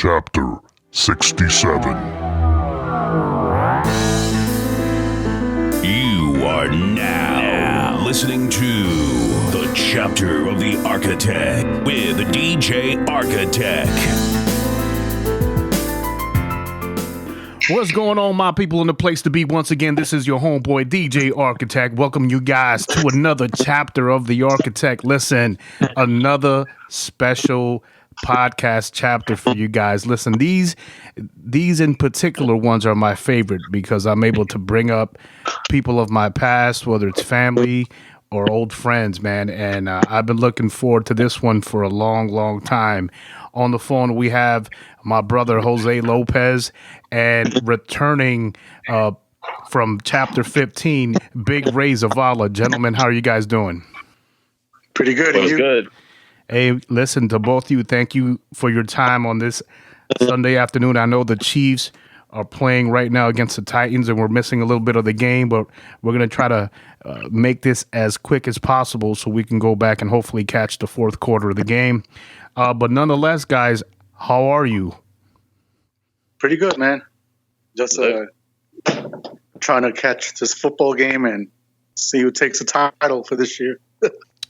Chapter 67. You are now listening to the Chapter of the Architect with DJ Architect. What's going on, my people in the place to be? Once again, this is your homeboy DJ Architect. Welcome you guys to another chapter of the Architect. Listen, another special podcast chapter for you guys. Listen, these in particular ones are my favorite because I'm able to bring up people of my past, whether it's family or old friends, man. And I've been looking forward to this one for a long time. On the phone, we have my brother, Jose Lopez, and returning from Chapter 15, Big Rey Zavala. Gentlemen, how are you guys doing? Pretty good. It was good. Hey, listen, to both of you, thank you for your time on this Sunday afternoon. I know the Chiefs are playing right now against the Titans, and we're missing a little bit of the game, but we're going to try to make this as quick as possible so we can go back and hopefully catch the fourth quarter of the game. But nonetheless, guys, how are you? Pretty good, man. Just trying to catch this football game and see who takes the title for this year.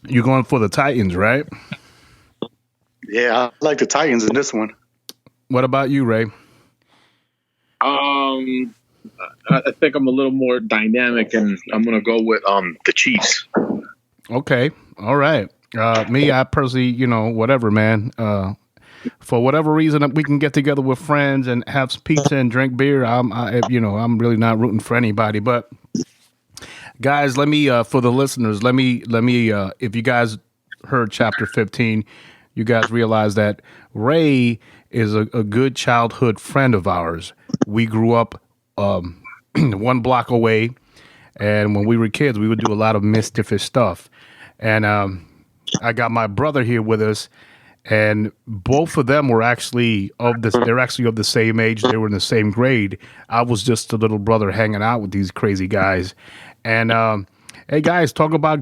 You're going for the Titans, right? Yeah, I like the Titans in this one. What about you, Ray? I think I'm a little more dynamic, and I'm going to go with the Chiefs. Okay, all right. Me, I personally, whatever, man. For whatever reason, we can get together with friends and have some pizza and drink beer. I'm really not rooting for anybody. But guys, let me for the listeners, let me. If you guys heard Chapter 15, you guys realize that Ray is a good childhood friend of ours. We grew up one block away, and when we were kids, we would do a lot of mischievous stuff. And I got my brother here with us, and both of them were actually they're actually of the same age. They were in the same grade. I was just a little brother hanging out with these crazy guys. And hey, guys, talk about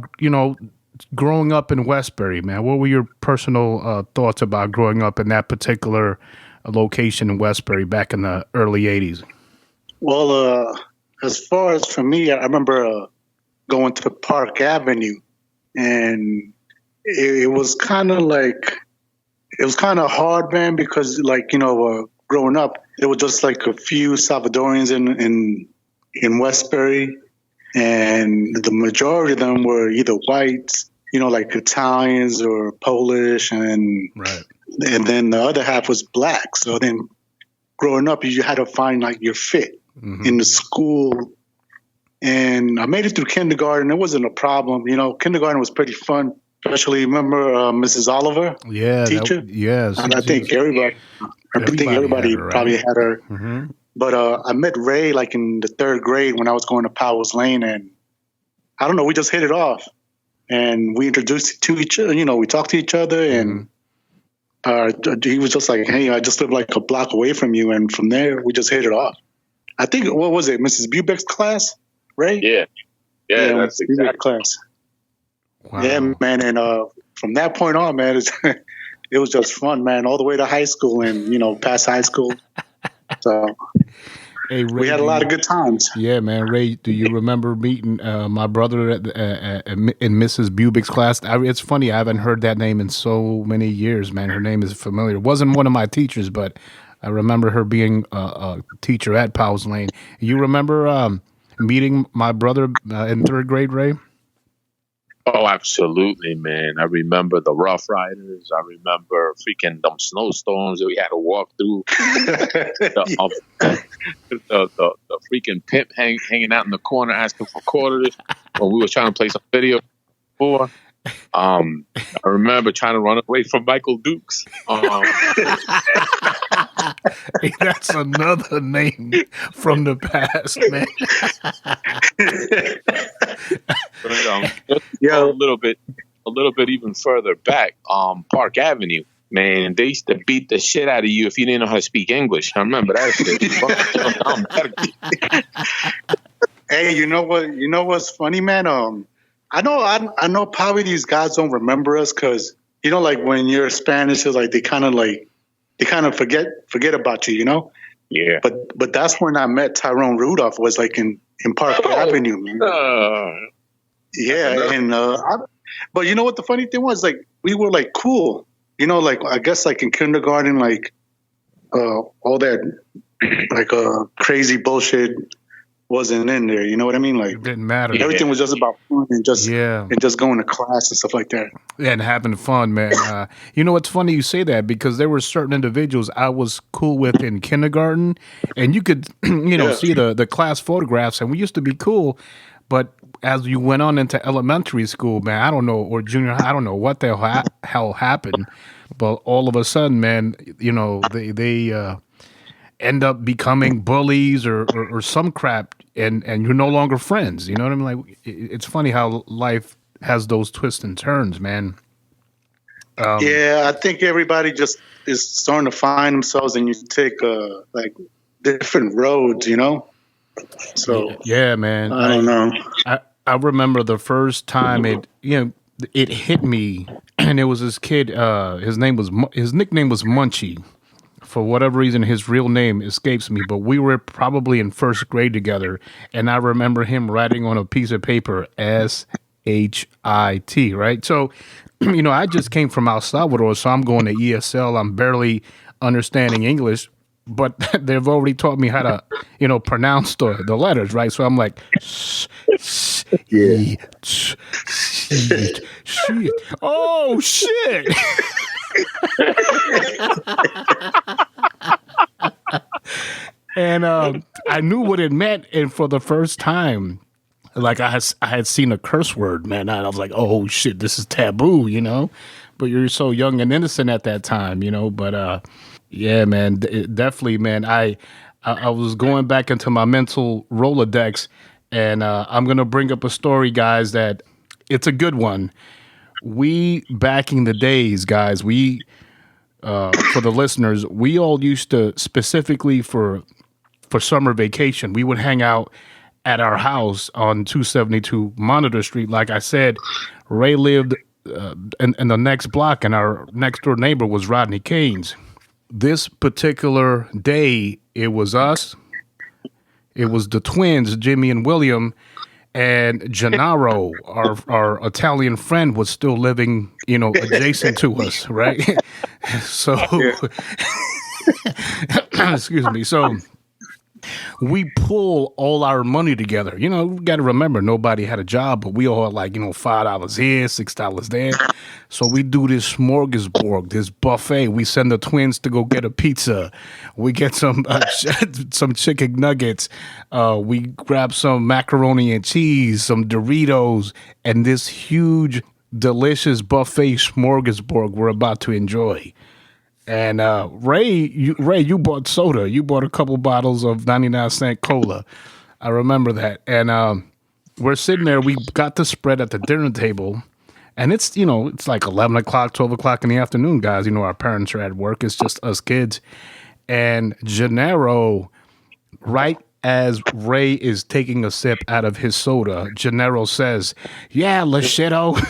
growing up in Westbury, man. What were your personal thoughts about growing up in that particular location in Westbury back in the early '80s? Well, as far as for me, I remember going to Park Avenue, and it was kind of hard, man, because growing up, there was just like a few Salvadorians in Westbury, and the majority of them were either whites, like Italians or Polish, and then the other half was black. So then growing up, you had to find like your fit in the school. And I made it through kindergarten. It wasn't a problem. Kindergarten was pretty fun. Especially, remember Mrs. Oliver? Yeah, teacher. Yes, and I think everybody probably had her. Mm-hmm. But I met Ray like in the third grade when I was going to Powell's Lane, and I don't know, we just hit it off, and we introduced to each other. We talked to each other, and he was just like, "Hey, I just live like a block away from you," and from there we just hit it off. I think what was it, Mrs. Bubeck's class, Ray? Yeah, that's exactly class. Wow. Yeah, man, and from that point on, man, it was just fun, man, all the way to high school and past high school. So hey, Ray, we had a lot of good times. Yeah, man. Ray, do you remember meeting my brother in Mrs. Bubeck's class? It's funny, I haven't heard that name in so many years, man. Her name is familiar. It wasn't one of my teachers, but I remember her being a teacher at Powell's Lane. You remember meeting my brother in third grade, Ray? Oh, absolutely, man. I remember the Rough Riders. I remember freaking them snowstorms that we had to walk through. the freaking pimp hanging out in the corner asking for quarters when we were trying to play some video before. I remember trying to run away from Michael Dukes. Hey, that's another name from the past, man. A little bit even further back, Park Avenue, man, they used to beat the shit out of you if you didn't know how to speak English. I remember that shit. Hey, you know what's funny, man? I know probably these guys don't remember us because like when you're Spanish, it's like they kind of like they kind of forget about you, you know. Yeah. But that's when I met Tyrone Rudolph. Was like in Park Avenue, man. Yeah, and but you know what the funny thing was? Like we were like cool, you know. Like I guess like in kindergarten, like all that like crazy bullshit wasn't in there. You know what I mean? Like It didn't matter. everything was just about fun and just going to class and stuff like that. Yeah, and having fun, man. You know, it's funny you say that because there were certain individuals I was cool with in kindergarten, and you could, see the class photographs, and we used to be cool. But as you went on into elementary school, man, I don't know, or junior high, I don't know what the hell happened, but all of a sudden, man, they end up becoming bullies or some crap, and you're no longer friends. You know what I mean? Like, it's funny how life has those twists and turns, man. Yeah, I think everybody just is starting to find themselves, and you take like different roads, you know. So yeah, man. I don't know. I remember the first time it hit me, and it was this kid. His nickname was Munchie. For whatever reason, his real name escapes me, but we were probably in first grade together, and I remember him writing on a piece of paper SHIT, right? So, I just came from El Salvador, so I'm going to ESL. I'm barely understanding English, but they've already taught me how to, pronounce the letters, right? So I'm like, oh, shit. And I knew what it meant, and for the first time, like I had seen a curse word, man. I was like, "Oh shit, this is taboo," But you're so young and innocent at that time, But yeah, man, definitely, man. I was going back into my mental Rolodex, and I'm gonna bring up a story, guys. That it's a good one. We back in the days, guys. For the listeners, we all used to, specifically for summer vacation, we would hang out at our house on 272 Monitor Street. Like I said, Ray lived in the next block, and our next door neighbor was Rodney Keynes. This particular day, it was us, it was the twins, Jimmy and William, and Gennaro, our Italian friend, was still living, adjacent to us, right? So, excuse me. So we pull all our money together. We got to remember, nobody had a job, but we all had like, $5 here, $6 there. So we do this smorgasbord, this buffet. We send the twins to go get a pizza. We get some chicken nuggets. We grab some macaroni and cheese, some Doritos, and this huge, delicious buffet smorgasbord we're about to enjoy. And Ray, you bought soda. You bought a couple bottles of 99-cent cola. I remember that. And we're sitting there. We got the spread at the dinner table. And it's, it's like 11 o'clock, 12 o'clock in the afternoon, guys. Our parents are at work. It's just us kids. And Gennaro, right as Ray is taking a sip out of his soda, Gennaro says, "Yeah, Lashito."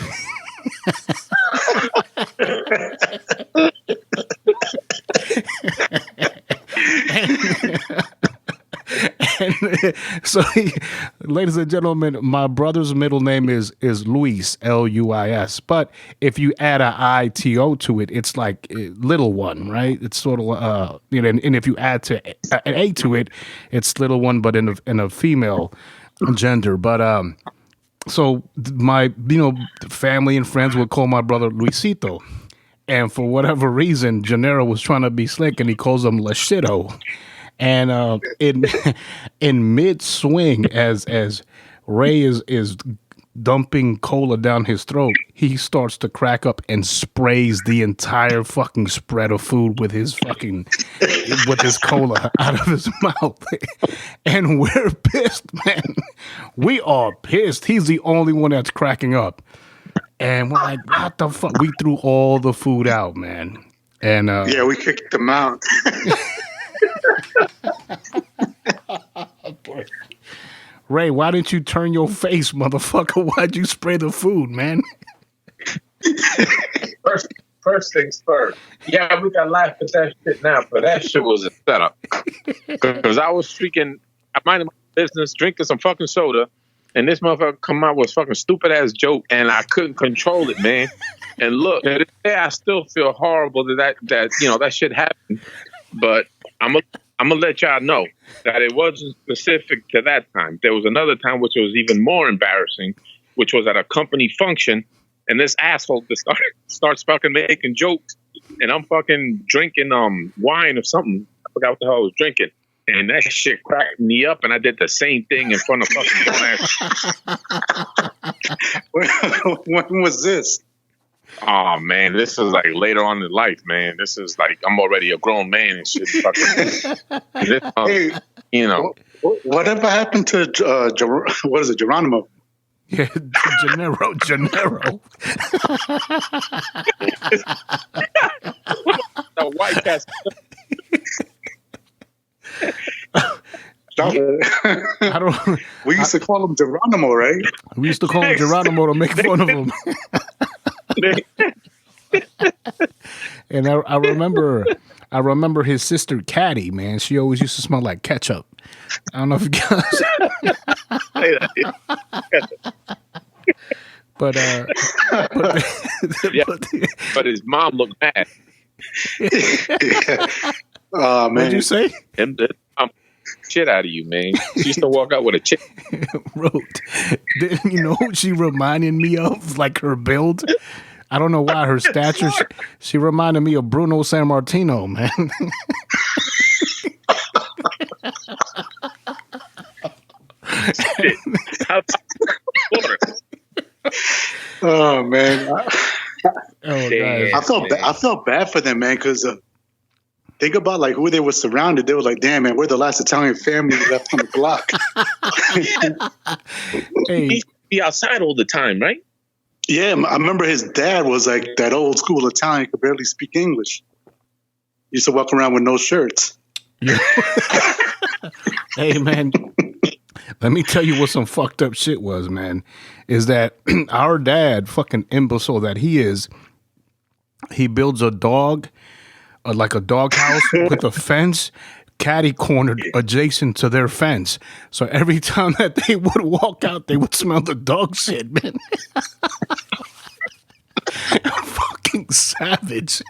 And so, ladies and gentlemen, my brother's middle name is Luis, Luis. But if you add a ITO to it, it's like little one, right? It's sort of, and if you add an A to it, it's little one, but in a female gender. But so my family and friends would call my brother Luisito. And for whatever reason, Gennaro was trying to be slick, and he calls him Lashito. And in mid swing, as Ray is dumping cola down his throat, he starts to crack up and sprays the entire fucking spread of food with his cola out of his mouth. And we're pissed, man. We are pissed. He's the only one that's cracking up. And we're like, what the fuck? We threw all the food out, man. And yeah, we kicked him out. Ray, why didn't you turn your face, motherfucker? Why'd you spray the food, man? First first things first. Yeah, we can laugh at that shit now, but that shit was a setup. Because I was freaking, I minded my business, drinking some fucking soda, and this motherfucker come out with fucking stupid ass joke, and I couldn't control it, man. And look, to this day, I still feel horrible that that shit happened. But I'm gonna let y'all know that it wasn't specific to that time. There was another time which was even more embarrassing, which was at a company function, and this asshole starts fucking making jokes, and I'm fucking drinking wine or something. I forgot what the hell I was drinking. And that shit cracked me up, and I did the same thing in front of fucking When was this? Oh man, this is like later on in life, man. This is like I'm already a grown man and shit. Hey, whatever happened to what is it, Geronimo? Yeah, Gennaro. The white cast. I don't. We used to call him Geronimo, right? We used to call him Geronimo to make fun of him. And I remember his sister Caddy, man. She always used to smell like ketchup. I don't know if you guys. But but his mom looked mad. Oh man, what'd you say? Shit out of you, man. She used to walk out with a chick. Wrote. Didn't you know who she reminded me of? Like her build. I don't know why her stature. She reminded me of Bruno Sammartino, man. Oh man. Oh, I felt bad for them, man, because think about like who they were surrounded. They were like, "Damn, man, we're the last Italian family left on the block." Hey. He used to be outside all the time, right? Yeah, I remember his dad was like that old school Italian, could barely speak English. He used to walk around with no shirts. Hey, man, let me tell you what some fucked up shit was, man. Is that our dad, fucking imbecile that he is, he builds a dog, like a dog house with a fence, catty cornered adjacent to their fence. So every time that they would walk out, they would smell the dog shit, man. Fucking savage.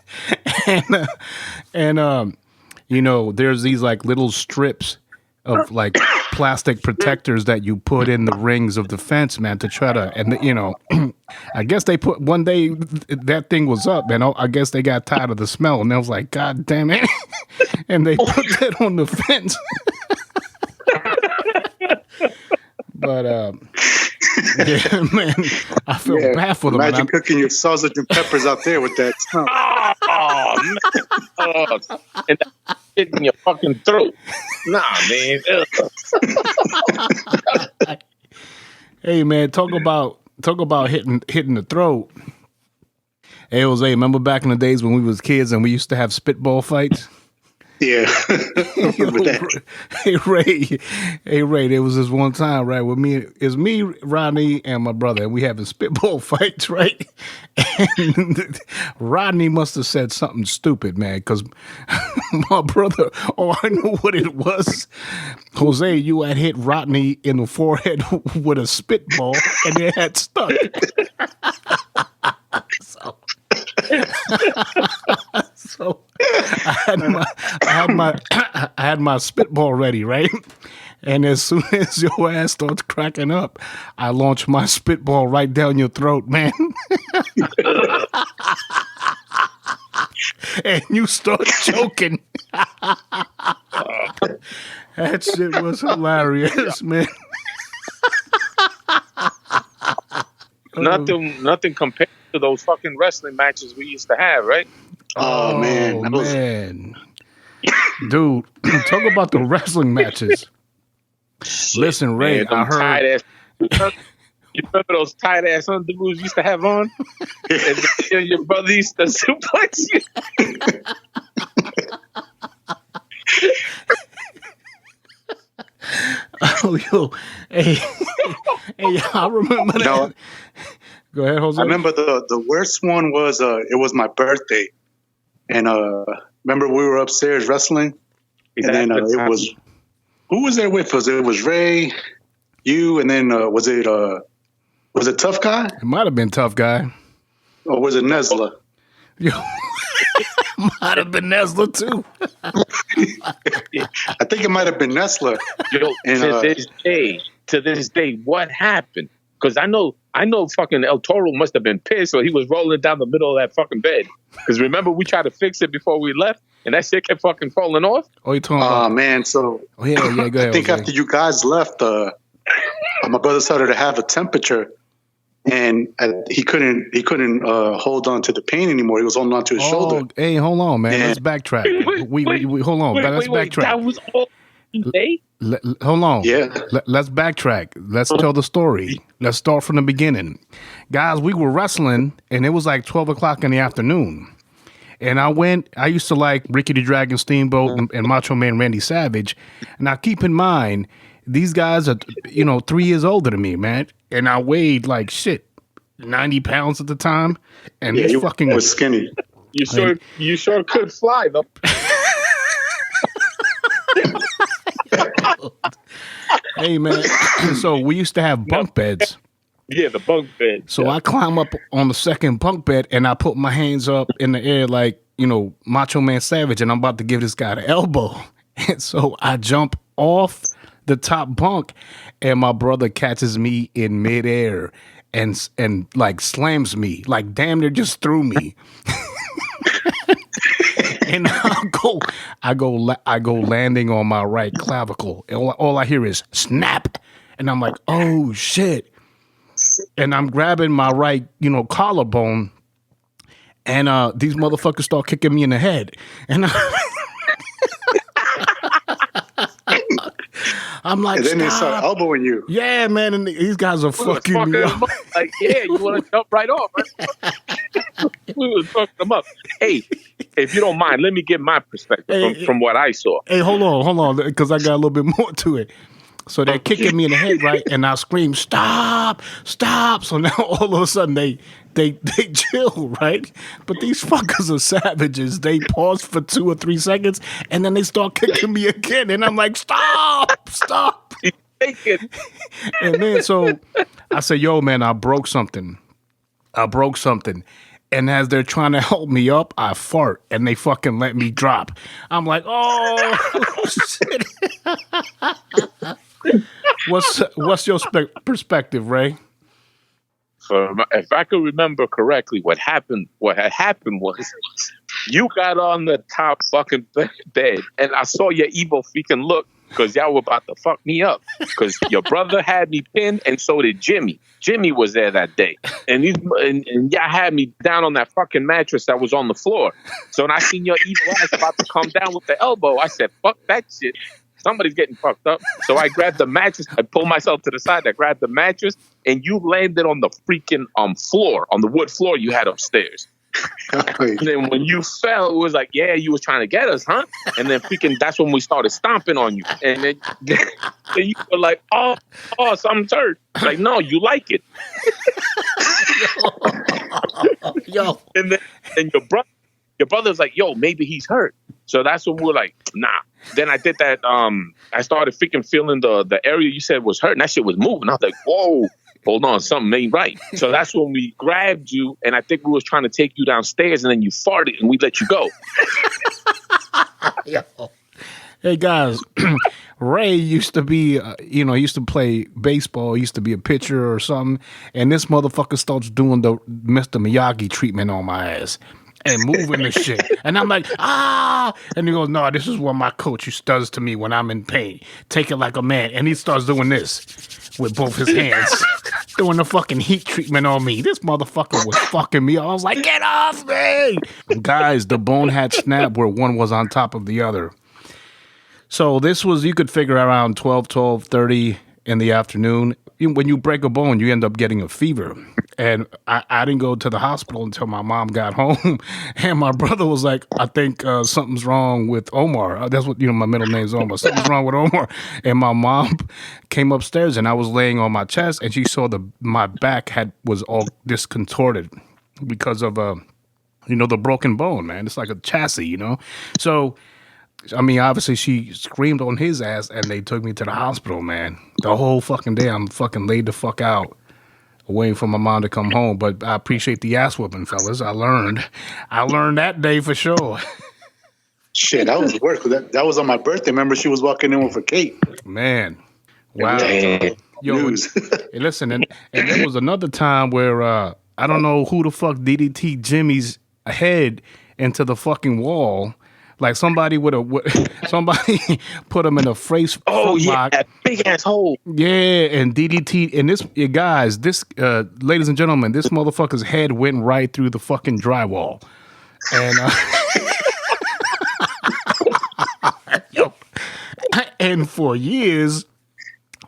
And there's these like little strips of like plastic protectors that you put in the rings of the fence, man, to try to, and I guess they put one day that thing was up, and I guess they got tired of the smell, and they was like, God damn it, and they put that on the fence. But yeah, man, I feel bad for them. Imagine cooking your sausage and peppers out there with that smell. Oh man, and that shit in your fucking throat. Nah, man. Hey, man, talk about hitting the throat. Hey, Jose, remember back in the days when we was kids and we used to have spitball fights? Yeah. Hey Ray, there was this one time, right, with me, Rodney, and my brother, and we having spitball fights, right? And Rodney must have said something stupid, man, because my brother, I know what it was. Jose, you had hit Rodney in the forehead with a spitball, and it had stuck. So I had my spitball ready, right? And as soon as your ass starts cracking up, I launch my spitball right down your throat, man. And you start choking. That shit was hilarious, man. Nothing compared to those fucking wrestling matches we used to have, right? Oh man. Man. Dude, talk about the wrestling matches. Shit, listen, Ray, man, I heard. You remember those tight ass underoos you used to have on? And your brother used to suplex you. Oh, yo, hey, I remember that. Go ahead, Jose. I remember the worst one was it was my birthday, and remember we were upstairs wrestling, and then it was who was there with us? It was Ray, you, and then was it Tough Guy? It might have been Tough Guy. Or was it Nesla? Might have been Nesla too. I think it might have been Nesla. Yo, And, to this day, what happened? Because I know fucking El Toro must have been pissed, so he was rolling down the middle of that fucking bed. Because remember, we tried to fix it before we left, and that shit kept fucking falling off. Oh, you talking about? Oh man, so Yeah. Go ahead. I think Jose. after you guys left, my brother started to have a temperature, and he couldn't hold on to the pain anymore. He was holding on to his shoulder. Hey, hold on, man. Yeah. Let's backtrack. We hold on. Let's backtrack. That was all day? Hold on. Yeah. Let's backtrack. Let's tell the story. Let's start from the beginning. Guys, we were wrestling, and it was like 12 o'clock in the afternoon. And I used to like Ricky the Dragon Steamboat and Macho Man Randy Savage. Now, keep in mind, these guys are, 3 years older than me, man. And I weighed like shit, 90 pounds at the time. And Yeah, this he fucking was skinny. You sure could fly though. Hey, man. So we used to have bunk beds. Yeah, the bunk bed. So I climb up on the second bunk bed and I put my hands up in the air like, Macho Man Savage, and I'm about to give this guy the elbow. And so I jump off the top bunk and my brother catches me in midair and like slams me, like damn near just threw me. And I go landing on my right clavicle. And all I hear is snap. And I'm like, oh shit. And I'm grabbing my right, collarbone, and these motherfuckers start kicking me in the head, and I'm like, And then they start stop. elbowing you. Yeah, man, and these guys are fucking me up. Like, yeah, you want to jump right off. Right? We was fucking them up. Hey, if you don't mind, let me give my perspective from what I saw. Hey, hold on, because I got a little bit more to it. So they're kicking me in the head, right? And I scream, stop. So now all of a sudden they chill, right? But these fuckers are savages. They pause for 2 or 3 seconds, and then they start kicking me again. And I'm like, stop. Take it. And then so I said, yo, man, I broke something. And as they're trying to help me up, I fart, and they fucking let me drop. I'm like, oh, shit. What's your perspective, Ray? If I could remember correctly, what had happened was you got on the top fucking bed, and I saw your evil freaking look because y'all were about to fuck me up because your brother had me pinned, and so did Jimmy. Jimmy was there that day, and y'all had me down on that fucking mattress that was on the floor. So when I seen your evil ass about to come down with the elbow, I said, fuck that shit. Somebody's getting fucked up. So I grabbed the mattress. I pulled myself to the side. I grabbed the mattress, and you landed on the freaking floor, on the wood floor you had upstairs. And then when you fell, it was like, yeah, you was trying to get us, huh? And then freaking, that's when we started stomping on you. And then you were like, oh, something's hurt. Like, no, you like it. Yo. And then your brother was like, yo, maybe he's hurt. So that's when we were like, nah. Then I did that. I started freaking feeling the area you said was hurt, and that shit was moving. I was like, whoa, hold on, something ain't right. So that's when we grabbed you, and I think we was trying to take you downstairs, and then you farted, and we let you go. Hey guys, Ray used to be, he used to play baseball. He used to be a pitcher or something, and this motherfucker starts doing the Mr. Miyagi treatment on my ass. And moving the shit. And I'm like, And he goes, no, this is what my coach does to me when I'm in pain. Take it like a man. And he starts doing this with both his hands. Doing the fucking heat treatment on me. This motherfucker was fucking me up. I was like, get off me. Guys, the bone had snapped where one was on top of the other. So this was, you could figure around 12:30 in the afternoon. When you break a bone, you end up getting a fever. And I didn't go to the hospital until my mom got home. And my brother was like, I think something's wrong with Omar. That's what, my middle name's Omar. Something's wrong with Omar. And my mom came upstairs and I was laying on my chest and she saw my back was all discontorted because of, the broken bone, man. It's like a chassis, So, I mean, obviously she screamed on his ass and they took me to the hospital, man. The whole fucking day I'm fucking laid the fuck out, waiting for my mom to come home. But I appreciate the ass whooping, fellas. I learned that day for sure. Shit, that was work. That was on my birthday. Remember, she was walking in with a cake. Man, wow. Damn. Yo, listen, and there was another time where I don't know who the fuck DDT Jimmy's head into the fucking wall. Like somebody somebody put him in a face. Oh yeah, that big ass hole. Yeah, and DDT and this guys, ladies and gentlemen, this motherfucker's head went right through the fucking drywall, and and for years.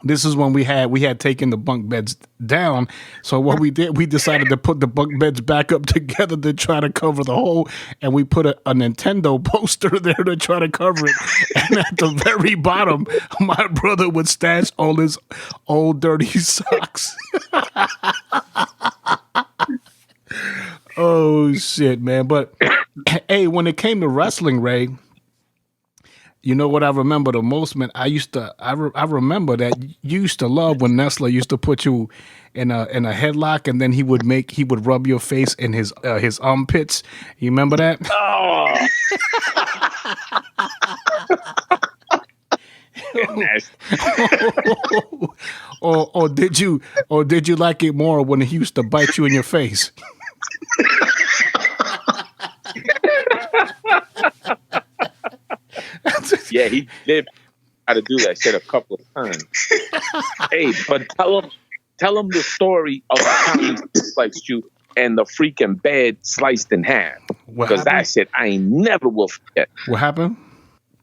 This is when we had taken the bunk beds down. So what we did, we decided to put the bunk beds back up together to try to cover the hole. And we put a Nintendo poster there to try to cover it. And at the very bottom, my brother would stash all his old dirty socks. Oh, shit, man. But, hey, when it came to wrestling, Ray, you know what I remember the most, man? I remember that you used to love when Nestler used to put you in a headlock, and then he would rub your face in his armpits. You remember that? Oh. or did you like it more when he used to bite you in your face? Yeah, he did try to do that shit a couple of times. Hey, but tell him the story of how he suplexed you and the freaking bed sliced in half. Because that shit I ain't never will forget. What happened?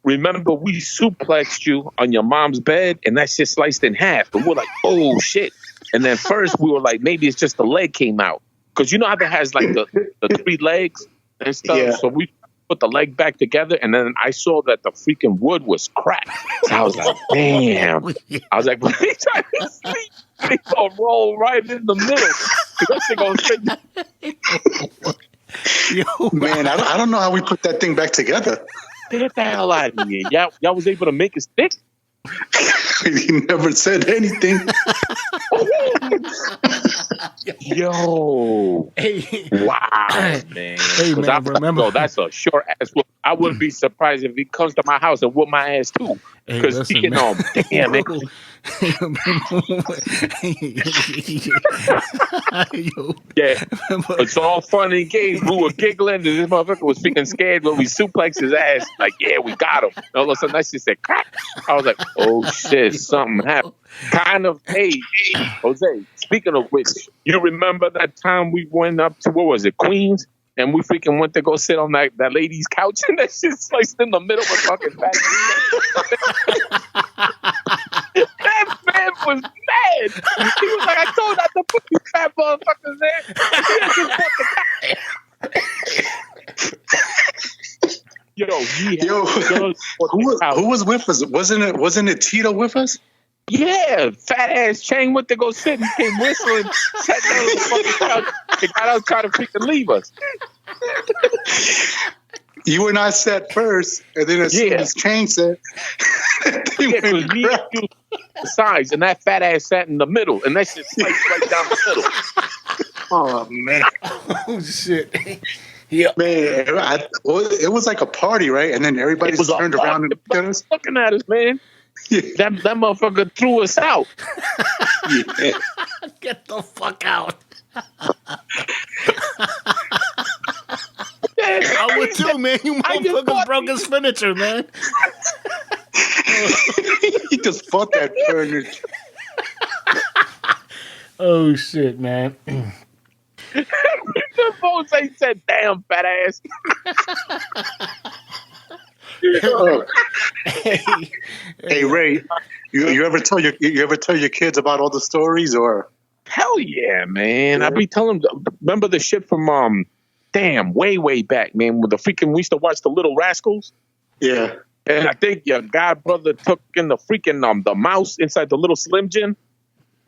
Remember, we suplexed you on your mom's bed and that shit sliced in half. And we're like, oh shit. And then first we were like, maybe it's just the leg came out. Because you know how that has like the 3 legs and stuff? Yeah. So we put the leg back together, and then I saw that the freaking wood was cracked. So I was like, damn. I was like, when he tried to sleep, he gonna roll right in the middle. That shit gonna fit. Yo, man, I don't know how we put that thing back together. Get the hell out of here. Y'all was able to make it stick? He never said anything. Yo. Hey. Wow, man. Hey, man, remember. That's a short ass whoop. I wouldn't be surprised if he comes to my house and whoop my ass too. Because he can damn man. Yeah, it's all fun and games. We were giggling, and this motherfucker was freaking scared when we suplexed his ass. Like, yeah, we got him. And all of a sudden, that shit said crack. I was like, oh shit, something happened. Kind of. Hey, Jose. Speaking of which, you remember that time we went up to Queens? And we freaking went to go sit on that lady's couch, and that shit sliced in the middle of fucking back. That man was mad. He was like, I told not to put these fat motherfuckers in. Who was with us? Wasn't it Tito with us? Yeah, fat ass Chang went to go sit. He came whistling, sat down on the fucking couch, and got out trying to freaking leave us. You and I sat first, and then as soon as Chang said, because me and you the sides, and that fat ass sat in the middle, and that shit sliced right down the middle. Oh man! Oh shit! Yeah, man, it was like a party, right? And then everybody just turned around and looked at us, looking at us, man. Yeah. That motherfucker threw us out. Yeah. Get the fuck out. I would too, man. You motherfuckers broke his furniture, man. He just bought that furniture. Oh shit, man. Jose said, "Damn fat ass." Hey Ray, you ever tell your kids about all the stories or? Hell yeah, man. I be telling them, remember the shit from, way back, man, with the freaking, we used to watch the Little Rascals. Yeah. And I think your god brother took in the freaking, the mouse inside the little Slim Jim.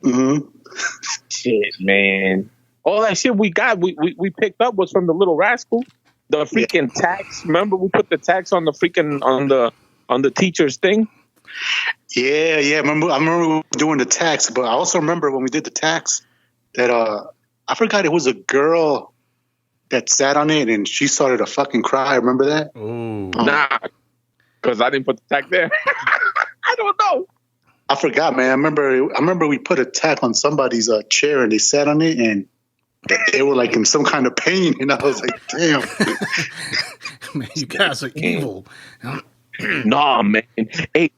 Mm-hmm. Shit, man. All that shit we got, we picked up was from the Little Rascal. The freaking tax. Remember we put the tax on the freaking, on the teacher's thing? Yeah. I remember doing the tax, but I also remember when we did the tax that I forgot it was a girl that sat on it and she started to fucking cry. Remember that? Oh, Nah, because I didn't put the tack there. I don't know. I forgot, man. I remember we put a tack on somebody's chair and they sat on it and they were like in some kind of pain, and I was like, damn. Man, you guys are evil. Nah, man. Hey,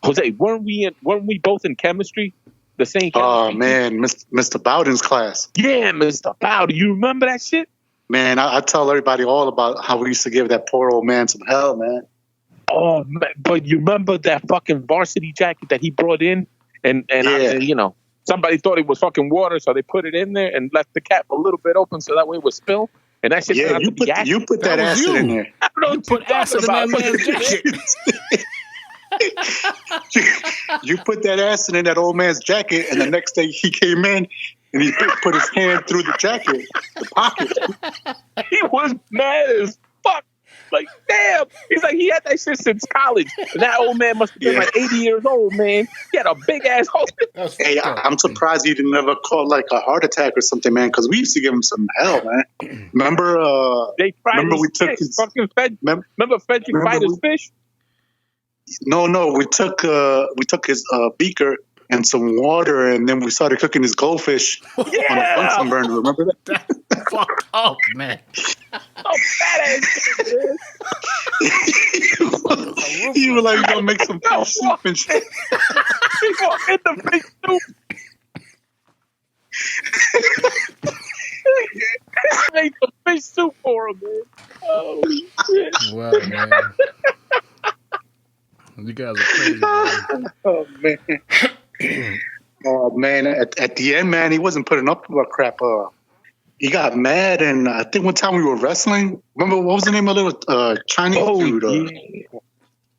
Jose, weren't we both in chemistry? The same chemistry? Oh, man, Mr. Bowden's class. Yeah, Mr. Bowden. You remember that shit? Man, I tell everybody all about how we used to give that poor old man some hell, man. Oh, man, but you remember that fucking varsity jacket that he brought in? And you know, somebody thought it was fucking water, so they put it in there and left the cap a little bit open so that way it would spill. And that shit you put that acid in there. I don't know what put acid in that man's jacket. You put that acid in that old man's jacket, and the next day he came in and he put his hand through the jacket, the pocket. He was mad as fuck. Like, damn. He's like, he had that shit since college. And that old man must have been like 80 years old, man. He had a big ass hole. Hey, I'm surprised he didn't ever call like a heart attack or something, man, because we used to give him some hell, man. Remember we took his fucking remember Frederick Fighter's fish? No, we took his beaker and some water, and then we started cooking his goldfish on a Bunsen burner. Remember that? That's fucked up, man. Oh, fat ass. You were like, "You're gonna make some fish soup and shit." He gonna get the fish soup. Make the fish soup for him, man. Oh shit! Wow, man. You guys are crazy, man. Oh man. Oh man! At the end, man, he wasn't putting up with our crap. He got mad, and I think one time we were wrestling. Remember what was the name of the Chinese dude? Yeah.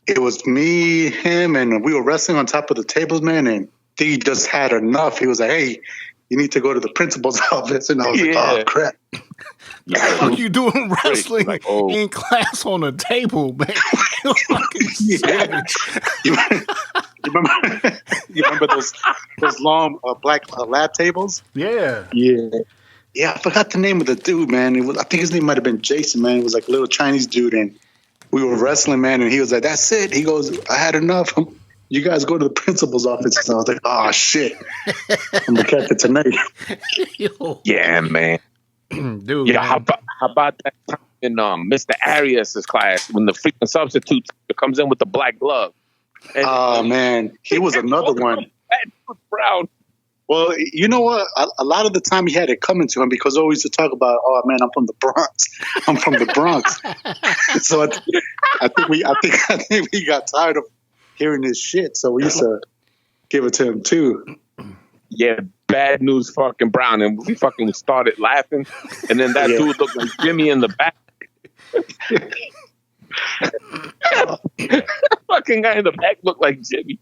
It was me, him, and we were wrestling on top of the tables, man. And he just had enough. He was like, "Hey, you need to go to the principal's office." And I was like, "Oh crap!" What are you doing wrestling in class on a table, man? You're fucking savage. You remember those long black lab tables? Yeah. Yeah, I forgot the name of the dude, man. I think his name might have been Jason, man. It was like a little Chinese dude, and we were wrestling, man, and he was like, "That's it." He goes, "I had enough. You guys go to the principal's office." And I was like, "Oh shit, I'm gonna catch it tonight." Yeah, man. Dude. Yeah, Man. how about that time in Mr. Arias' class when the freaking substitute comes in with the black glove? Oh man, he was another one. Brown. Well, you know what? A lot of the time he had it coming to him because always to talk about, "Oh man, I'm from the Bronx. I'm from the Bronx." So I think we got tired of hearing this shit. So we used to give it to him too. Yeah, bad news, fucking Brown, and we fucking started laughing, and then that dude looked like Jimmy in the back. Fucking guy in the back looked like Jimmy.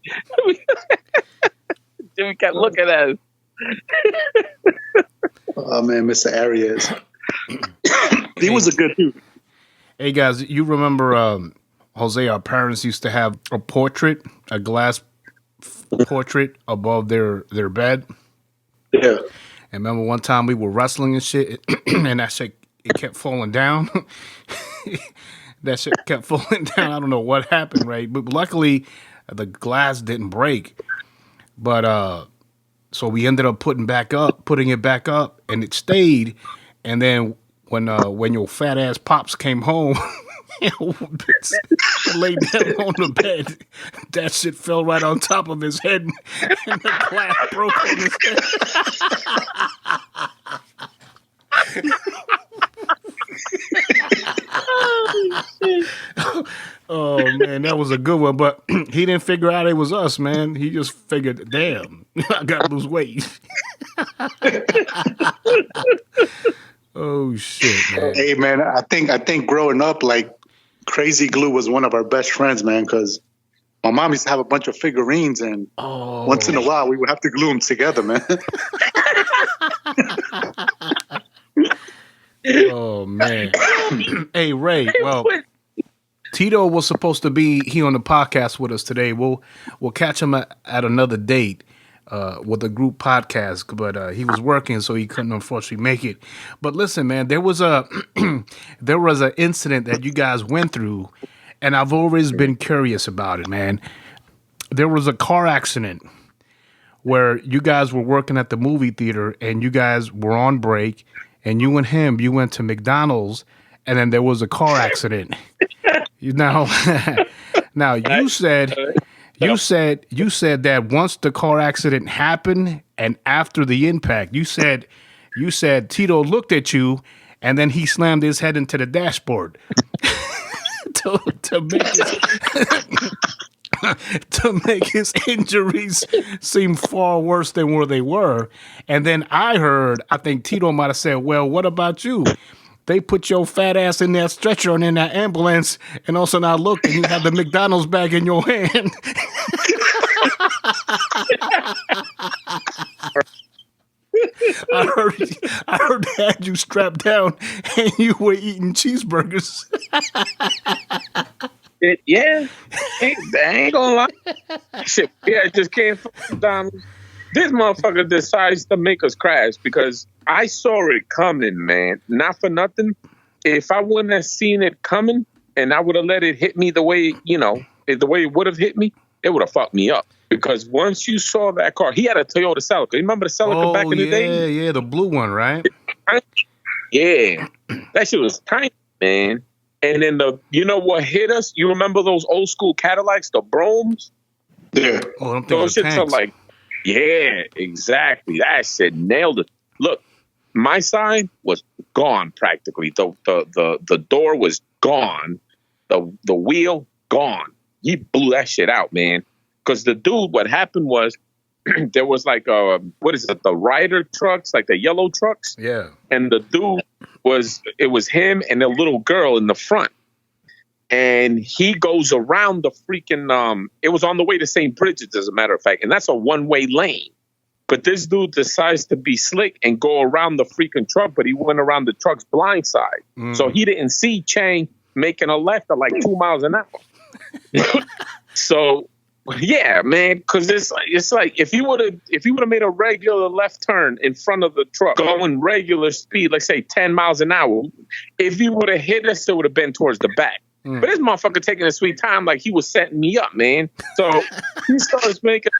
Jimmy kept looking at us. Oh man, Mr. Arias. He was a good dude. Hey guys, you remember Jose? Our parents used to have a glass portrait above their bed. Yeah. And remember one time we were wrestling and shit, and that shit it kept falling down. That shit kept falling down. I don't know what happened, right? But luckily, the glass didn't break. But so we ended up putting it back up, and it stayed. And then when your fat ass pops came home, laid down on the bed, that shit fell right on top of his head, and the glass broke on his head. Oh man, that was a good one, but he didn't figure out it was us, man. He just figured, damn, I gotta lose weight. Oh shit, man. Hey man, I think growing up, like Crazy Glue was one of our best friends, man, because my mom used to have a bunch of figurines, and once in a while we would have to glue them together, man. Oh man. Hey Ray, well, Tito was supposed to be here on the podcast with us today. We'll catch him at another date with a group podcast, but he was working, so he couldn't unfortunately make it. But listen, man, there was an incident that you guys went through, and I've always been curious about it, man. There was a car accident where you guys were working at the movie theater, and you guys were on break, and you and him, you went to McDonald's, and then there was a car accident. Now you said that once the car accident happened and after the impact, you said Tito looked at you and then he slammed his head into the dashboard to make his injuries seem far worse than where they were. And then I think Tito might have said, "Well, what about you? They put your fat ass in that stretcher and in that ambulance, and also now look, and you have the McDonald's bag in your hand." I heard they had you strapped down and you were eating cheeseburgers. Yeah, I ain't gonna lie. Shit, yeah, I just came from McDonald's. This motherfucker decides to make us crash because I saw it coming, man. Not for nothing. If I wouldn't have seen it coming and I would have let it hit me the way, the way it would have hit me, it would have fucked me up. Because once you saw that car, he had a Toyota Celica. You remember the Celica back in the day? Yeah, the blue one, right? Yeah. That shit was tiny, man. And then what hit us? You remember those old school Cadillacs, the Bromes? Yeah. Oh, those shits are like, yeah, exactly. That shit nailed it. Look, my side was gone practically. The door was gone. The wheel gone. He blew that shit out, man. Because the dude, what happened was there was like the Ryder trucks, like the yellow trucks. Yeah. And the dude it was him and a little girl in the front. And he goes around the freaking, it was on the way to St. Bridget's, as a matter of fact. And that's a one-way lane. But this dude decides to be slick and go around the freaking truck, but he went around the truck's blind side. So he didn't see Chang making a left at like 2 miles an hour. So, yeah, man, because it's like if he would have made a regular left turn in front of the truck, going regular speed, like say 10 miles an hour, if he would have hit us, it would have been towards the back. But this motherfucker taking a sweet time like he was setting me up, man. So he starts making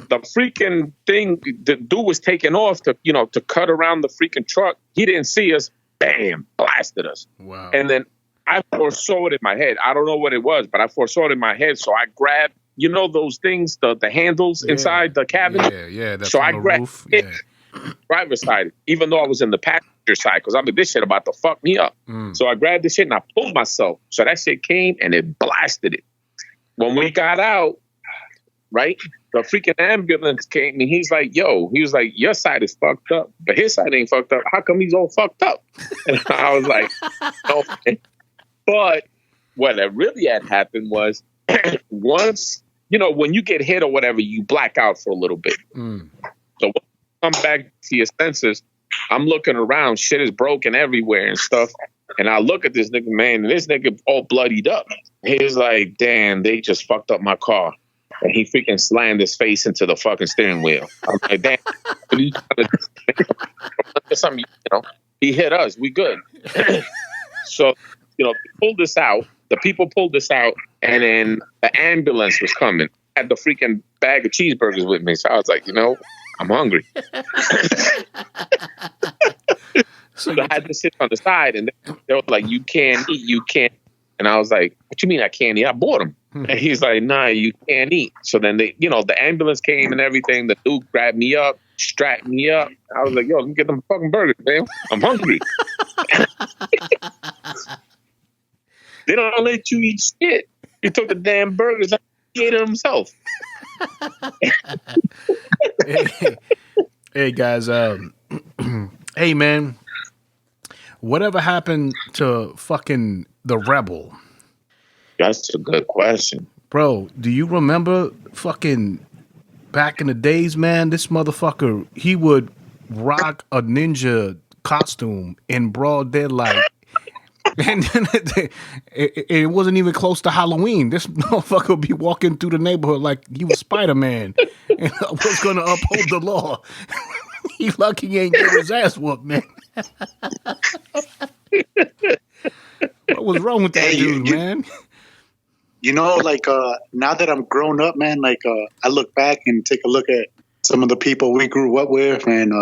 the freaking thing. The dude was taking off to cut around the freaking truck. He didn't see us. Bam, blasted us. Wow. And then I foresaw it in my head. I don't know what it was, but I foresaw it in my head. So I grabbed, those things, the handles inside the cabin. Yeah. That's so on I the grabbed roof. it, driver's side, even though I was in the passenger side, because I mean, this shit about to fuck me up. So I grabbed this shit and I pulled myself. So that shit came and it blasted it. When we got out, right, the freaking ambulance came and he was like, your side is fucked up, but his side ain't fucked up. How come he's all fucked up? And I was like, okay. But what really had happened was once, when you get hit or whatever, you black out for a little bit. So when you come back to your senses, I'm looking around, shit is broken everywhere and stuff. And I look at this nigga, man, and this nigga all bloodied up. He's like, damn, they just fucked up my car. And he freaking slammed his face into the fucking steering wheel. I'm like, damn, what are you trying to do? Something, he hit us. We good. So, the people pulled this out, and then the ambulance was coming. I had the freaking bag of cheeseburgers with me. So I was like, I'm hungry. So I had to sit on the side, and they were like, you can't eat, you can't. And I was like, what you mean I can't eat? I bought them. And he's like, nah, you can't eat. So then the ambulance came and everything. The dude grabbed me up, strapped me up. I was like, yo, let me get them fucking burgers, man. I'm hungry. They don't let you eat shit. He took the damn burgers and he ate it himself. Hey guys, hey man, whatever happened to fucking the Rebel? That's a good question. Bro, do you remember fucking back in the days, man? This motherfucker, he would rock a ninja costume in broad daylight. And then it wasn't even close to Halloween. This motherfucker would be walking through the neighborhood like he was Spider-Man and was going to uphold the law. He lucky he ain't get his ass whooped, man. What was wrong with that dude, man? You know, like now that I'm grown up, man, like I look back and take a look at some of the people we grew up with, and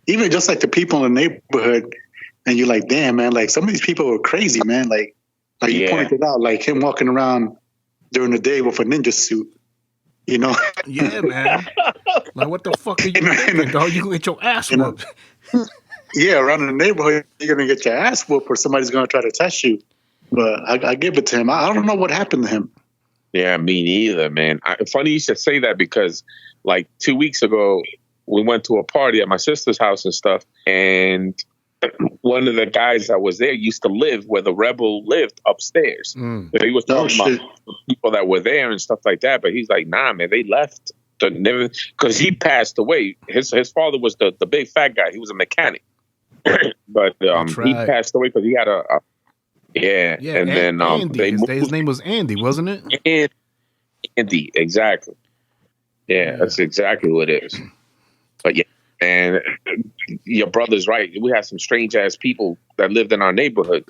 even just like the people in the neighborhood, and you're like, damn, man, like some of these people were crazy, man. Like you pointed out, like him walking around during the day with a ninja suit, you know? Yeah, man. Like, what the fuck are you thinking, dog? You gonna get your ass whooped. Yeah, around in the neighborhood, you're gonna get your ass whooped, or somebody's gonna try to test you. But I give it to him. I don't know what happened to him. Yeah, me neither, man. Funny you should say that because, like, 2 weeks ago, we went to a party at my sister's house and stuff, and one of the guys that was there used to live where the Rebel lived upstairs. So he was talking about people that were there and stuff like that, but he's like, nah, man, they left. Because he passed away. His father was the big fat guy. He was a mechanic. But he passed away because he had a yeah, and then his name was Andy, wasn't it? Andy, exactly. Yeah, that's exactly what it is. But yeah, and your brother's right. We had some strange ass people that lived in our neighborhood.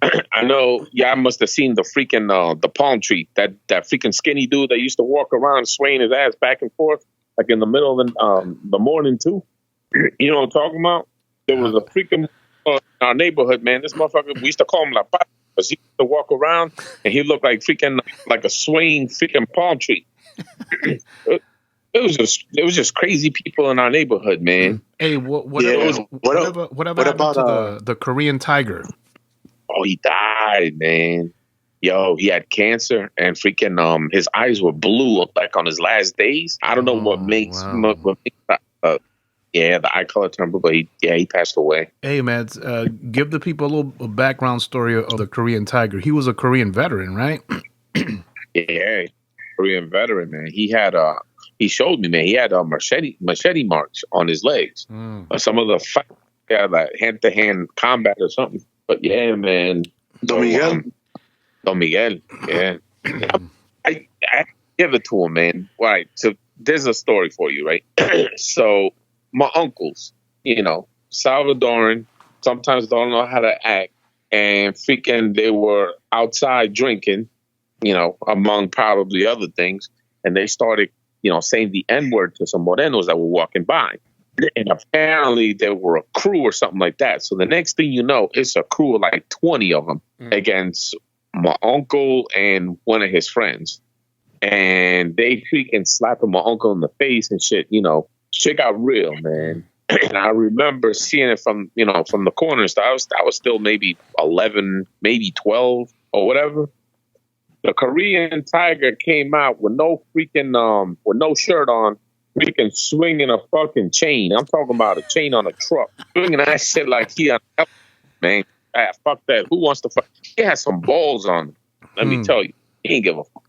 I know. Yeah, I must have seen the freaking the palm tree. That freaking skinny dude that used to walk around swaying his ass back and forth, like in the middle of the morning too. You know what I'm talking about? There was a freaking in our neighborhood, man. This motherfucker, we used to call him La Pata because he used to walk around and he looked like freaking like a swaying freaking palm tree. It was just crazy people in our neighborhood, man. Hey, what about the Korean tiger? Oh, he died, man. Yo, he had cancer and freaking his eyes were blue like on his last days. I don't know what makes the eye color turned blue, but he passed away. Hey, man, give the people a little background story of the Korean tiger. He was a Korean veteran, right? Yeah, Korean veteran, man. He showed me, man. He had a machete marks on his legs. Some of the fight, like hand-to-hand combat or something. But yeah, man. Don Miguel, yeah. I give it to him, man. Right. So there's a story for you, right? So my uncles, you know, Salvadoran, sometimes don't know how to act, and freaking they were outside drinking, you know, among probably other things, and they started, you know, saying the N-word to some morenos that were walking by. And apparently there were a crew or something like that. So the next thing you know, it's a crew of like 20 of them against my uncle and one of his friends. And they freaking slapping my uncle in the face and shit, you know. Shit got real, man. And I remember seeing it from the corners. I was still maybe 11, maybe 12 or whatever. The Korean tiger came out with no freaking with no shirt on, freaking swinging a fucking chain. I'm talking about a chain on a truck, swinging that shit like he on man. Fuck that. Who wants to fuck? He had some balls on him. Let me tell you, he ain't give a fuck.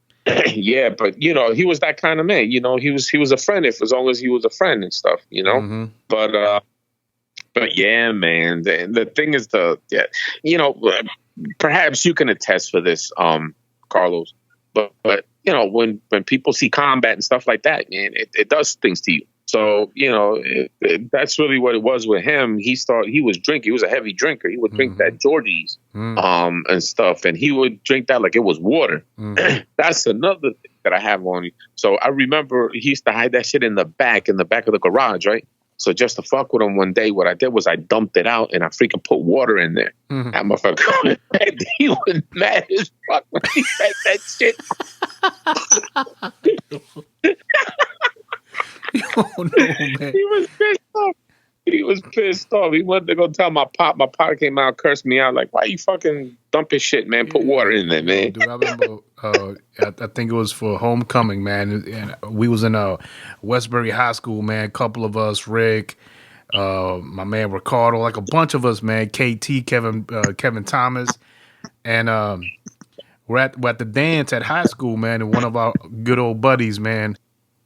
Yeah, but you know, he was that kind of man. You know, he was a friend as long as he was a friend and stuff. You know, but yeah, man. The thing is, you know, perhaps you can attest for this, Carlos. But you know, when people see combat and stuff like that, man, it does things to you. So, you know, that's really what it was with him. He was drinking. He was a heavy drinker. He would drink that Georgie's and stuff. And he would drink that like it was water. That's another thing that I have on you. So I remember he used to hide that shit in the back of the garage, right? So just to fuck with him one day, what I did was I dumped it out and I freaking put water in there. That motherfucker, he was mad as fuck when he said that shit. Oh, no, man. He was pissed off. He wanted to go tell my pop. My pop came out, cursed me out, like, why you fucking dumping shit, man? Put water in there, man. Dude, I think it was for homecoming, man. And we was in Westbury High School, man. A couple of us, Rick, my man Ricardo, like a bunch of us, man. KT, Kevin Thomas, and we're at the dance at high school, man. And one of our good old buddies, man.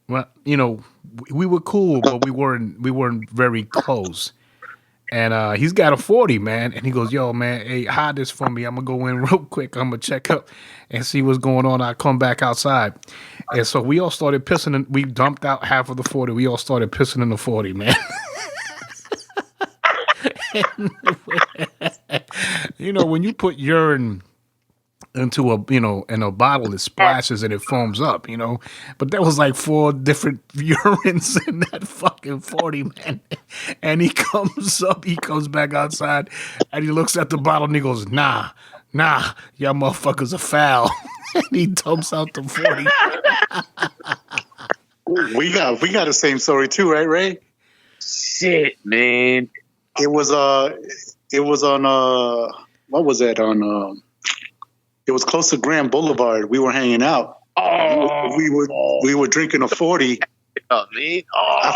Well, you know, we were cool, but we weren't very close. And he's got a 40, man. And he goes, yo, man, hey, hide this for me. I'm going to go in real quick. I'm going to check up and see what's going on. I'll come back outside. And so we all started pissing. We dumped out half of the 40. We all started pissing in the 40, man. You know, when you put urine into in a bottle, it splashes and it foams up, you know. But there was like 4 different urines in that fucking 40, man. And he comes back outside and he looks at the bottle and he goes, nah, y'all motherfuckers are foul. And he dumps out the 40. We got the same story too, right, Ray? Shit, man. It was on what was that on it was close to Grand Boulevard. We were hanging out. Oh, we were drinking a 40. Oh, man. I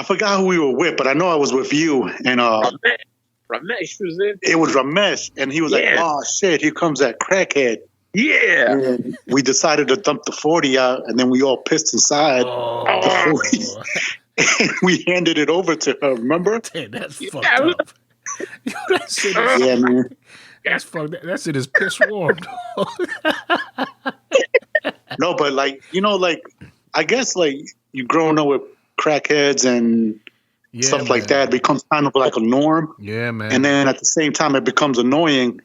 forgot who we were with, but I know I was with you. And Ramesh was in. It was Ramesh, and he was like, "Oh shit, here comes that crackhead." Yeah. And we decided to dump the 40 out, and then we all pissed inside the 40. And we handed it over to her. Remember? Damn, that's fucked up. Yo, that shit is, Yeah, man. That's fucked. That shit is piss warm. No, but like, you know, like I guess like you growing up with crackheads and stuff like that becomes kind of like a norm. Yeah, man. And then at the same time, it becomes annoying.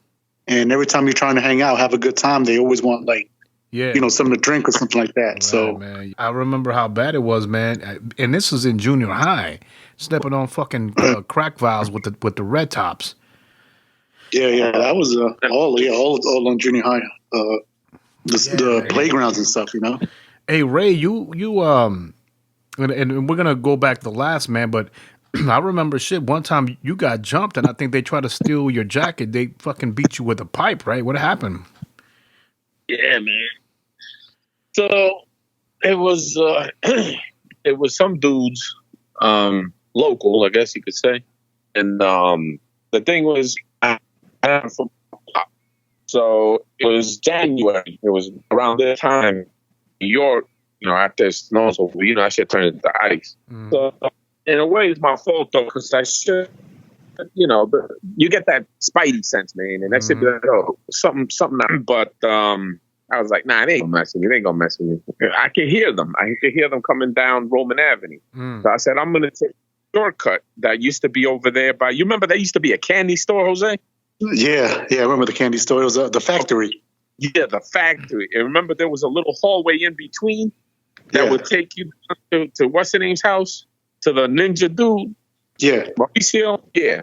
And every time you're trying to hang out, have a good time, they always want like, you know, something to drink or something like that. Right, so, man, I remember how bad it was, man. And this was in junior high, stepping on fucking crack vials with the red tops. Yeah, that was all on junior high, the playgrounds and stuff, you know. Hey Ray, you and we're gonna go back to the last, man, but I remember shit. One time you got jumped, and I think they tried to steal your jacket. They fucking beat you with a pipe, right? What happened? Yeah, man. So it was some dudes, local, I guess you could say, and the thing was, so it was January. It was around that time, New York. You know, after it snows over, you know, I should turn into ice. Mm. So in a way, it's my fault though, because I should, you know, but you get that spidey sense, man, and that should be like, oh, something. But I was like, nah, they ain't gonna mess with me. They ain't gonna mess with me. I can hear them. I can hear them coming down Roman Avenue. Mm. So I said, I'm gonna take a shortcut that used to be over there by. You remember there used to be a candy store, Jose? Yeah, I remember the candy store. It was the factory. Yeah, the factory. And remember there was a little hallway in between that would take you to what's the name's house? To the ninja dude. Yeah. Mauricio? Yeah.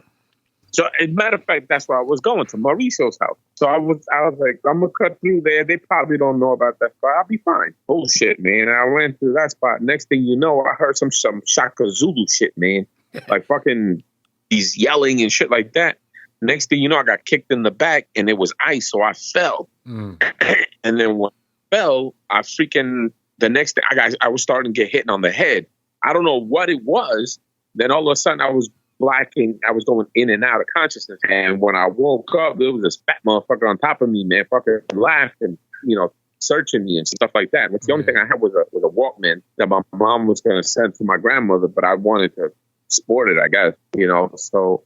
So as a matter of fact, that's where I was going, to Mauricio's house. So I was like, I'm gonna cut through there. They probably don't know about that spot. I'll be fine. Bullshit, man. I went through that spot. Next thing you know, I heard some Shaka Zulu shit, man. Like fucking he's yelling and shit like that. Next thing you know, I got kicked in the back and it was ice, so I fell. Mm. And then when I fell, the next thing I was starting to get hit on the head. I don't know what it was. Then all of a sudden I was blacking. I was going in and out of consciousness. And when I woke up, there was this fat motherfucker on top of me, man, fucking laughing, you know, searching me and stuff like that. Which the only thing I had was a Walkman that my mom was going to send to my grandmother, but I wanted to sport it, I guess, you know. So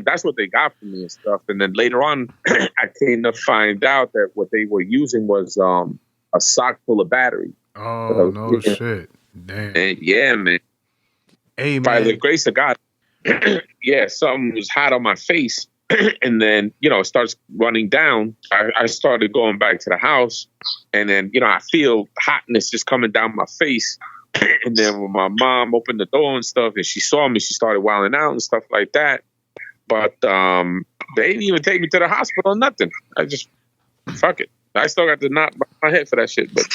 that's what they got from me and stuff. And then later on, I came to find out that what they were using was a sock full of batteries. Oh, no shit. Damn. And yeah, man. Hey, man. By the grace of God, something was hot on my face. And then, you know, it starts running down. I started going back to the house. And then, you know, I feel hotness just coming down my face. And then when my mom opened the door and stuff, and she saw me, she started wilding out and stuff like that. But they didn't even take me to the hospital or nothing. I just, fuck it. I still got to knock my head for that shit. But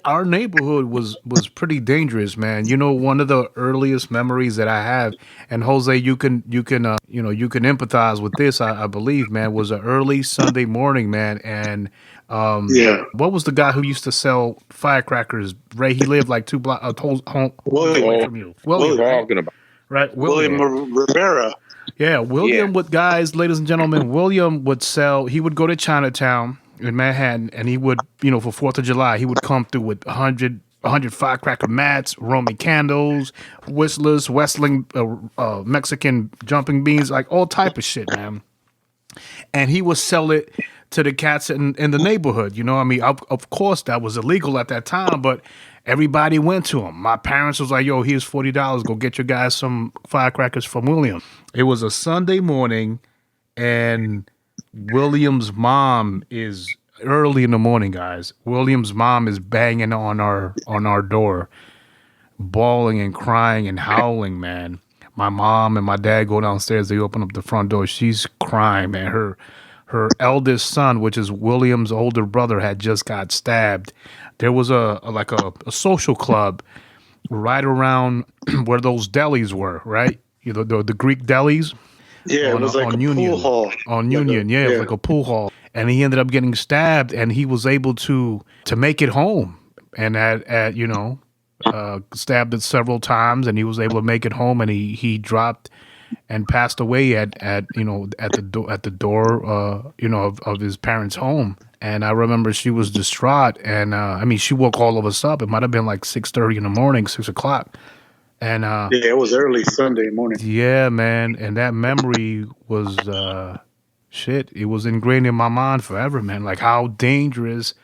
Our neighborhood was pretty dangerous, man. You know, one of the earliest memories that I have, and Jose, you can you can empathize with this. I believe, man, was an early Sunday morning, man, and Yeah. what was the guy who used to sell firecrackers? Ray, he lived like 2 blocks home William. away from you. William, Talking about. right? William Rivera. Yeah, William Yeah. would, guys, ladies and gentlemen, William would sell, he would go to Chinatown in Manhattan and he would, for 4th of July, he would come through with 100 firecracker mats, Roman candles, whistlers, whistling Mexican jumping beans, like all type of shit, man. And he would sell it to the cats in the neighborhood. You know, I mean, of course that was illegal at that time, but everybody went to him. My parents was like, yo, here's $40. Go get your guys some firecrackers from William. It was a Sunday morning, and William's mom is early in the morning, guys. William's mom is banging on our door, bawling and crying and howling, man. My mom and my dad go downstairs. They open up the front door. She's crying, man. Her eldest son, which is William's older brother, had just got stabbed. There was a social club right around where those delis were, right? The Greek delis. Yeah, it was like a Union, pool hall. on Union. Yeah, it was like a pool hall. And he ended up getting stabbed, and he was able to make it home. And stabbed it several times, and he was able to make it home, and he dropped and passed away at the door of his parents' home. And I remember she was distraught, and she woke all of us up. It might have been like 6:30 in the morning, 6 o'clock. And yeah, it was early Sunday morning. yeah, man, and that memory was shit. It was ingrained in my mind forever, man. Like how dangerous.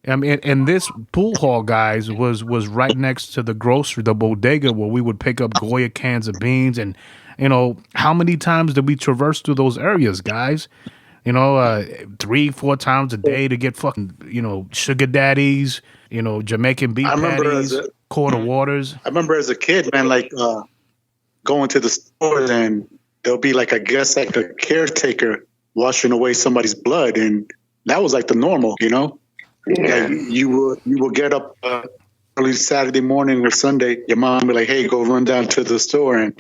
I mean, and this pool hall, guys, was right next to the grocery, the bodega, where we would pick up Goya cans of beans. And, how many times did we traverse through those areas, guys? 3-4 times a day to get fucking, sugar daddies, Jamaican beef patties, quarter waters. I remember as a kid, man, like going to the stores, and there'll be like, I guess, like a caretaker washing away somebody's blood. And that was like the normal, Yeah. Like you will get up early Saturday morning or Sunday. Your mom be like, "Hey, go run down to the store," and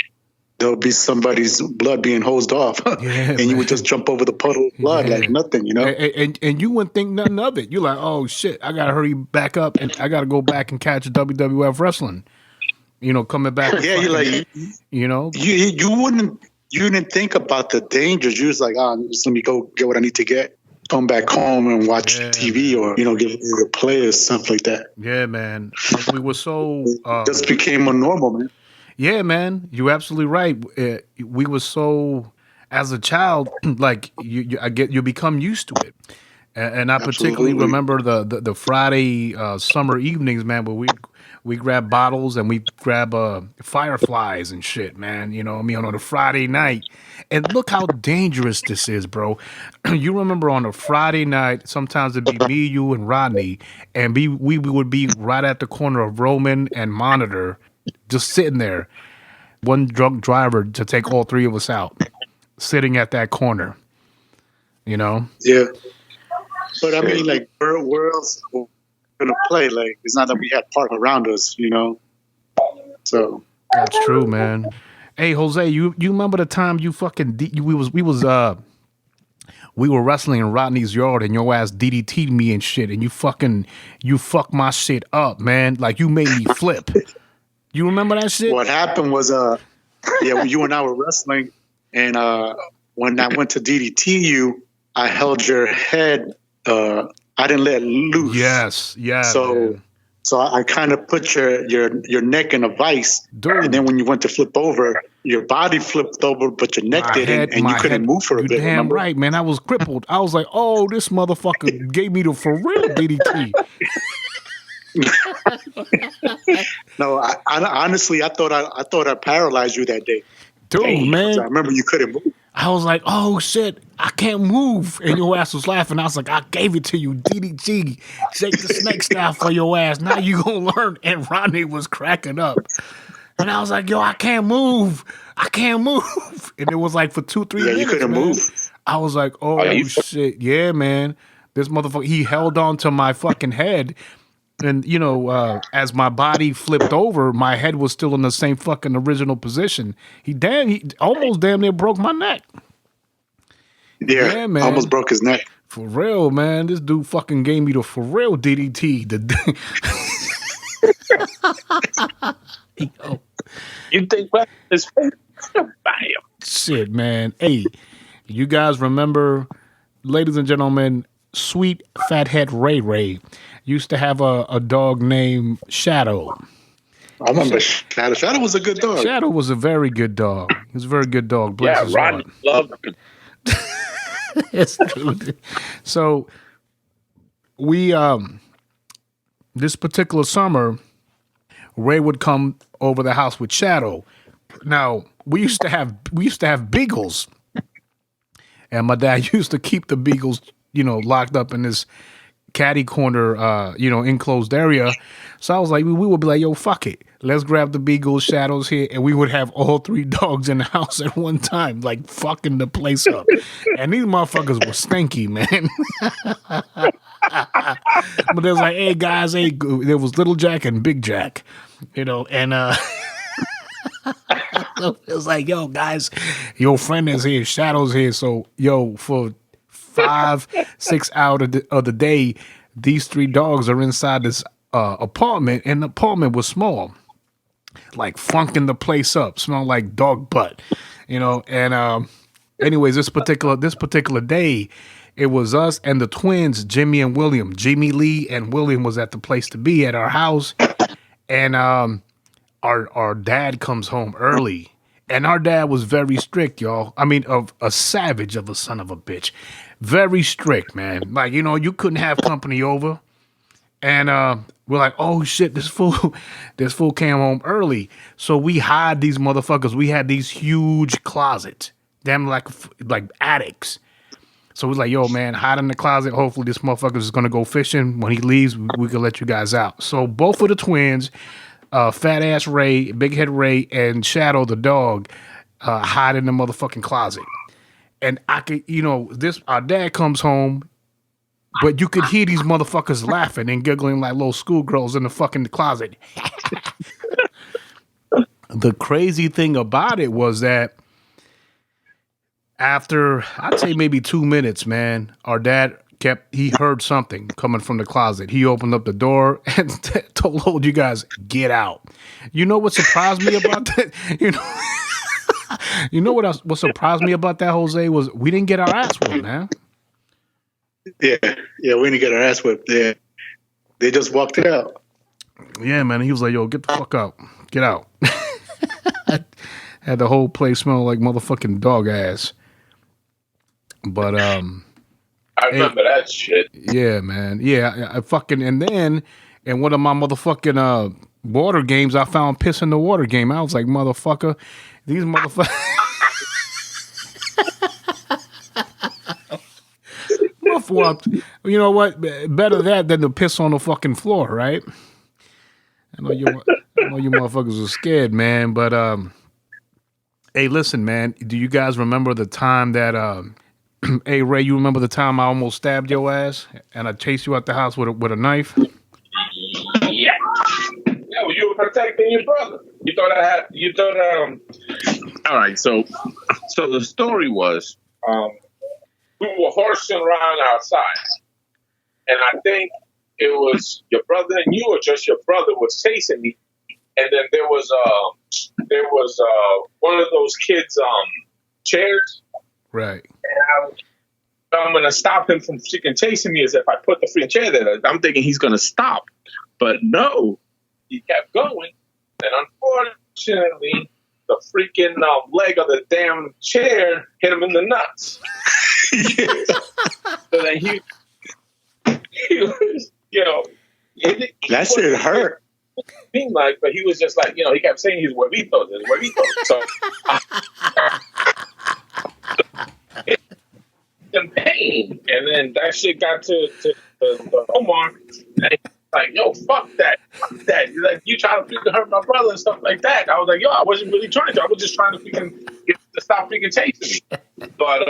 there'll be somebody's blood being hosed off, and you would just jump over the puddle of blood like nothing, And you wouldn't think nothing of it. You're like, "Oh shit, I gotta hurry back up, and I gotta go back and catch WWF wrestling." Coming back. Yeah, you're like, you didn't think about the dangers. You was like, just let me go get what I need to get. Come back home and watch TV or, give a play or stuff like that. Yeah, man. We were so... just became a normal, man. Yeah, man. You're absolutely right. We were so... As a child, like, you become used to it. And I particularly remember the Friday summer evenings, man, where we grab bottles and we grab fireflies and shit, man. On a Friday night. And look how dangerous this is, bro. You remember on a Friday night, sometimes it'd be me, you, and Rodney, and we would be right at the corner of Roman and Monitor, just sitting there. One drunk driver to take all three of us out, sitting at that corner. Yeah. But I mean, like, where else are we gonna play? Like, it's not that we had park around us, So that's true, man. Hey, Jose, you remember the time you fucking we were wrestling in Rodney's yard and your ass DDT'd me and shit, and you fucked my shit up, man. Like you made me flip. You remember that shit? What happened was, when you and I were wrestling, and when I went to DDT you, I held your head. I didn't let it loose. Yes, yeah. So I kind of put your neck in a vice, Dude. And then when you went to flip over, your body flipped over, but your neck didn't, and you couldn't move for a bit. Damn remember? right, man. I was crippled. I was like, "Oh, this motherfucker gave me the for real DDT." No, I honestly, I thought I paralyzed you that day. Dude, man. I remember you couldn't move. I was like, "Oh shit, I can't move," and your ass was laughing. I was like, "I gave it to you, DDG, shake the snake style for your ass. Now you gonna learn." And Rodney was cracking up, and I was like, "Yo, I can't move, And it was like for 2-3 minutes, you couldn't move. I was like, "Oh shit, yeah, man." This motherfucker, he held on to my fucking head, And as my body flipped over, my head was still in the same fucking original position. He almost damn near broke my neck. Yeah, man. Almost broke his neck. For real, man. This dude fucking gave me the for real DDT. Yo. You think what is bam? Shit, man. Hey, you guys remember, ladies and gentlemen, sweet fathead Ray used to have a dog named Shadow. I remember Shadow. Shadow was a good dog. Shadow was a very good dog. He was a very good dog. Bless his Rodney loved him. It's true. So we this particular summer, Ray would come over the house with Shadow. Now we used to have beagles, and my dad used to keep the beagles, locked up in this caddy corner, enclosed area. So I was like, we would be like, yo, fuck it. Let's grab the beagles, Shadows here, and we would have all three dogs in the house at one time, like fucking the place up. And these motherfuckers were stinky, man. But they was like, hey guys, there was Little Jack and Big Jack, and so it was like, yo guys, your friend is here, Shadow's here. So for 5-6 hours of the day, these three dogs are inside this apartment, and the apartment was small, like funking the place up, smelled like dog butt, and anyways, this particular day, it was us and the twins, Jimmy and William. Jimmy Lee and William was at the place to be at our house, and our dad comes home early. And our dad was very strict, y'all. I mean, of a savage of a son of a bitch. Very strict, man. Like, you couldn't have company over. And we're like, oh shit, this fool came home early. So we hide these motherfuckers. We had these huge closets. Damn, like attics. So we're like, yo, man, hide in the closet. Hopefully this motherfucker is going to go fishing. When he leaves, we can let you guys out. So both of the twins, fat ass Ray, big head Ray, and Shadow the dog, hide in the motherfucking closet. And I could, our dad comes home, but you could hear these motherfuckers laughing and giggling like little schoolgirls in the fucking closet. The crazy thing about it was that after, I'd say maybe 2 minutes, man, our dad he heard something coming from the closet. He opened up the door and told you guys, get out. You know what surprised me about that? You know what surprised me about that, Jose, was we didn't get our ass whipped, man. Yeah, we didn't get our ass whipped. Yeah, they just walked it out. Yeah, man. He was like, yo, get the fuck out. Get out. Had the whole place smell like motherfucking dog ass. But I remember that shit. Yeah, man. Yeah, I fucking, and then in one of my motherfucking water games, I found piss in the water game. I was like, motherfucker, these motherfuckers. You know what? Better that than to piss on the fucking floor, right? I know you motherfuckers are scared, man. But hey, listen, man. Do you guys remember the time that hey, Ray, you remember the time I almost stabbed your ass and I chased you out the house with a knife? Yeah. Yeah, well, you were protecting your brother. All right, so the story was we were horsing around outside, and I think it was your brother and you, or just your brother, was chasing me, and then there was one of those kids' chairs. Right. And I'm going to stop him from freaking chasing me as if I put the freaking chair there. I'm thinking he's going to stop. But no, he kept going. And unfortunately, the freaking leg of the damn chair hit him in the nuts. So then he was, that shit hurt. Seemed like, but he was just like, he kept saying he's huevitos. So in pain, and then that shit got to Omar, and he's like, yo, fuck that. He's like, you trying to freaking hurt my brother and stuff like that. I was like, yo, I wasn't really trying to. I was just trying to freaking get to stop freaking chasing me. But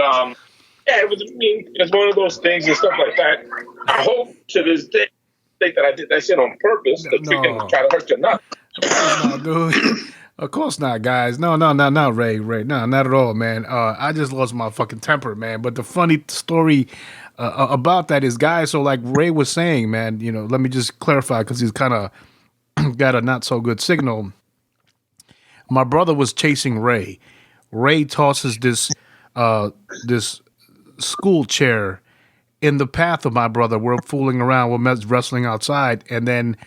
yeah, it's one of those things and stuff like that. I hope to this day think that I did that shit on purpose to freaking try to hurt your nut. No, dude. Of course not, guys. No, Ray. No, not at all, man. I just lost my fucking temper, man. But the funny story about that is, guys, so like Ray was saying, man, you know, let me just clarify because he's kind of got a not so good signal. My brother was chasing Ray. Ray tosses this school chair in the path of my brother. We're fooling around. We're wrestling outside. And then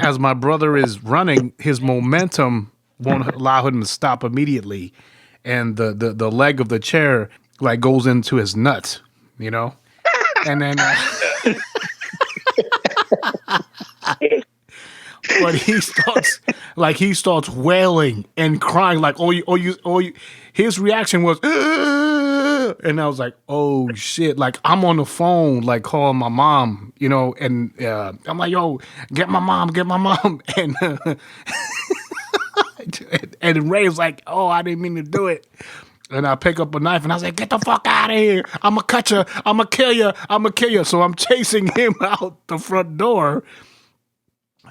as my brother is running, his momentum won't allow him to stop immediately. And the leg of the chair like goes into his nuts, you know? And then but he starts wailing and crying like, his reaction was, and I was like, oh shit, like I'm on the phone, like calling my mom, you know, and I'm like, yo, get my mom, and Ray's like, oh, I didn't mean to do it. And I pick up a knife and I was like, get the fuck out of here. I'm going to cut you. I'm going to kill you. So I'm chasing him out the front door.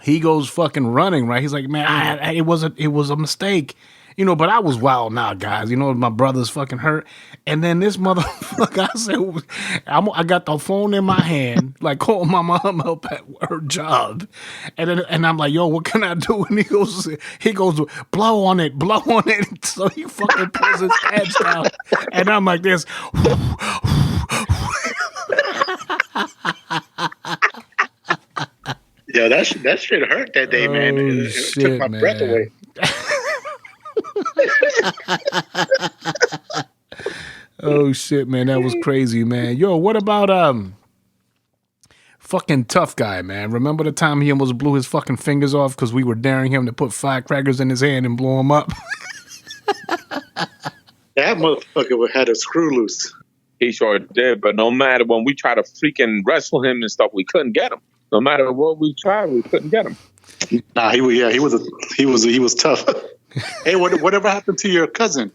He goes fucking running, right? He's like, man, it was a mistake. You know, but I was wild now, guys. You know, my brother's fucking hurt. And then this motherfucker, I said, I got the phone in my hand, like calling my mom up at her job. And I'm like, yo, what can I do? And he goes, blow on it. So he fucking pulls his pants down. And I'm like this. Yo, that shit hurt that day, man. It took my breath away. Oh shit, man, that was crazy, man. Yo, what about fucking tough guy, man? Remember the time he almost blew his fucking fingers off because we were daring him to put firecrackers in his hand and blow him up? That motherfucker had a screw loose. He sure did, but no matter when we tried to freaking wrestle him and stuff, we couldn't get him. No matter what we tried, we couldn't get him. Nah, he was tough. Hey, whatever happened to your cousin?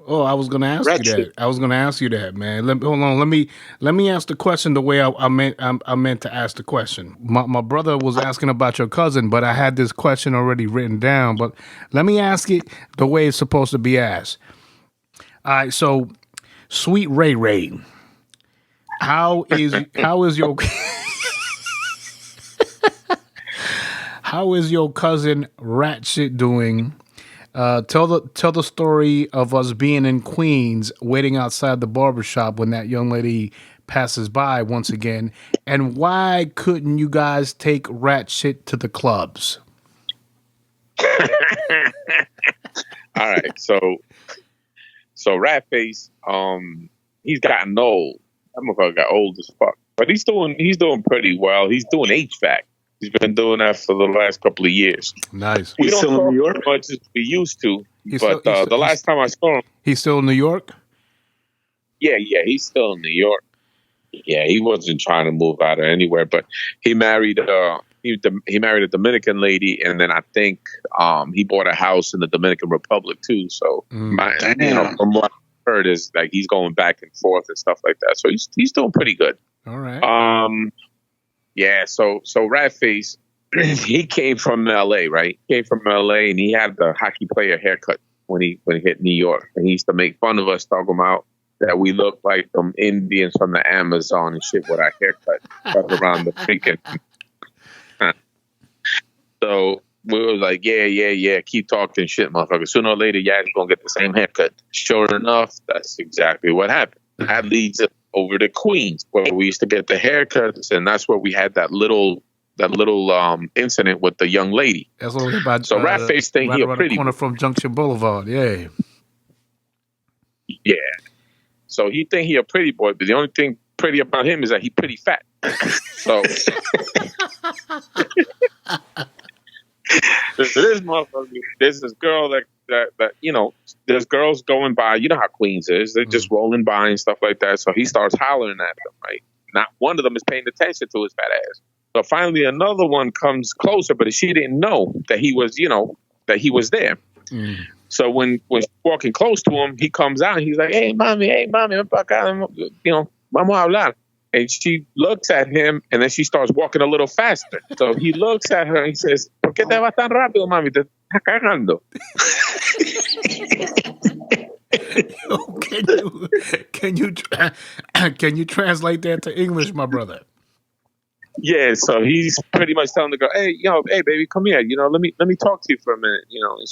Oh, I was gonna ask you that. I was gonna ask you that, man. Hold on. Let me ask the question the way I meant to ask the question. My brother was asking about your cousin, but I had this question already written down. But let me ask it the way it's supposed to be asked. All right. So, sweet Ray, how is your how is your cousin Ratchet doing? Tell the story of us being in Queens, waiting outside the barbershop when that young lady passes by once again, and why couldn't you guys take Ratchet to the clubs? All right, so Ratface, he's gotten old. That motherfucker got old as fuck, but he's doing pretty well. He's doing HVAC. He's been doing that for the last couple of years. Nice. We He's don't still talk in New York? as much as we used to, the last time I saw him, he's still in New York. yeah, he's still in New York. Yeah, he wasn't trying to move out of anywhere, but he married he married a Dominican lady, and then I think he bought a house in the Dominican Republic too. So from what I heard is like he's going back and forth and stuff like that. So he's doing pretty good. All right. Yeah, so Ratface, he came from LA, right? He came from LA and he had the hockey player haircut when he hit New York. And he used to make fun of us, talking about that we look like some Indians from the Amazon and shit with our haircut around the freaking. So we were like, yeah, keep talking shit, motherfucker. Sooner or later, you're gonna get the same haircut. Sure enough, that's exactly what happened. That leads us over to Queens, where we used to get the haircuts, and that's where we had that little incident with the young lady. That's what about. So Ratface think he a pretty corner from Junction Boulevard. Yeah. So he think he a pretty boy, but the only thing pretty about him is that he pretty fat. So this motherfucker, there's this girl that you know, there's girls going by. You know how Queens is; they're just rolling by and stuff like that. So he starts hollering at them. Right, not one of them is paying attention to his fat ass. So finally, another one comes closer, but she didn't know that he was, that he was there. Mm. So when she's walking close to him, he comes out and he's like, "Hey, mommy, ven para acá, vamos a hablar." And she looks at him, and then she starts walking a little faster. So he looks at her and he says, ¿Por qué te vas tan rápido, mami? Te estás cagando. Can you translate that to English, my brother? Yeah, so he's pretty much telling the girl, hey, hey, baby, come here. Let me talk to you for a minute.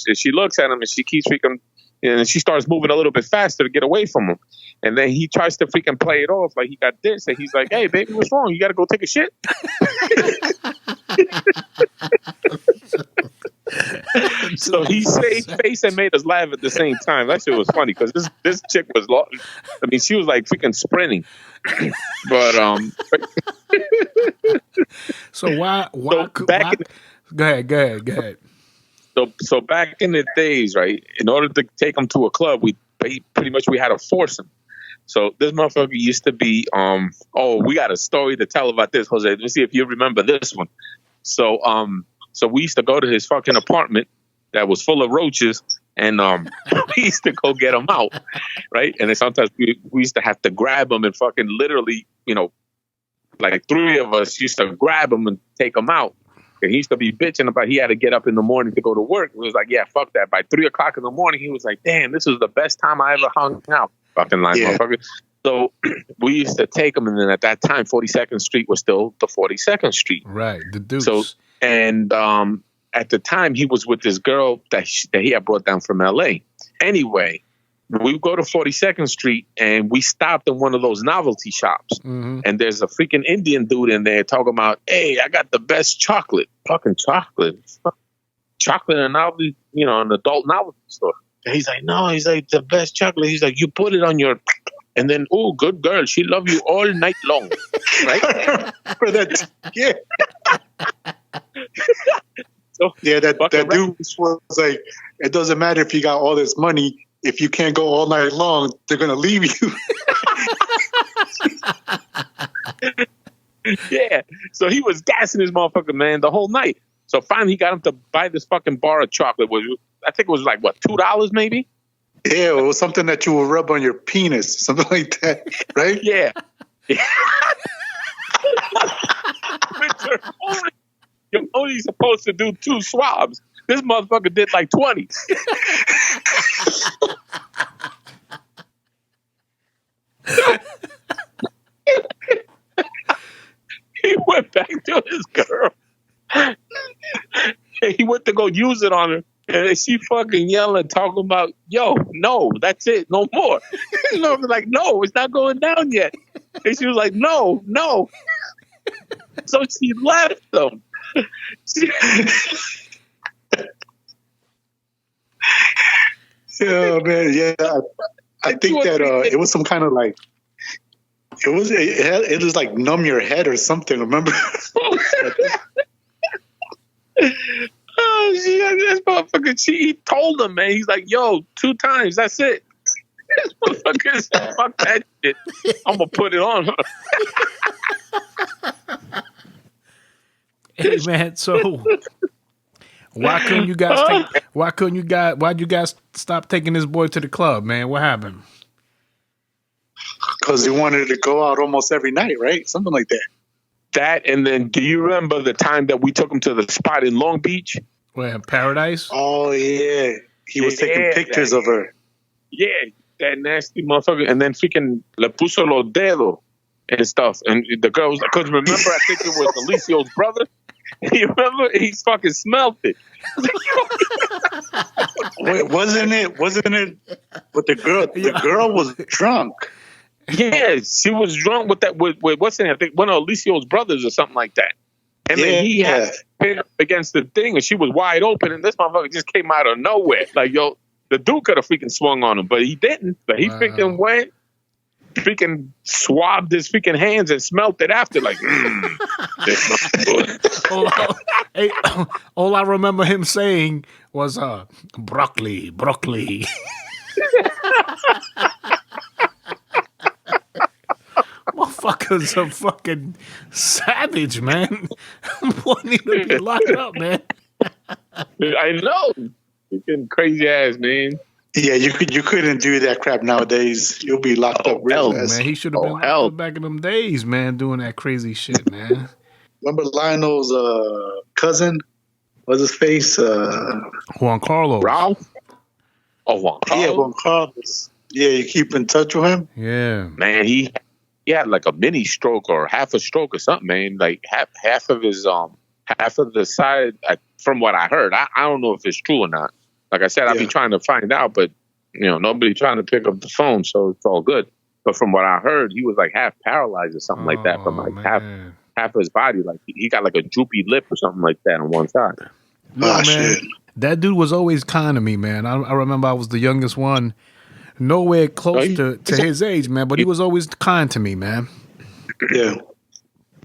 And she looks at him and she keeps freaking, and she starts moving a little bit faster to get away from him. And then he tries to freaking play it off like he got this. And he's like, hey, baby, what's wrong? You got to go take a shit? So he saved face and made us laugh at the same time. That shit was funny because this chick was lost. I mean, she was like freaking sprinting. But so why go ahead. So back in the days, right, in order to take him to a club, we had to force him. So this motherfucker used to be we got a story to tell about this, Jose. Let me see if you remember this one. So we used to go to his fucking apartment that was full of roaches, and we used to go get him out, right? And then sometimes we used to have to grab him and fucking literally, like 3 of us used to grab him and take him out. And he used to be bitching about he had to get up in the morning to go to work. We was like, yeah, fuck that. By 3 o'clock in the morning, he was like, damn, this was the best time I ever hung out. Fucking line, motherfucker. So we used to take him, and then at that time, 42nd Street was still the 42nd Street. Right, the Deuce. So, and at the time, he was with this girl that he had brought down from L.A. Anyway, we go to 42nd Street, and we stopped in one of those novelty shops. Mm-hmm. And there's a freaking Indian dude in there talking about, hey, I got the best chocolate. Fucking chocolate. Chocolate and novelty, an adult novelty store. And he's like, no, the best chocolate. He's like, you put it on your... And then, oh, good girl. She love you all night long. Right? For that, yeah. So, yeah, that dude was like, it doesn't matter if you got all this money. If you can't go all night long, they're going to leave you. Yeah. So he was gassing his motherfucker, man, the whole night. So finally he got him to buy this fucking bar of chocolate. I think it was like, what, $2 maybe? Yeah, it was something that you would rub on your penis, something like that, right? Yeah. You're only supposed to do 2 swabs. This motherfucker did like 20. He went back to his girl. He went to go use it on her. And she fucking yelling, talking about, yo, no, that's it, no more. I was like, no, it's not going down yet. And she was like, no. So she left them. Yeah, man, yeah. I think that it was some kind of like, it was like numb your head or something, remember? Oh, this motherfucker, he told him, man. He's like, yo, 2 times, that's it. This motherfucker said, fuck that shit. I'm going to put it on her. Hey, man, so why'd you guys stop taking this boy to the club, man? What happened? Because he wanted to go out almost every night, right? Something like that. That, and then do you remember the time that we took him to the spot in Long Beach? Where, Paradise? Oh, yeah. He was taking pictures of her. Yeah, that nasty motherfucker. And then freaking le puso los dedos and stuff. And the girl was like, because remember, I think it was Alicia's brother. You remember? He fucking smelled it. Wait, wasn't it with the girl? The girl was drunk. Yeah, she was drunk with that. With what's in it? I think one of Alicia's brothers or something like that. And then he had pinned up against the thing, and she was wide open, and this motherfucker just came out of nowhere. Like, yo, the dude could have freaking swung on him, but he didn't. But he freaking went, freaking swabbed his freaking hands and smelt it after. Like, all I remember him saying was broccoli. Motherfucker's a fucking savage, man. Boy need to be locked up, man. I know. Freaking crazy ass, man. Yeah, you couldn't do that crap nowadays. You'll be locked up real Man, fast. he should have been locked up back in them days, man, doing that crazy shit, man. Remember Lionel's cousin? What's his face? Juan Carlos. Ralph? Oh, Juan Carlos? Yeah, Juan Carlos. Yeah, you keep in touch with him? Yeah. Man, he had like a mini stroke or half a stroke or something, man. Like half of his half of the side, from what I heard. I don't know if it's true or not. Like I said, I've been trying to find out, but nobody trying to pick up the phone, so it's all good. But from what I heard, he was like half paralyzed or something like that from like half of his body. Like he got like a droopy lip or something like that on one side. No, man. Shit. That dude was always kind to me, man. I remember I was the youngest one, nowhere close to his age, man, but he was always kind to me, man. Yeah.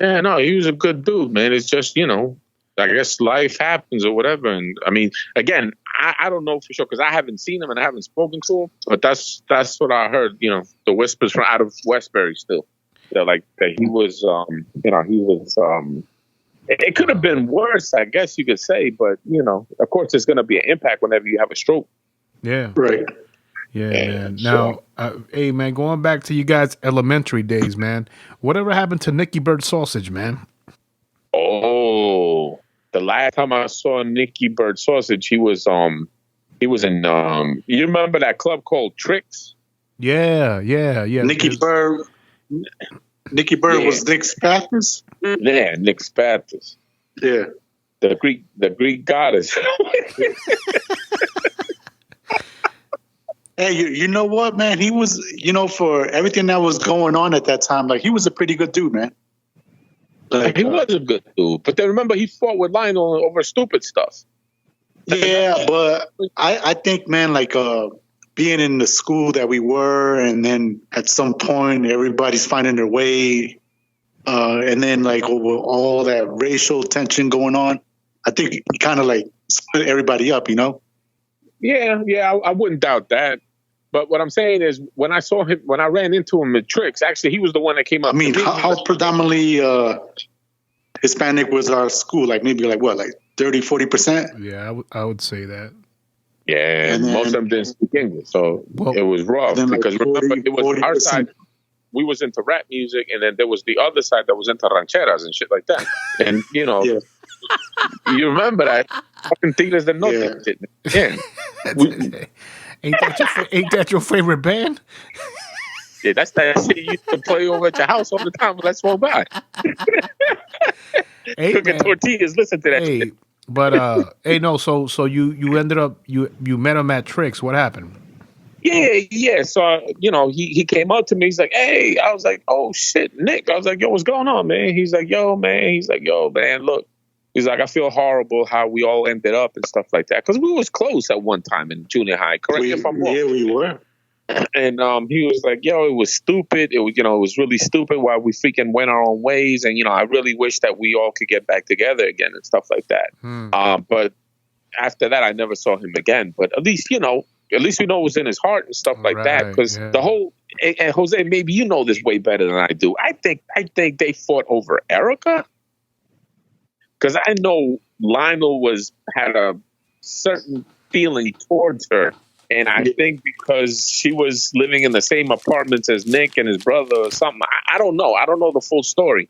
Yeah, no, he was a good dude, man. It's just, I guess life happens or whatever. And I mean, again, I don't know for sure because I haven't seen him and I haven't spoken to him. But that's what I heard. The whispers from out of Westbury still. Like that he was, It could have been worse, I guess you could say. But of course, there's going to be an impact whenever you have a stroke. Yeah. Right. Yeah, man. Now, hey, man, going back to you guys' elementary days, man. Whatever happened to Nicky Bird Sausage, man? Oh, the last time I saw Nicky Bird Sausage, he was in you remember that club called Tricks? Yeah. Nicky Bird was Nick Spathis? Yeah, Nick Spathis. Yeah. The Greek goddess. Hey, you know what, man? He was, for everything that was going on at that time, like he was a pretty good dude, man. Like, he was a good dude, but then remember he fought with Lionel over stupid stuff. Yeah, but I think, man, like being in the school that we were, and then at some point everybody's finding their way, and then like over all that racial tension going on, I think he kind of like split everybody up, Yeah, I wouldn't doubt that. But what I'm saying is, when I ran into him at Tricks, actually, he was the one that came up. I mean, how predominantly Hispanic was our school? Like maybe like what, like 30-40%? Yeah, I would say that. Yeah, and most of them didn't speak English, so it was rough. Because remember, it was 40%. Our side. We was into rap music, and then there was the other side that was into rancheras and shit like that. And you remember that fucking Tigres del Norte shit. Yeah. Ain't that your favorite band? Yeah, that's that shit you used to play over at your house all the time. Let's roll by. Cooking tortillas. Listen to that shit. But so you ended up you met him at Tricks. What happened? Yeah. So he came up to me. He's like, "Hey," I was like, "Oh shit, Nick." I was like, "Yo, what's going on, man?" He's like, "Yo, man." He's like, "Yo, man, look." He's like, "I feel horrible how we all ended up and stuff like that because we was close at one time in junior high. Correct me if I'm wrong. Yeah, we were. And he was like, "Yo, it was stupid. It was, it was really stupid why we freaking went our own ways. And I really wish that we all could get back together again and stuff like that." But after that, I never saw him again. But at least we know it was in his heart and stuff like that. Because the whole and Jose, maybe you know this way better than I do. I think they fought over Erica. Because I know Lionel had a certain feeling towards her. And I think because she was living in the same apartments as Nick and his brother or something, I don't know. I don't know the full story.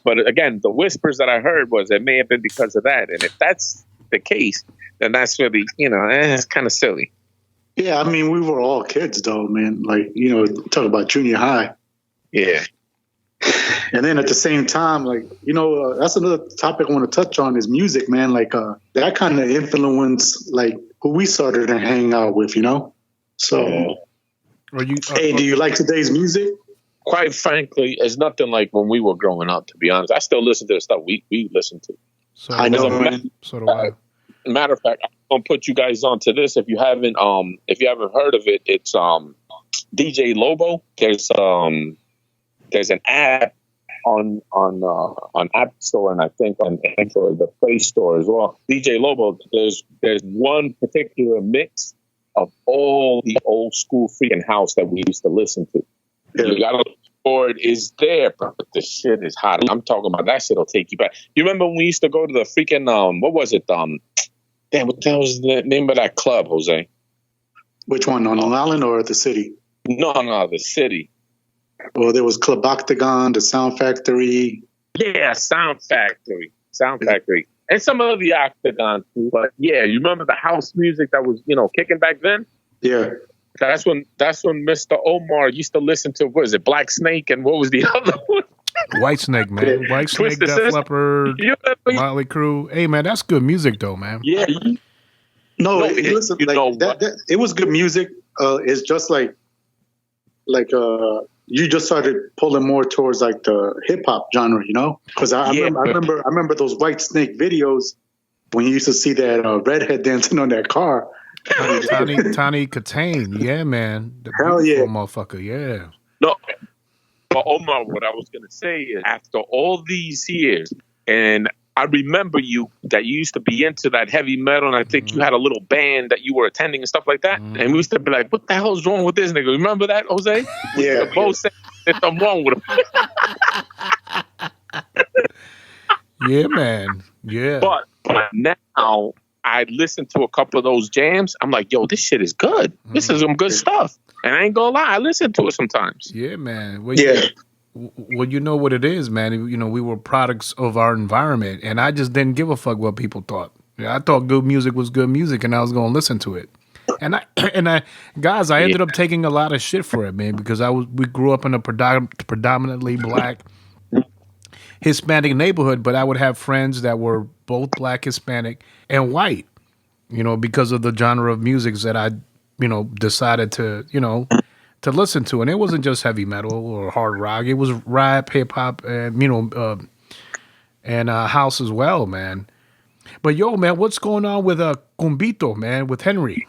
But again, the whispers that I heard was it may have been because of that. And if that's the case, then that's really, it's kind of silly. Yeah, I mean, we were all kids, though, man. Like, talk about junior high. Yeah. And then at the same time, like, that's another topic I want to touch on is music, man. Like, that kind of influenced, like, who we started to hang out with, So, hey, do you like today's music? Quite frankly, it's nothing like when we were growing up, to be honest. I still listen to the stuff we listened to. So I know, man. So do I. Matter of fact, I'm going to put you guys onto this. If you haven't heard of it, it's DJ Lobo. There's an app on App Store and I think on Android, the Play Store as well. DJ Lobo, there's one particular mix of all the old school freaking house that we used to listen to. Yeah. You gotta look for it. Is there, but the shit is hot. I'm talking about that shit'll take you back. You remember when we used to go to the freaking what was it? Damn, what the hell was the name of that club, Jose? Which one, on Long Island or the city? No, the city. Well, there was Club Octagon, the Sound Factory. Yeah, Sound Factory. And some of the Octagon too. But yeah, you remember the house music that was, kicking back then? Yeah. That's when Mr. Omar used to listen to, what is it, Black Snake, and what was the other one? White Snake, man. White Snake, Def Leppard, Motley Crue. Hey, man, that's good music, though, man. Yeah. Listen, it was good music. It's just like you just started pulling more towards like the hip hop genre, Because I remember those White Snake videos when you used to see that redhead dancing on that car. Tony Katane, yeah, man. Hell yeah, motherfucker, yeah. No, but Omar, what I was gonna say is, after all these years, and I remember you used to be into that heavy metal, and I think you had a little band that you were attending and stuff like that. And we used to be like, "What the hell's wrong with this nigga?" Remember that, Jose? Yeah. Both said there's something wrong with him. Yeah, man. Yeah. But now I listen to a couple of those jams. I'm like, yo, this shit is good. This is some good stuff. And I ain't gonna lie, I listen to it sometimes. Yeah, man. Well, yeah. Well, you know what it is, man. We were products of our environment, and I just didn't give a fuck what people thought. I thought good music was good music, and I was gonna listen to it. And I ended up taking a lot of shit for it, man, because we grew up in a predominantly black Hispanic neighborhood, but I would have friends that were both black, Hispanic, and white, because of the genre of music that I, decided to, to listen to. And it wasn't just heavy metal or hard rock. It was rap, hip hop, and, and house as well, man. But yo, man, what's going on with Cumbito, man, with Henry?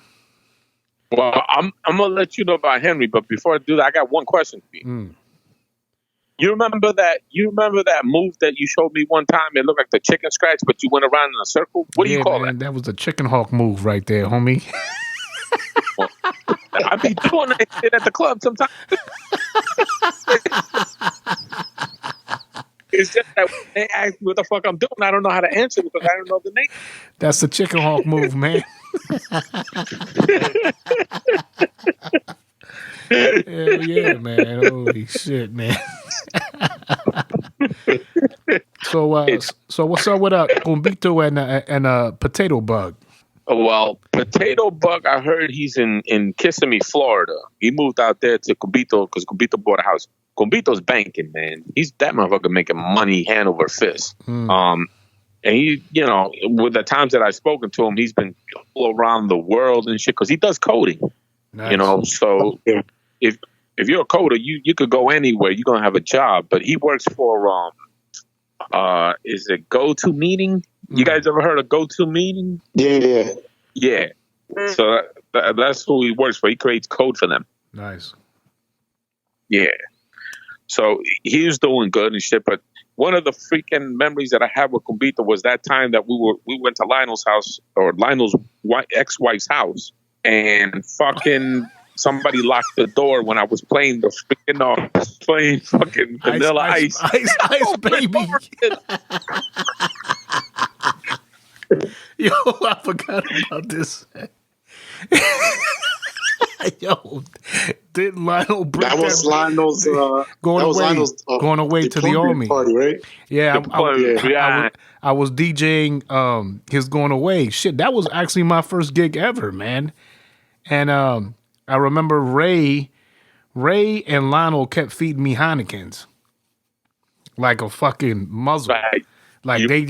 Well, I'm going to let you know about Henry, but before I do that, I got one question for you. You remember that move that you showed me one time? It looked like the chicken scratch, but you went around in a circle. What do you call that? That was the chicken hawk move right there, homie. I be doing that shit at the club sometimes. It's just that when they ask me what the fuck I'm doing, I don't know how to answer because I don't know the name. That's the chicken hawk move, man. Hell yeah, man. Holy shit, man. So what's up with Cumbito and Potato Bug? Well, Potato Bug, I heard he's in Kissimmee, Florida. He moved out there to Cumbito because Cumbito bought a house. Cumbito's banking, man. He's that motherfucker making money hand over fist. And he, with the times that I've spoken to him, he's been all around the world and shit because he does coding. Nice. So if you're a coder, you could go anywhere. You're gonna have a job. But he works for is it Go-To Meeting? You guys ever heard of Go-To Meeting? Yeah. So that's who he works for. He creates code for them. Nice. Yeah. So he was doing good and shit. But one of the freaking memories that I have with Cumbito was that time that we went to Lionel's house, or Lionel's ex-wife's house, and fucking somebody locked the door when I was playing the freaking fucking Vanilla Ice. Ice, baby. Yo, I forgot about this. Yo, didn't Lionel break that? Was Lionel's going away to the army party, right? Yeah, I was DJing his going away. Shit, that was actually my first gig ever, man. And I remember Ray and Lionel kept feeding me Heinekens like a fucking muzzle. Right. Like they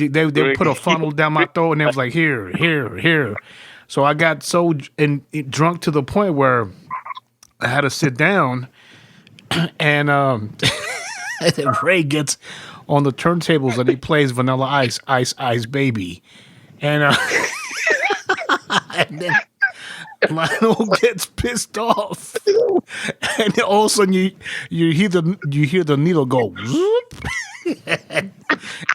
put a funnel down my throat and they was like, here. So I got so drunk to the point where I had to sit down, and Ray gets on the turntables and he plays Vanilla Ice, Ice, Ice, Baby, and then Lionel gets pissed off, and then all of a sudden you hear the needle go. Whoop.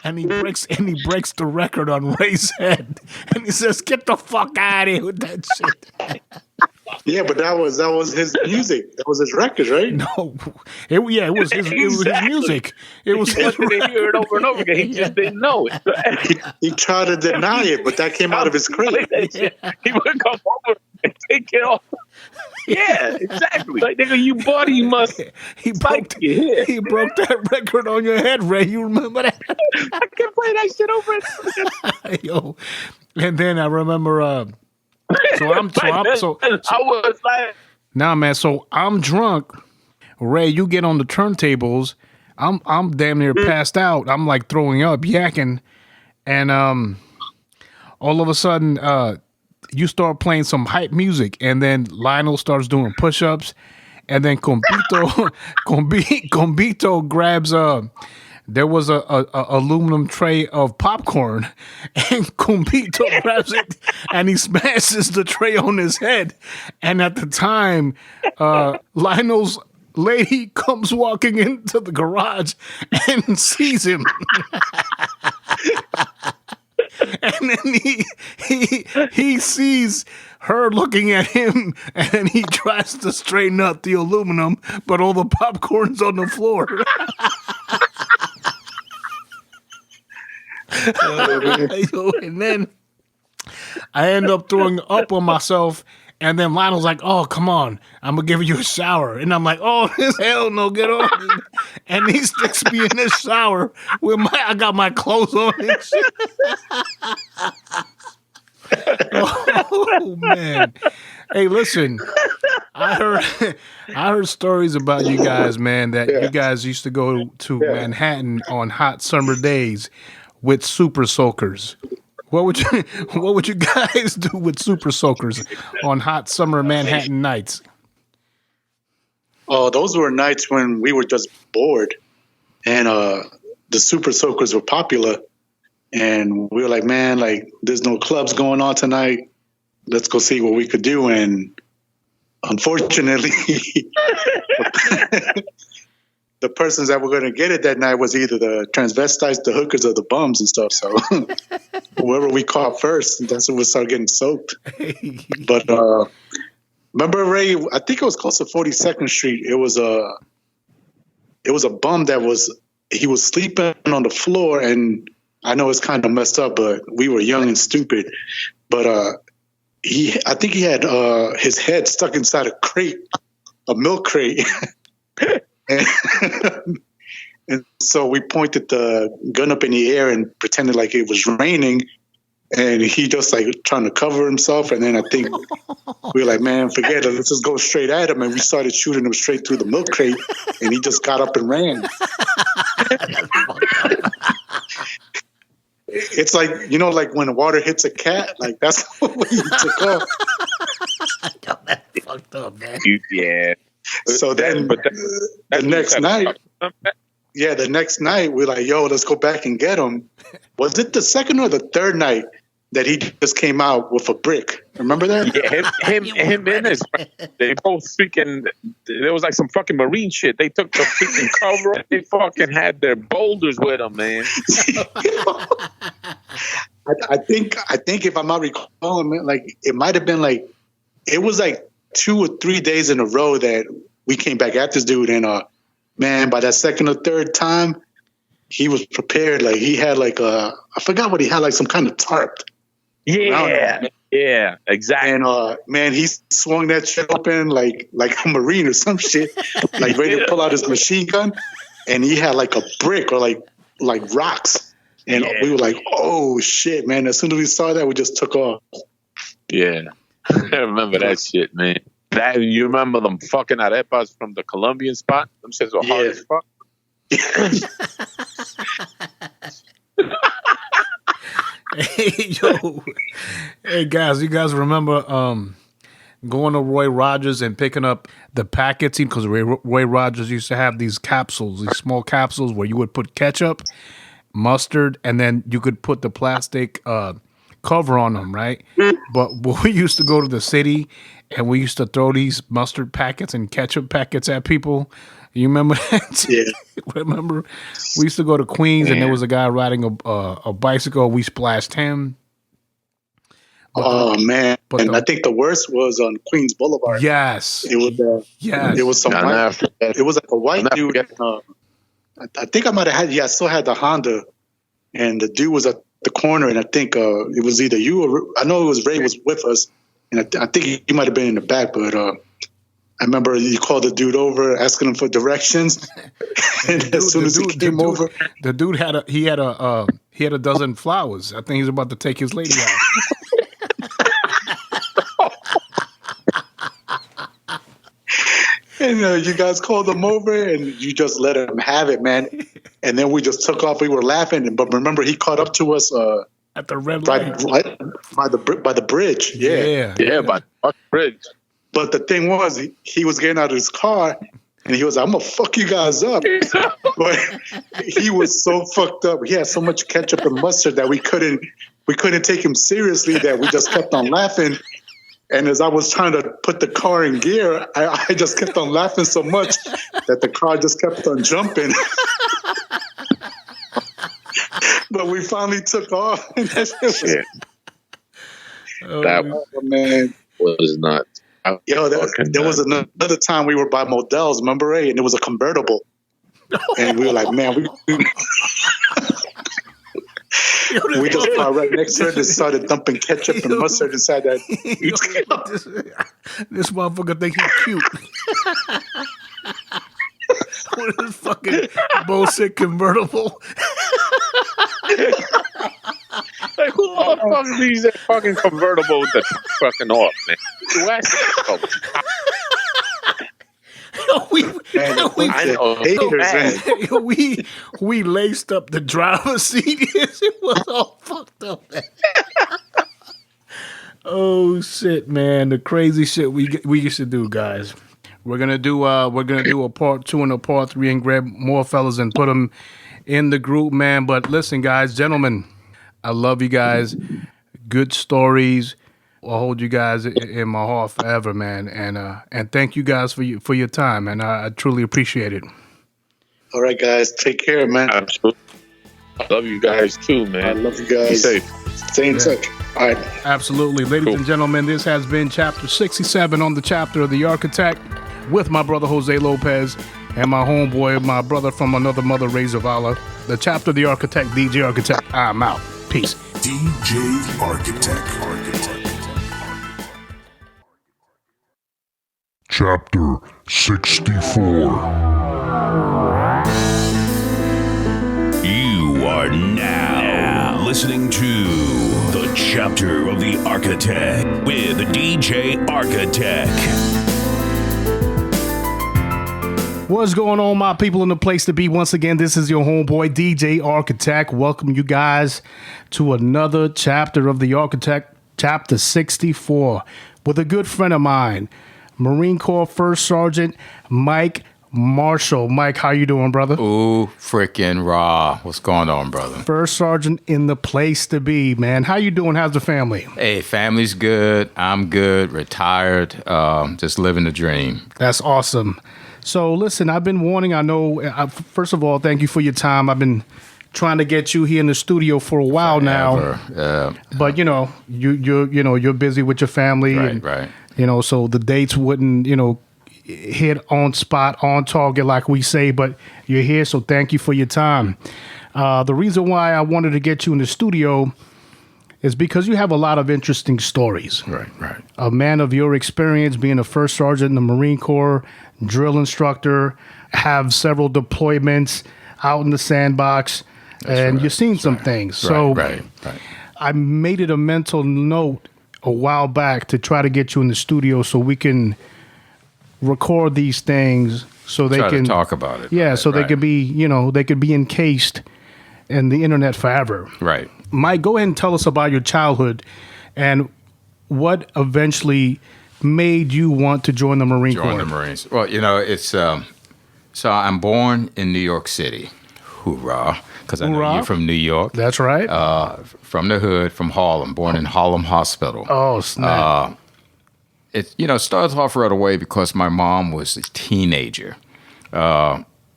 And he breaks the record on Ray's head, and he says, "Get the fuck out of here with that shit." Yeah, but that was his music. That was his record, right? No, it was his music. It was his record. He heard it over and over again. He just didn't know it. He tried to deny it, but that came out of his crate. He would come over and take it off. Yeah, exactly. Like, nigga, you bought it, you must he fight your head. he broke that record on your head, Ray. You remember that? I can play that shit over and over again. Yo, and then I remember. I was like, nah, man. So I'm drunk. Ray, you get on the turntables. I'm damn near passed out. I'm like throwing up, yakking, and all of a sudden, you start playing some hype music, and then Lionel starts doing push-ups, and then Combito grabs there was a aluminum tray of popcorn, and Combito grabs it and he smashes the tray on his head. And at the time, Lionel's lady comes walking into the garage and sees him. And then he sees her looking at him, and then he tries to straighten up the aluminum, but all the popcorn's on the floor. And then I end up throwing up on myself, and then Lionel's like, "Oh, come on, I'm gonna give you a shower," and I'm like, "Oh, hell no, get off me!" And he sticks me in the shower with I got my clothes on and shit. Oh man! Hey, listen, I heard stories about you guys, man. That you guys used to go to Manhattan on hot summer days with super soakers. What would you guys do with super soakers on hot summer Manhattan nights? Oh, those were nights when we were just bored, and the super soakers were popular, and we were like, man, like there's no clubs going on tonight. Let's go see what we could do. And unfortunately, the persons that were going to get it that night was either the transvestites, the hookers, or the bums and stuff. So whoever we caught first, that's when we started getting soaked. But remember, Ray, I think it was close to 42nd Street. It was a bum that he was sleeping on the floor, and I know it's kind of messed up, but we were young and stupid. But I think he had his head stuck inside a milk crate. And so we pointed the gun up in the air and pretended like it was raining, and he just like trying to cover himself. And then I think we were like, man, forget it. Let's just go straight at him. And we started shooting him straight through the milk crate, and he just got up and ran. It's like, like when water hits a cat, like that's what he took off. That's fucked up, man. Yeah. So then the next night, we're like, yo, let's go back and get him. Was it the second or the third night that he just came out with a brick? Remember that? Yeah, him and his friend, they both freaking, there was like some fucking marine shit. They took the freaking cover. They fucking had their boulders with them, man. I think if I'm not recalling, like it might have been like, it was like 2 or 3 days in a row that we came back at this dude, and man, by that second or third time, he was prepared. Like he had like I forgot what he had, like some kind of tarp. Yeah, exactly. And man, he swung that shit open like a Marine or some shit, like ready to pull out his machine gun, and he had like a brick or like rocks, and we were like, oh shit, man! As soon as we saw that, we just took off. Yeah. I remember that shit, man. You remember them fucking arepas from the Colombian spot? Them shits were hard as fuck. Hey guys, you guys remember going to Roy Rogers and picking up the packets? Because Roy Rogers used to have these capsules, these small capsules where you would put ketchup, mustard, and then you could put the plastic cover on them, right? But we used to go to the city and we used to throw these mustard packets and ketchup packets at people. You remember that? Yeah. Remember? We used to go to Queens and there was a guy riding a bicycle. We splashed him. Man. And I think the worst was on Queens Boulevard. Yes. It was it was some it was like a white dude. I think I might have had I still had the Honda, and the dude was at the corner, and I think it was either you or I know it was Ray was with us, and I think he might have been in the back, but I remember you called the dude over, asking him for directions, and as soon as he came over, the dude had a dozen flowers. I think he's about to take his lady out. And you guys called him over, and you just let him have it, man. And then we just took off. We were laughing, but remember, he caught up to us at the red light by the bridge. Yeah, by the bridge. But the thing was, he was getting out of his car, and he was like, "I'm gonna fuck you guys up." But he was so fucked up. He had so much ketchup and mustard that we couldn't take him seriously. That we just kept on laughing. And as I was trying to put the car in gear, I just kept on laughing so much that the car just kept on jumping. But we finally took off. And that man was nuts. Yo, there was another time we were by Modell's, remember, Ray? And it was a convertible. And we were like, man, we just parked right next to it and started dumping ketchup and mustard inside that. This motherfucker think he's cute. With his fucking bullshit convertible. Like, who the fuck leaves that fucking convertible with the fucking off, man? We laced up the driver's seat. It was all fucked up. Oh shit, man! The crazy shit we used to do, guys. We're gonna do a part 2 and a part 3 and grab more fellas and put them in the group, man. But listen, guys, gentlemen, I love you guys. Good stories. I'll hold you guys in my heart forever, man. And thank you guys for your time, and I truly appreciate it. All right, guys. Take care, man. Absolutely. I love you guys too, man. I love you guys. Be safe. Stay in touch. All right. Absolutely. Ladies and gentlemen, this has been chapter 67 on the chapter of the Architect with my brother Jose Lopez and my homeboy, my brother from another mother, Rey Zavala. The chapter of the Architect, DJ Architect. I'm out. Peace. DJ Architect. Chapter 64. You are now listening to the chapter of the Architect with DJ Architect. What's going on, my people in the place to be? Once again, this is your homeboy, DJ Architect. Welcome you guys to another chapter of the Architect, chapter 64, with a good friend of mine, Marine Corps First Sergeant Mike Marshall. Mike, how you doing, brother? Ooh, freaking raw. What's going on, brother? First Sergeant in the place to be, man. How you doing? How's the family? Hey, family's good. I'm good. Retired. Just living the dream. That's awesome. So, listen, I've been warning. I know, first of all, thank you for your time. I've been trying to get you here in the studio for a while now. But, you're busy with your family. Right. So the dates wouldn't, hit on spot, on target, like we say, but you're here, so thank you for your time. The reason why I wanted to get you in the studio is because you have a lot of interesting stories. Right. A man of your experience, being a first sergeant in the Marine Corps, drill instructor, have several deployments out in the sandbox, you've seen some things. So right. I made it a mental note a while back to try to get you in the studio so we can record these things so they can talk about it. Yeah, they could be, they could be encased in the internet forever. Right. Mike, go ahead and tell us about your childhood and what eventually made you want to join the Marine Corps. Join the Marines. Well, it's so I'm born in New York City. Hoorah. Because I know you're from New York. That's right. From the hood, from Harlem, born in Harlem Hospital. Oh, snap. It starts off right away because my mom was a teenager.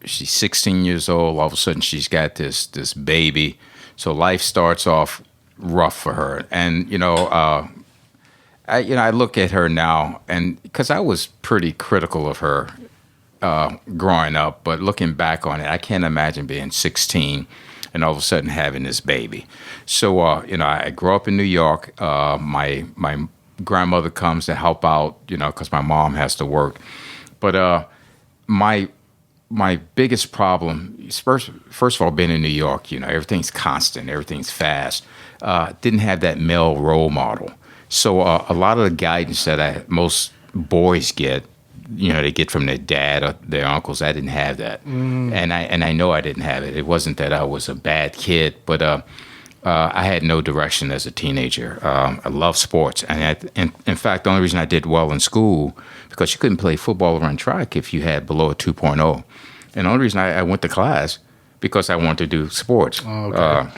She's 16 years old. All of a sudden, she's got this baby. So life starts off rough for her. And, I look at her now, and because I was pretty critical of her growing up, but looking back on it, I can't imagine being 16 and all of a sudden having this baby. So, I grew up in New York. My grandmother comes to help out, because my mom has to work. But my biggest problem is first of all, being in New York, everything's constant, everything's fast. Didn't have that male role model. So a lot of the guidance that most boys get, they get from their dad or their uncles. I didn't have that, and I know I didn't have it. It wasn't that I was a bad kid, but I had no direction as a teenager. I love sports, and in fact, the only reason I did well in school because you couldn't play football or run track if you had below a 2.0, and the only reason I went to class because I wanted to do sports. Oh, okay.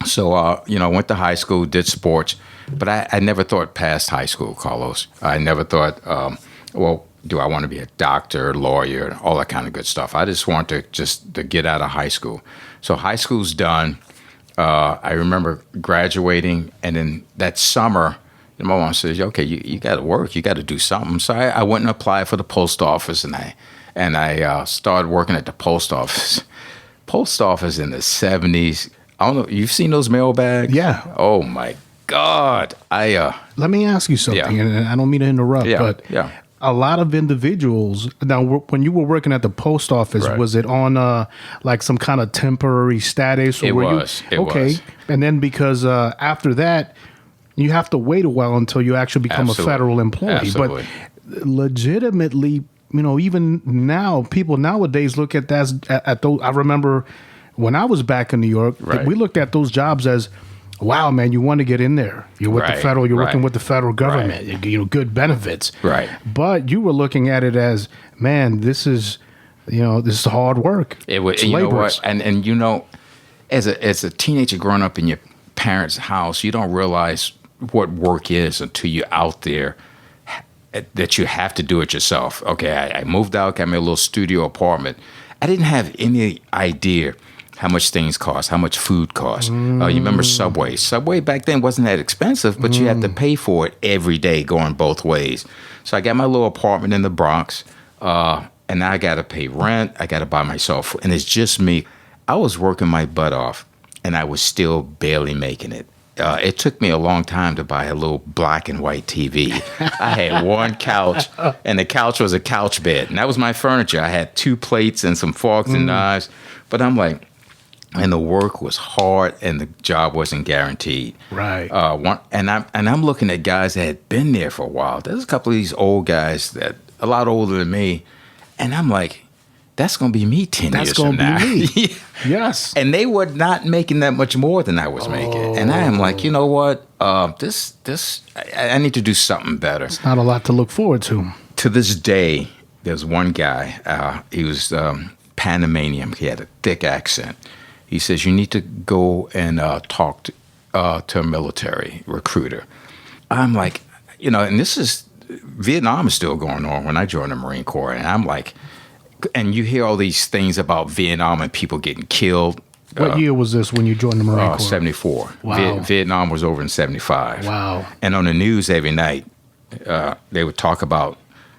I went to high school, did sports, but I never thought past high school, Carlos. I never thought, do I want to be a doctor, lawyer, all that kind of good stuff. I just want to get out of high school. So high school's done. I remember graduating, and then that summer, my mom says, okay, you got to work. You got to do something. So I went and applied for the post office, and I started working at the post office. Post office in the 70s. I don't know. You've seen those mailbags? Yeah. Oh, my God. Let me ask you something, and I don't mean to interrupt, but a lot of individuals. Now, when you were working at the post office, was it on like some kind of temporary status? Or It were was. You, It okay. was. And then because after that, you have to wait a while until you actually become Absolutely. a federal employee. Absolutely. But legitimately, even now, people nowadays look at that at those. I remember when I was back in New York, we looked at those jobs as, wow, man, you want to get in there. You're with the federal. You're working with the federal government. Good benefits. Right. But you were looking at it as, man, this is hard work. It was. It's You know laborious. what? And as a teenager growing up in your parents' house, you don't realize what work is until you're out there. That you have to do it yourself. Okay, I moved out, got me a little studio apartment. I didn't have any idea how much things cost, how much food cost. You remember Subway? Subway back then wasn't that expensive, but you had to pay for it every day going both ways. So I got my little apartment in the Bronx, and now I got to pay rent. I got to buy myself, and it's just me. I was working my butt off, and I was still barely making it. It took me a long time to buy a little black and white TV. I had one couch, and the couch was a couch bed, and that was my furniture. I had 2 plates and some forks and knives, but I'm like, and the work was hard, and the job wasn't guaranteed. Right. I'm looking at guys that had been there for a while. There's a couple of these old guys that a lot older than me, and I'm like, that's going to be me 10 years from now. That's going to be me. Yes. And they were not making that much more than I was making. And I am like, you know what? I need to do something better. It's not a lot to look forward to. To this day, there's one guy. He was Panamanian. He had a thick accent. He says, you need to go and talk to a military recruiter. I'm like, and this is, Vietnam is still going on when I joined the Marine Corps. And I'm like, and you hear all these things about Vietnam and people getting killed. What year was this when you joined the Marine Corps? 74. Wow. Vietnam was over in 75. Wow. And on the news every night, they would talk about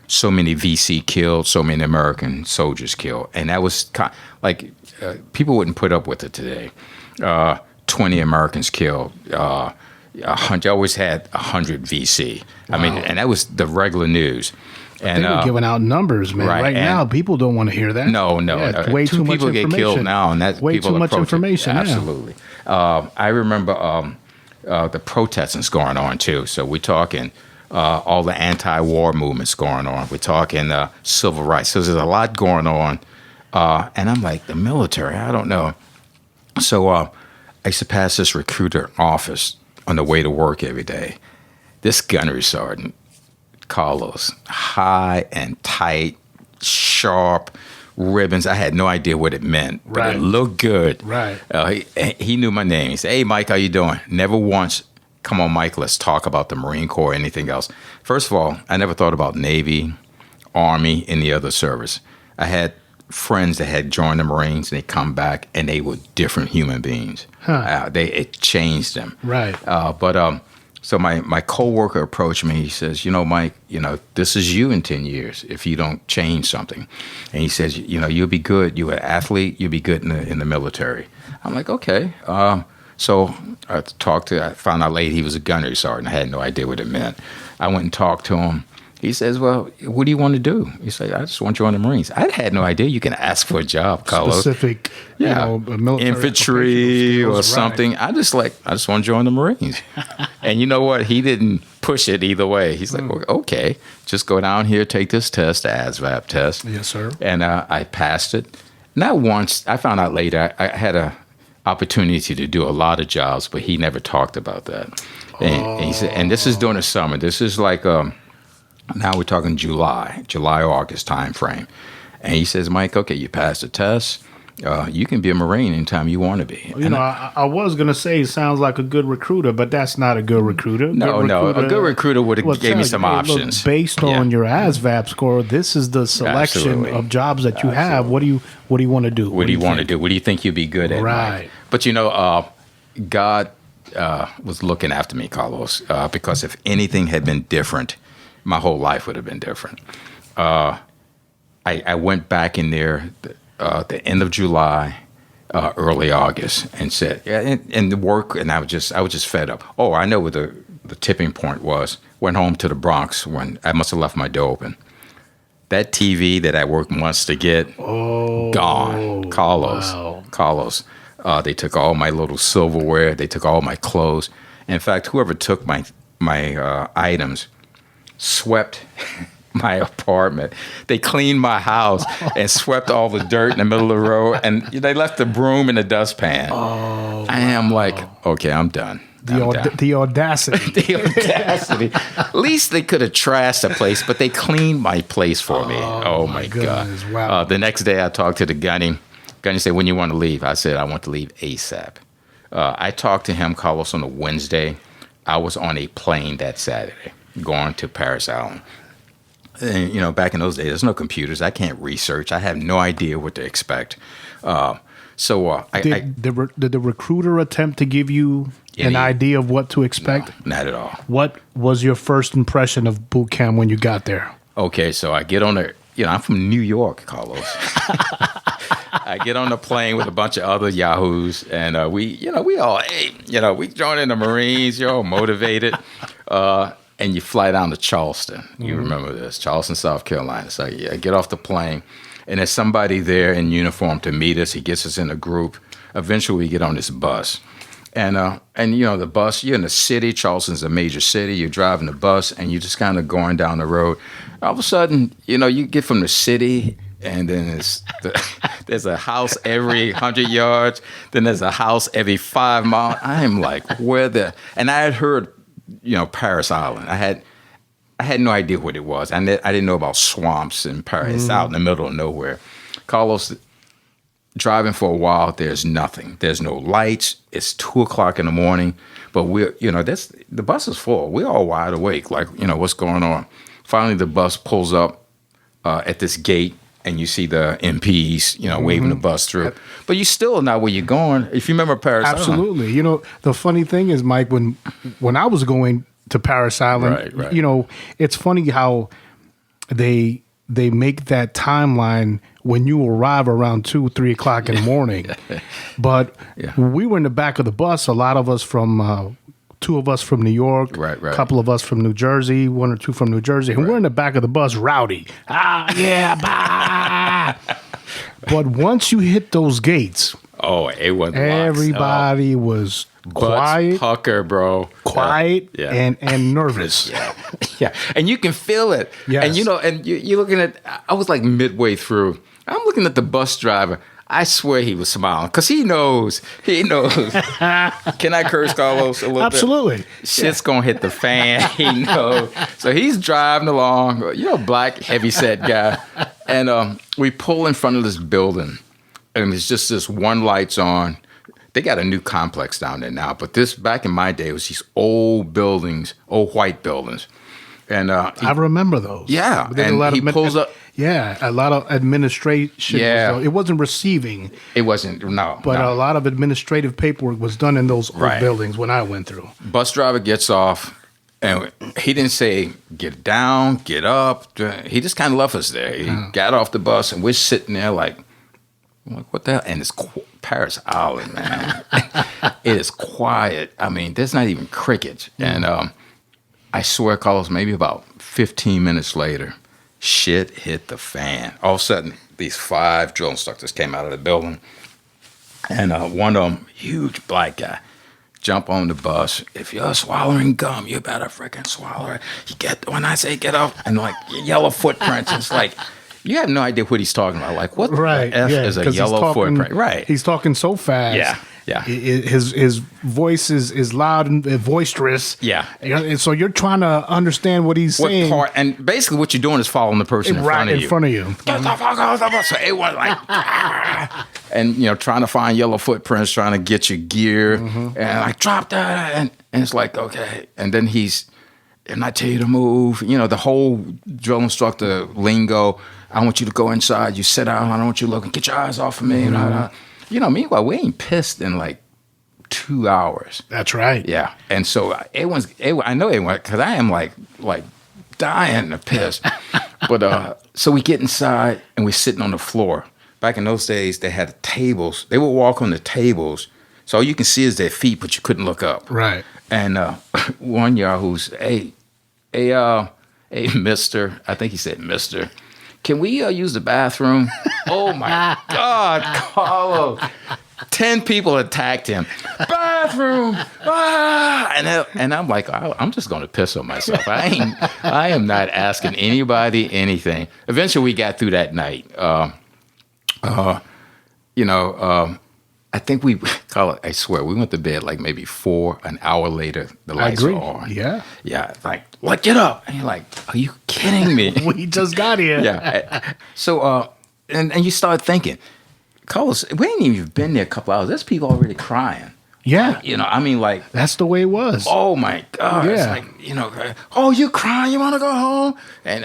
so many VC killed, so many American soldiers killed. And that was people wouldn't put up with it today. 20 Americans killed. 100, I always had 100 VC. Wow. I mean, and that was the regular news. And they were giving out numbers, man. Right now, people don't want to hear that. No. Way Two too much people information. get killed now, and that's way people too much information. Absolutely. I remember the protesting's going on too. So we're talking all the anti-war movements going on. We're talking civil rights. So there's a lot going on, and I'm like, the military. I don't know. So I used to pass this recruiter office on the way to work every day. This gunnery sergeant, Carlos, high and tight, sharp ribbons. I had no idea what it meant, but it looked good. Right. He knew my name. He said, "Hey, Mike, how you doing?" Never once, "Come on, Mike, let's talk about the Marine Corps or anything else." First of all, I never thought about Navy, Army, any other service. I had friends that had joined the Marines, and they come back, and they were different human beings. It changed them. Right. So my coworker approached me. He says, "Mike, this is you in 10 years if you don't change something." And he says, "You'll be good. You're an athlete. You'll be good in the military." I'm like, "Okay." So I found out later he was a gunnery sergeant. I had no idea what it meant. I went and talked to him. He says, well, what do you want to do? He said, I just want to join the Marines. I had no idea you can ask for a job, Carlos. Specific, military infantry or skills, something. Right. I just want to join the Marines. And you know what? He didn't push it either way. He's like, well, okay, just go down here, take this test, the ASVAB test. Yes, sir. And I passed it. Not once. I found out later I had a opportunity to do a lot of jobs, but he never talked about that. And he said, and this is during the summer. This is like now we're talking July, August time frame. And he says, Mike, okay, you passed the test. You can be a Marine anytime you want to be. I was going to say it sounds like a good recruiter, but that's not a good recruiter. No. A good recruiter would have gave me some options. Look, based on your ASVAB score, this is the selection of jobs that you have. What do you want to do? What do you want to do? What do you think you'd be good at? Right. Mike? But God was looking after me, Carlos, because if anything had been different, my whole life would have been different. I went back in there the end of July, early August, and said, and the work, and I was just fed up. Oh, I know what the tipping point was. Went home to the Bronx when I must have left my door open. That TV that I worked months to get, gone. Carlos. They took all my little silverware. They took all my clothes. In fact, whoever took my items swept my apartment. They cleaned my house and swept all the dirt in the middle of the road, and they left the broom in the dustpan. I am like, okay, I'm done. The audacity. The audacity. At least they could have trashed the place, but they cleaned my place for me. Oh my goodness, God. wow. The next day I talked to the gunny. Gunny said, when you want to leave? I said, I want to leave ASAP. I talked to him, Carlos, on a Wednesday. I was on a plane that Saturday going to Paris Island. And, back in those days, there's no computers. I can't research. I have no idea what to expect. Did the recruiter attempt to give you an idea of what to expect? No, not at all. What was your first impression of boot camp when you got there? Okay, so I get on the, I'm from New York, Carlos. I get on the plane with a bunch of other yahoos, and we all, we join in the Marines. You're all motivated. And you fly down to Charleston. You remember this, Charleston, South Carolina. So I get off the plane, and there's somebody there in uniform to meet us. He gets us in a group. Eventually, we get on this bus. And the bus, you're in the city. Charleston's a major city. You're driving the bus, and you're just kind of going down the road. All of a sudden, you get from the city, and then there's a house every 100 yards. Then there's a house every 5 miles. I'm like, and I had heard, Paris Island. I had no idea what it was. I didn't know about swamps in Paris, out in the middle of nowhere. Carlos, driving for a while, there's nothing. There's no lights. It's 2:00 in the morning, but the bus is full. We're all wide awake, like, what's going on? Finally, the bus pulls up at this gate, and you see the MPs, waving the bus through. But you still not where you're going. If you remember Paris Island. Absolutely. The funny thing is, Mike, when I was going to Paris Island, right. It's funny how they make that timeline when you arrive around 2-3 o'clock in the morning. But we were in the back of the bus, a lot of us from... 2 of us from New York, right. A couple of us from New Jersey, 1 or 2 from New Jersey, and we're in the back of the bus, rowdy. But once you hit those gates, it was everybody was quiet, pucker, bro, quiet, and nervous. Yeah, and you can feel it. Yes. And you're looking at. I was like midway through. I'm looking at the bus driver. I swear he was smiling because he knows. Can I curse, Carlos, a little Absolutely. bit? Shit's going to hit the fan. He knows. So he's driving along, black, heavy-set guy. And we pull in front of this building, and it's just this one light's on. They got a new complex down there now, but this, back in my day, was these old buildings, old white buildings. And I remember those. Yeah. And he pulls up. Yeah, a lot of administration. Yeah. It wasn't receiving. It wasn't, no. But a lot of administrative paperwork was done in those old buildings when I went through. Bus driver gets off, and he didn't say, get down, get up. He just kind of left us there. He got off the bus, and we're sitting there like what the hell? And it's Paris Island, man. It is quiet. I mean, there's not even crickets. And I swear, Carlos, maybe about 15 minutes later, shit hit the fan. All of a sudden, these 5 drill instructors came out of the building. And one of them, huge black guy, jump on the bus. If you're swallowing gum, you better freaking swallow it. You get, when I say get up, and like yellow footprints, it's like, you have no idea what he's talking about. Like, what the F is a yellow footprint? Right. He's talking so fast. Yeah. Yeah. His voice is loud and boisterous. Yeah. And so you're trying to understand what he's saying. And basically what you're doing is following the person in front of you. Right in front of you. Get the fuck out of the bus. So everyone's like, and, you know, trying to find yellow footprints, trying to get your gear. And like, drop that. And it's like, okay. And then and I tell you to move. You know, the whole drill instructor lingo. I want you to go inside. You sit down. I don't want you looking. Get your eyes off of me. You know, meanwhile, we ain't pissed in like 2 hours. That's right. Yeah. And so I know everyone, because I am like dying to piss. But so we get inside and we're sitting on the floor. Back in those days, they had tables. They would walk on the tables. So all you can see is their feet, but you couldn't look up. Right. And one Yahoo's, hey, mister, I think he said mister, can we use the bathroom? Oh, my God, Carlos. 10 people attacked him. Bathroom! Ah! And I'm like, I'm just going to piss on myself. I am not asking anybody anything. Eventually, we got through that night. I think I swear, we went to bed like maybe 4, an hour later, the lights were on. Yeah. Yeah. Like, get up. And you're like, are you kidding me? We just got here. Yeah. So, and you start thinking, Carlos, we ain't even been there a couple hours. There's people already crying. Yeah. You know, I mean, like. That's the way it was. Oh, my God. Yeah. It's like, you know, oh, you crying? You want to go home? And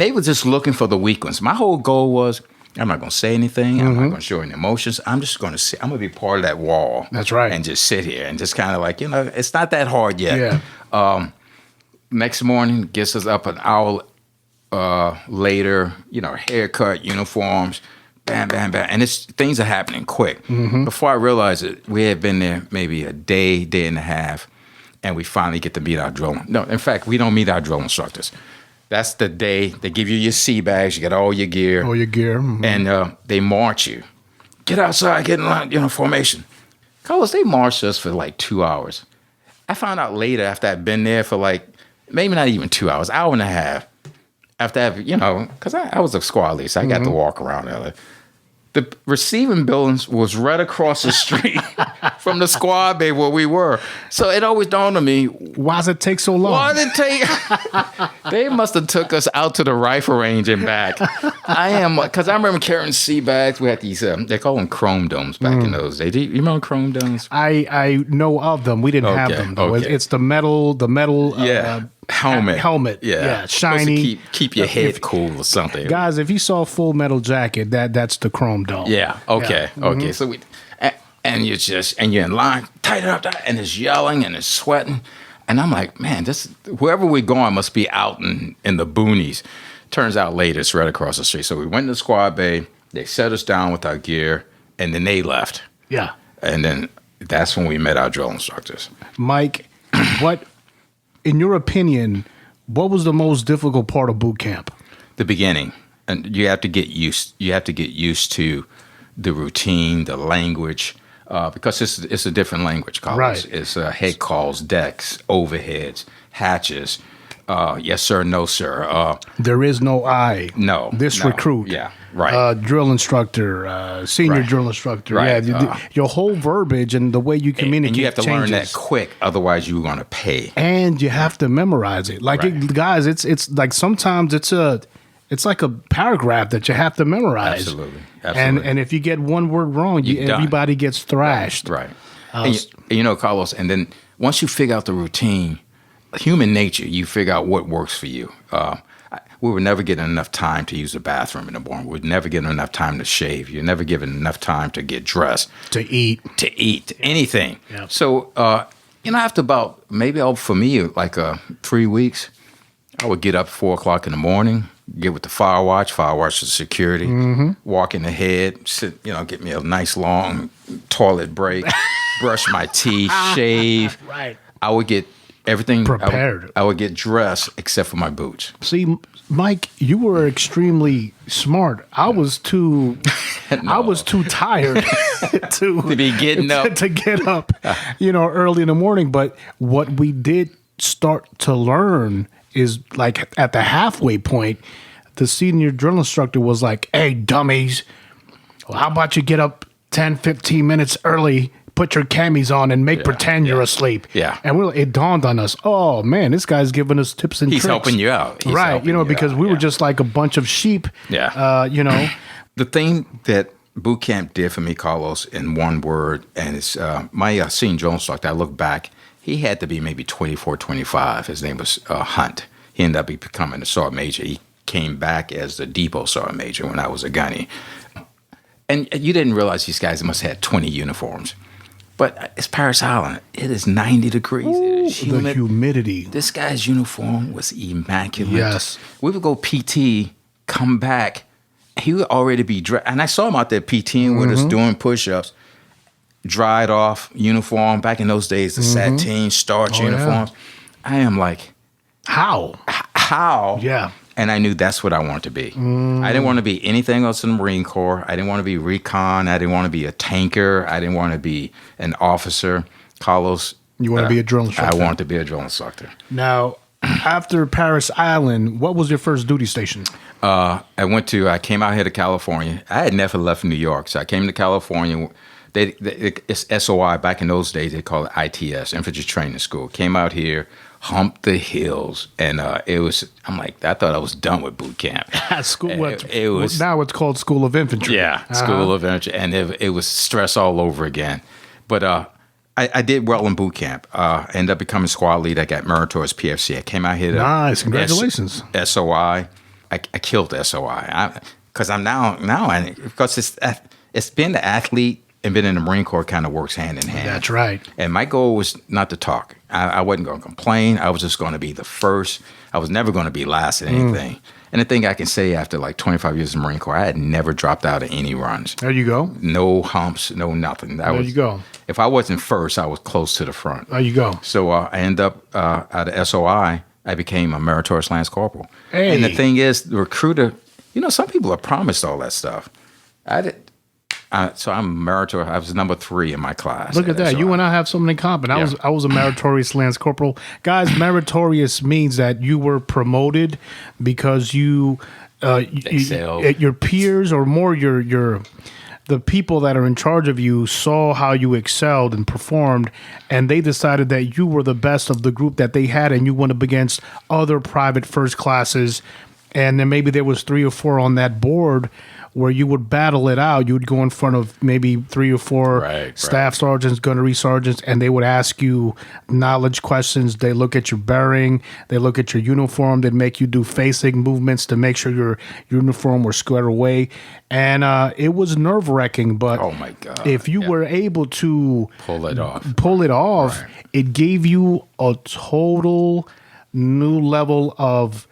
they were just looking for the weak ones. My whole goal was, I'm not going to say anything. I'm not going to show any emotions. I'm just going to sit. I'm going to be part of that wall. That's right. And just sit here and just kind of like, you know, it's not that hard yet. Yeah. Next morning, gets us up an hour later, you know, haircut, uniforms, bam, bam, bam. And things are happening quick. Before I realized it, we had been there maybe a day and a half, and we finally get to meet our drill. No, in fact, we don't meet our drill instructors. That's the day they give you your sea bags, you get all your gear. And they march you. Get outside, get in line, you know, formation. Carlos, they marched us for like 2 hours. I found out later after I'd been there for like, maybe not even 2 hours, hour and a half. After, you know, because I was a squad leader, so I got to walk around there. The receiving buildings was right across the street from the squad bay where we were. So it always dawned on me, why does it take so long? Why did it take? They must have took us out to the rifle range and back. Because I remember carrying sea bags. We had these, they call them chrome domes back in those days. Do you remember chrome domes? I know of them. We didn't have them though. Okay. It's the metal. Helmet. Yeah. Shiny. Keep your head cool or something. Guys, if you saw Full Metal Jacket, that's the chrome dome. Yeah. Okay. Yeah. Okay. So you're in line, tighten up, and it's yelling and it's sweating, and I'm like, man, wherever we're going must be out in the boonies. Turns out later it's right across the street. So we went to the squad bay. They set us down with our gear, and then they left. Yeah. And then that's when we met our drill instructors. Mike, what, in your opinion, what was the most difficult part of boot camp? The beginning. And you have to get used to the routine, the language, because it's a different language, Carlos. Right. It's head calls, decks, overheads, hatches, yes sir, no sir. There is no I. No. Recruit. Yeah, right. Drill instructor, senior drill instructor. Right. Yeah, your whole verbiage and the way you communicate and you have to changes. learn that quick, otherwise you're going to pay. And you have to memorize it. Like, guys, it's like sometimes it's like a paragraph that you have to memorize. Absolutely. And if you get one word wrong, everybody gets thrashed. Right. And you know, Carlos, and then once you figure out the routine, human nature, you figure out what works for you. We were never getting enough time to use the bathroom in the morning. We were never getting enough time to shave. You're never given enough time to get dressed. To eat, anything. Yeah. So, after about, maybe for me, like 3 weeks, I would get up 4 o'clock in the morning, get with the fire watch the security, walk in the head, sit, get me a nice long toilet break, brush my teeth, shave. Right. I would get everything prepared. I would get dressed except for my boots. See, Mike, you were extremely smart. I was too I was too tired to be getting up. To get up, early in the morning. But what we did start to learn is like at the halfway point, the senior drill instructor was like, "Hey, dummies, well, how about you get up 10, 15 minutes early, put your camis on and pretend you're asleep." Yeah. And it dawned on us, oh man, this guy's giving us tips and He's tricks. helping you out. He's right. helping you because out. we were just like a bunch of sheep. Yeah. The thing that boot camp did for me, Carlos, in one word, and it's my senior drill instructor, I look back, he had to be maybe 24, 25. His name was Hunt. He ended up becoming a sergeant major. He came back as the depot sergeant major when I was a gunny. And you didn't realize these guys must have had 20 uniforms. But it's Paris Island. It is 90 degrees. It is humid. The humidity. This guy's uniform was immaculate. Yes. We would go PT, come back. He would already be dry. And I saw him out there PTing with us doing push-ups. Dried off uniform. Back in those days, the sateen starch uniforms. Yeah. I am like, how? Yeah. And I knew that's what I wanted to be. I didn't want to be anything else in the Marine Corps. I didn't want to be recon. I didn't want to be a tanker. I didn't want to be an officer. Carlos. You want to be a drill instructor? I wanted to be a drill instructor. Now, after Paris Island, what was your first duty station? I came out here to California. I had never left New York, so I came to California. It's SOI. Back in those days, they called it ITS, Infantry Training School. Came out here, humped the hills, and it was. I'm like, I thought I was done with boot camp. It was now it's called School of Infantry. Yeah, School of Infantry, and it was stress all over again. But I did well in boot camp. I ended up becoming squad lead. I got meritorious PFC. I came out here to nice, congratulations. SOI. I killed SOI because it's been the athlete and being in the Marine Corps kind of works hand in hand. That's right. And my goal was not to talk. I wasn't going to complain. I was just going to be the first. I was never going to be last at anything. And the thing I can say after like 25 years in the Marine Corps, I had never dropped out of any runs. There you go. No humps, no nothing. You go. If I wasn't first, I was close to the front. There you go. So I ended up out of SOI, I became a meritorious Lance Corporal. Hey. And the thing is, the recruiter, some people are promised all that stuff. So I'm meritorious. I was number 3 in my class. Look at that. SOI. You and I have something in common. I was a meritorious Lance Corporal. Guys, meritorious means that you were promoted because you your peers or more the people that are in charge of you saw how you excelled and performed, and they decided that you were the best of the group that they had, and you went up against other private first classes, and then maybe there was 3 or 4 on that board where you would battle it out. You would go in front of maybe 3 or 4 staff sergeants, gunnery sergeants, and they would ask you knowledge questions. They look at your bearing. They look at your uniform. They'd make you do facing movements to make sure your uniform was squared away. And it was nerve-wracking, but oh my God. If you were able to pull it off, right. It gave you a total new level of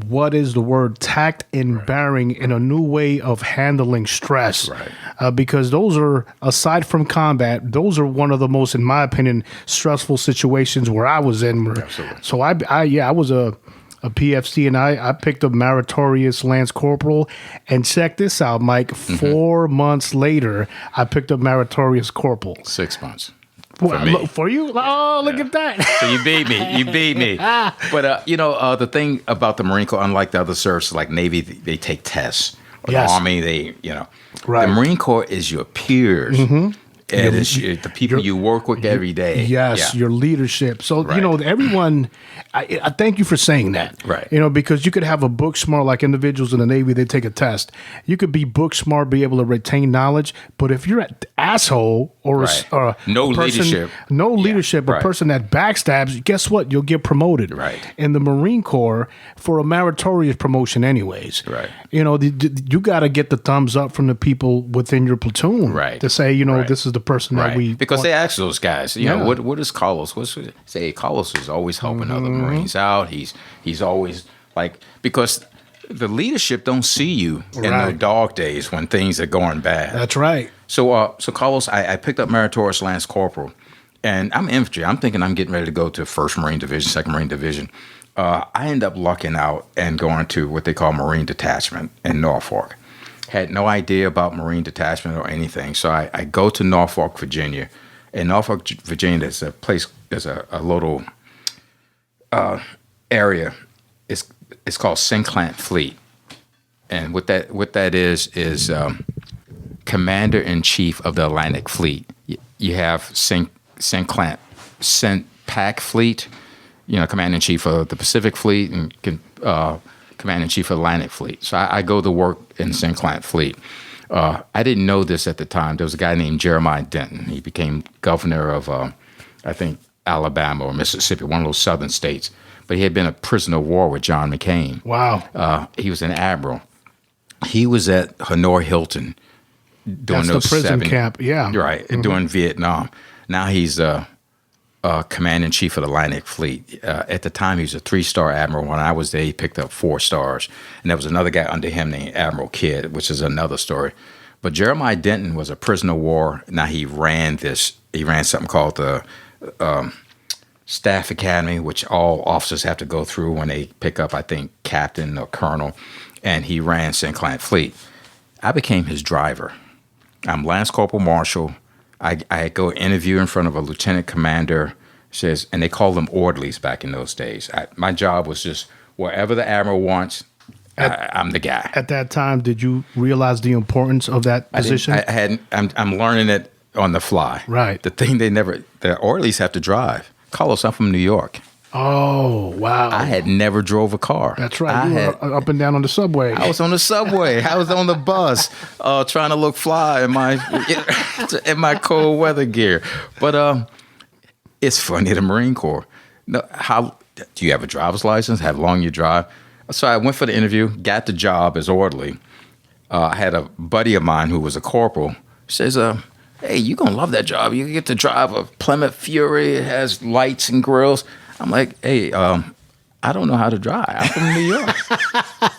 what is the word tact and bearing in a new way of handling stress. Right. Because those are, aside from combat, those are one of the most, in my opinion, stressful situations where I was in. Absolutely. So I was a PFC, and I picked up meritorious Lance Corporal. And check this out, Mike. 4 months later, I picked up meritorious Corporal. 6 months. For you? Oh, look at that. So you beat me. But, the thing about the Marine Corps, unlike the other services like Navy, they take tests. Or the Army, Right. The Marine Corps is your peers. Mm-hmm. It is the people you work with every day. Yes, your leadership. So, everyone, I thank you for saying that. Right. Because you could have a book smart, like individuals in the Navy, they take a test. You could be book smart, be able to retain knowledge. But if you're an asshole or no leadership, a person that backstabs, guess what? You'll get promoted. Right. In the Marine Corps, for a meritorious promotion anyways. Right. You got to get the thumbs up from the people within your platoon. Right. To say, this is the person that we because they ask those guys, what is Carlos? Carlos is always helping other Marines out. He's always because the leadership don't see you in the Right. dog days when things are going bad. That's right. So Carlos, I picked up Meritorious Lance Corporal, and I'm infantry. I'm thinking I'm getting ready to go to 1st Marine Division, 2nd Marine Division. I end up lucking out and going to what they call Marine Detachment in Norfolk. Had no idea about Marine Detachment or anything. So I go to Norfolk, Virginia. In Norfolk, Virginia, there's a place, there's a little area. It's called Sinclair Fleet. And what that is Commander-in-Chief of the Atlantic Fleet. You have Sinclair Fleet, Commander-in-Chief of the Pacific Fleet, and Commander-in-Chief of the Atlantic Fleet. So I go to work in Sinclair Fleet. I didn't know this at the time. There was a guy named Jeremiah Denton. He became governor of, I think, Alabama or Mississippi, one of those southern states. But he had been a prisoner of war with John McCain. Wow. He was an admiral. He was at Hanoi Hilton during That's those the prison 70 camp. Yeah. Right, during Vietnam. Now he's Commander-in-Chief of the Atlantic Fleet. At the time, he was a 3-star admiral. When I was there, he picked up 4 stars. And there was another guy under him named Admiral Kidd, which is another story. But Jeremiah Denton was a prisoner of war. Now he ran something called the Staff Academy, which all officers have to go through when they pick up, I think, captain or colonel. And he ran Sinclair Fleet. I became his driver. I'm Lance Corporal Marshal. I go interview in front of a lieutenant commander, and they called them orderlies back in those days. My job was just wherever the admiral wants, I'm the guy. At that time, did you realize the importance of that position? I'm learning it on the fly. Right. The thing the orderlies have to drive. Carlos, I'm from New York. Oh, wow. I had never drove a car. That's right. You were up and down on the subway. I was on the subway. I was on the bus, trying to look fly in my cold weather gear. But it's funny, the Marine Corps. No, how do you have a driver's license? How long you drive? So I went for the interview, got the job as orderly. I had a buddy of mine who was a corporal. Says, "Hey, you're gonna love that job. You get to drive a Plymouth Fury. It has lights and grills." I'm like, "Hey, I don't know how to drive. I'm from New York."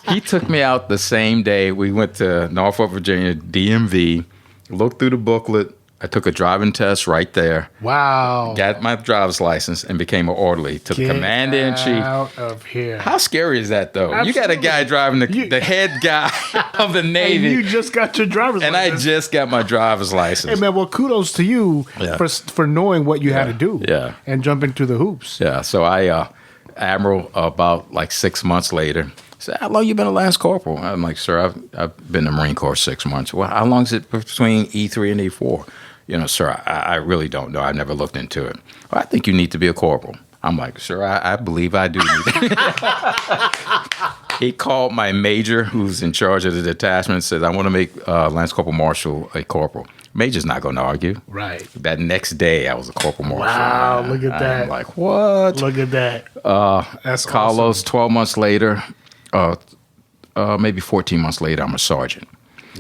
He took me out the same day. We went to Norfolk, Virginia, DMV, looked through the booklet. I took a driving test right there. Wow. Got my driver's license and became an orderly to the commander-in-chief. Out of here. How scary is that, though? Absolutely. You got a guy driving the head guy of the Navy. And you just got your driver's and license. I just got my driver's license. Hey, man, well, kudos to you Yeah. for knowing what you had to do and jumping through the hoops. Yeah, so Admiral, about like 6 months later, said, "How long you been a Lance Corporal?" I'm like, "Sir, I've been in the Marine Corps 6 months." "Well, how long is it between E3 and E4? Sir, I really don't know. I've never looked into it." "Well, I think you need to be a corporal." I'm like, "Sir, I believe I do need He called my major, who's in charge of the detachment, and said, "I want to make Lance Corporal Marshal a corporal." Major's not going to argue. Right. That next day, I was a corporal marshal. Wow, look at that. I'm like, what? Look at that. That's Carlos, awesome. 12 months later, maybe 14 months later, I'm a sergeant.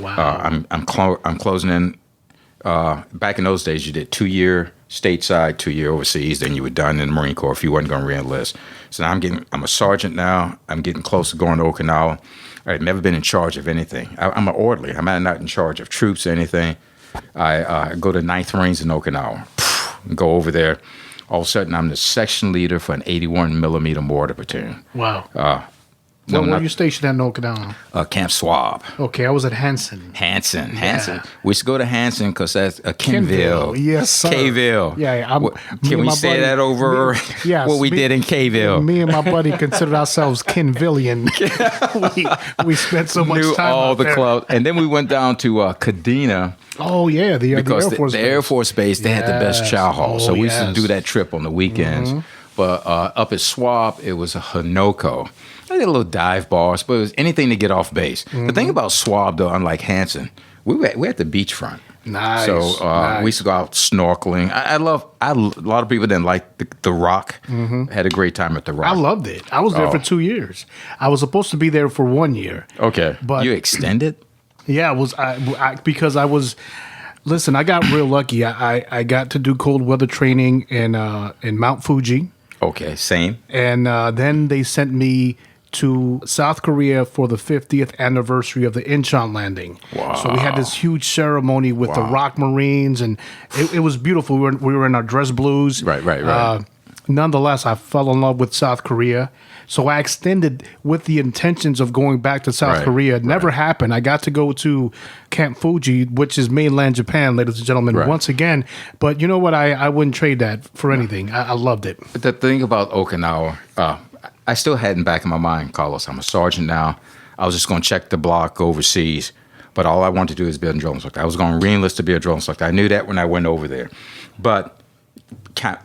Wow. I'm closing in. Back in those days, you did 2-year stateside, 2-year overseas, then you were done in the Marine Corps if you wasn't going to re-enlist. So now I'm a sergeant now. I'm getting close to going to Okinawa. I've never been in charge of anything. I'm an orderly. I'm not in charge of troops or anything. I go to 9th Marines in Okinawa. Go over there. All of a sudden, I'm the section leader for an 81 millimeter mortar platoon. Wow. Where were you stationed at in Okinawa? Camp Swab. Okay, I was at Hanson. Hanson. We used to go to Hanson because that's Kenville. Yes, sir. K-ville. Yeah. Can we say that over what we did in K-ville? Me and my buddy considered ourselves Kenvillian. we spent so much Knew time all out the there. clubs. And then we went down to Kadena. Oh, yeah, the Air Force the Base. Air Force Base, they had the best Yes. chow hall. So Oh, we used to yes. do that trip on the weekends. But up at Swab, it was a Hanoko. I did a little dive bars, but it was anything to get off base. The thing about Swab, though, unlike Hanson, we're at the beachfront. Nice. So nice. we used to go out snorkeling. A lot of people didn't like the Rock. Had a great time at the Rock. I loved it. I was there for 2 years. I was supposed to be there for 1 year. Okay. But you extended? Yeah, because I was. Listen, I got real lucky. I got to do cold weather training in Mount Fuji, Okay, same. and then they sent me to South Korea for the 50th anniversary of the Incheon landing. Wow. So we had this huge ceremony with the Rock Marines, and it was beautiful. We were in our dress blues. Right. Nonetheless, I fell in love with South Korea. So I extended with the intentions of going back to South Korea. It never happened. I got to go to Camp Fuji, which is mainland Japan, ladies and gentlemen, once again. But you know what? I wouldn't trade that for anything. I loved it. But the thing about Okinawa, I still had in back of my mind, Carlos, I'm a sergeant now. I was just going to check the block overseas. But all I wanted to do is be a drone instructor. I was going to re-enlist to be a drone instructor. I knew that when I went over there. But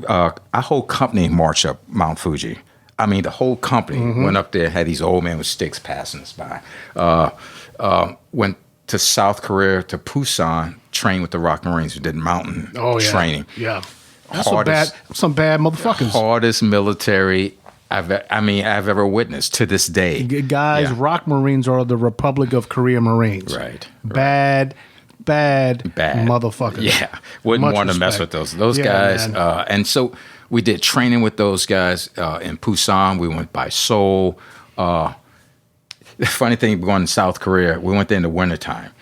our whole company marched up Mount Fuji. I mean, the whole company went up there, had these old men with sticks passing us by. Went to South Korea, to Busan, trained with the Rock Marines who did mountain training. Yeah. That's some bad motherfuckers. Hardest military I've ever witnessed to this day. Guys, Rock Marines are the Republic of Korea Marines. Right. Bad motherfuckers. Yeah. Wouldn't want to mess with those guys. And so we did training with those guys in Busan. We went by Seoul. The funny thing, going to South Korea, we went there in the wintertime.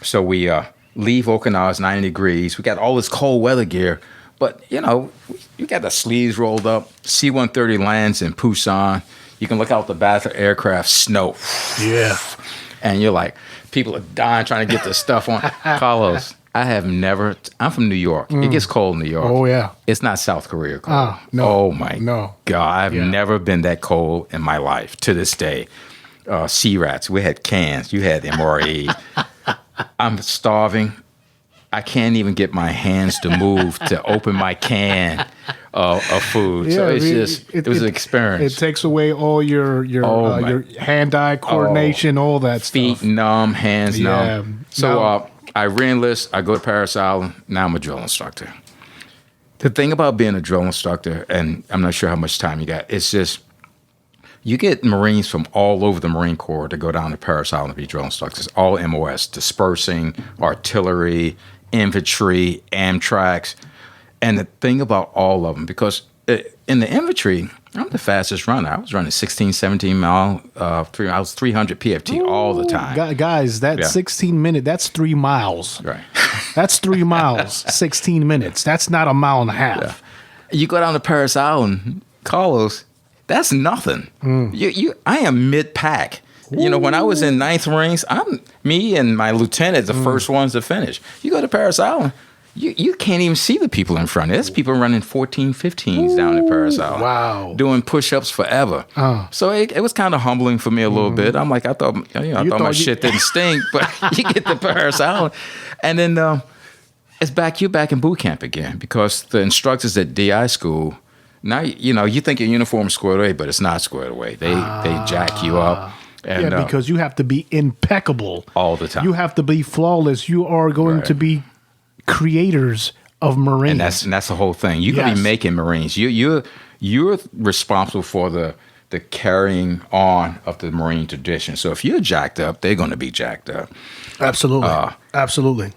So we leave Okinawa, it's 90 degrees. We got all this cold weather gear. But, you got the sleeves rolled up. C-130 lands in Busan. You can look out the back of the aircraft, snow. Yeah. And you're like, people are dying trying to get this stuff on. Carlos, I'm from New York. It gets cold in New York. Oh, yeah. It's not South Korea cold. No. Oh, my God. I've never been that cold in my life to this day. Sea rats. We had cans. You had MRE. I'm starving. I can't even get my hands to move to open my can of food. So it was an experience. It takes away all your hand-eye coordination, all that stuff. Feet numb, hands numb. So I re-enlist. I go to Paris Island. Now I'm a drill instructor. The thing about being a drill instructor, and I'm not sure how much time you got, it's just you get Marines from all over the Marine Corps to go down to Paris Island to be drill instructors. All MOS, dispersing, artillery, infantry, Amtracs. And the thing about all of them, because in the infantry, I'm the fastest runner. I was running 16, 17 mile, I was 300 PFT all the time. Guys, that's 16 minutes. That's 3 miles. Right. That's 3 miles, 16 minutes. That's not a mile and a half. Yeah. You go down to Paris Island, Carlos, that's nothing. I am mid-pack. When I was in 9th Marines, me and my lieutenant, the first ones to finish. You go to Paris Island, you can't even see the people in front. There's people running 14, 15s down at Paris Island. Wow. Doing push-ups forever. So it was kind of humbling for me a little bit. I'm like, I thought my shit didn't stink, but you get to Paris Island. And then you're back in boot camp again, because the instructors at DI school, now, you think your uniform is squared away, but it's not squared away. They jack you up. And, because you have to be impeccable all the time. You have to be flawless. You are going to be creators of Marines, and that's the whole thing. You're gonna be making Marines. You're responsible for the carrying on of the Marine tradition. So if you're jacked up, they're going to be jacked up. Absolutely.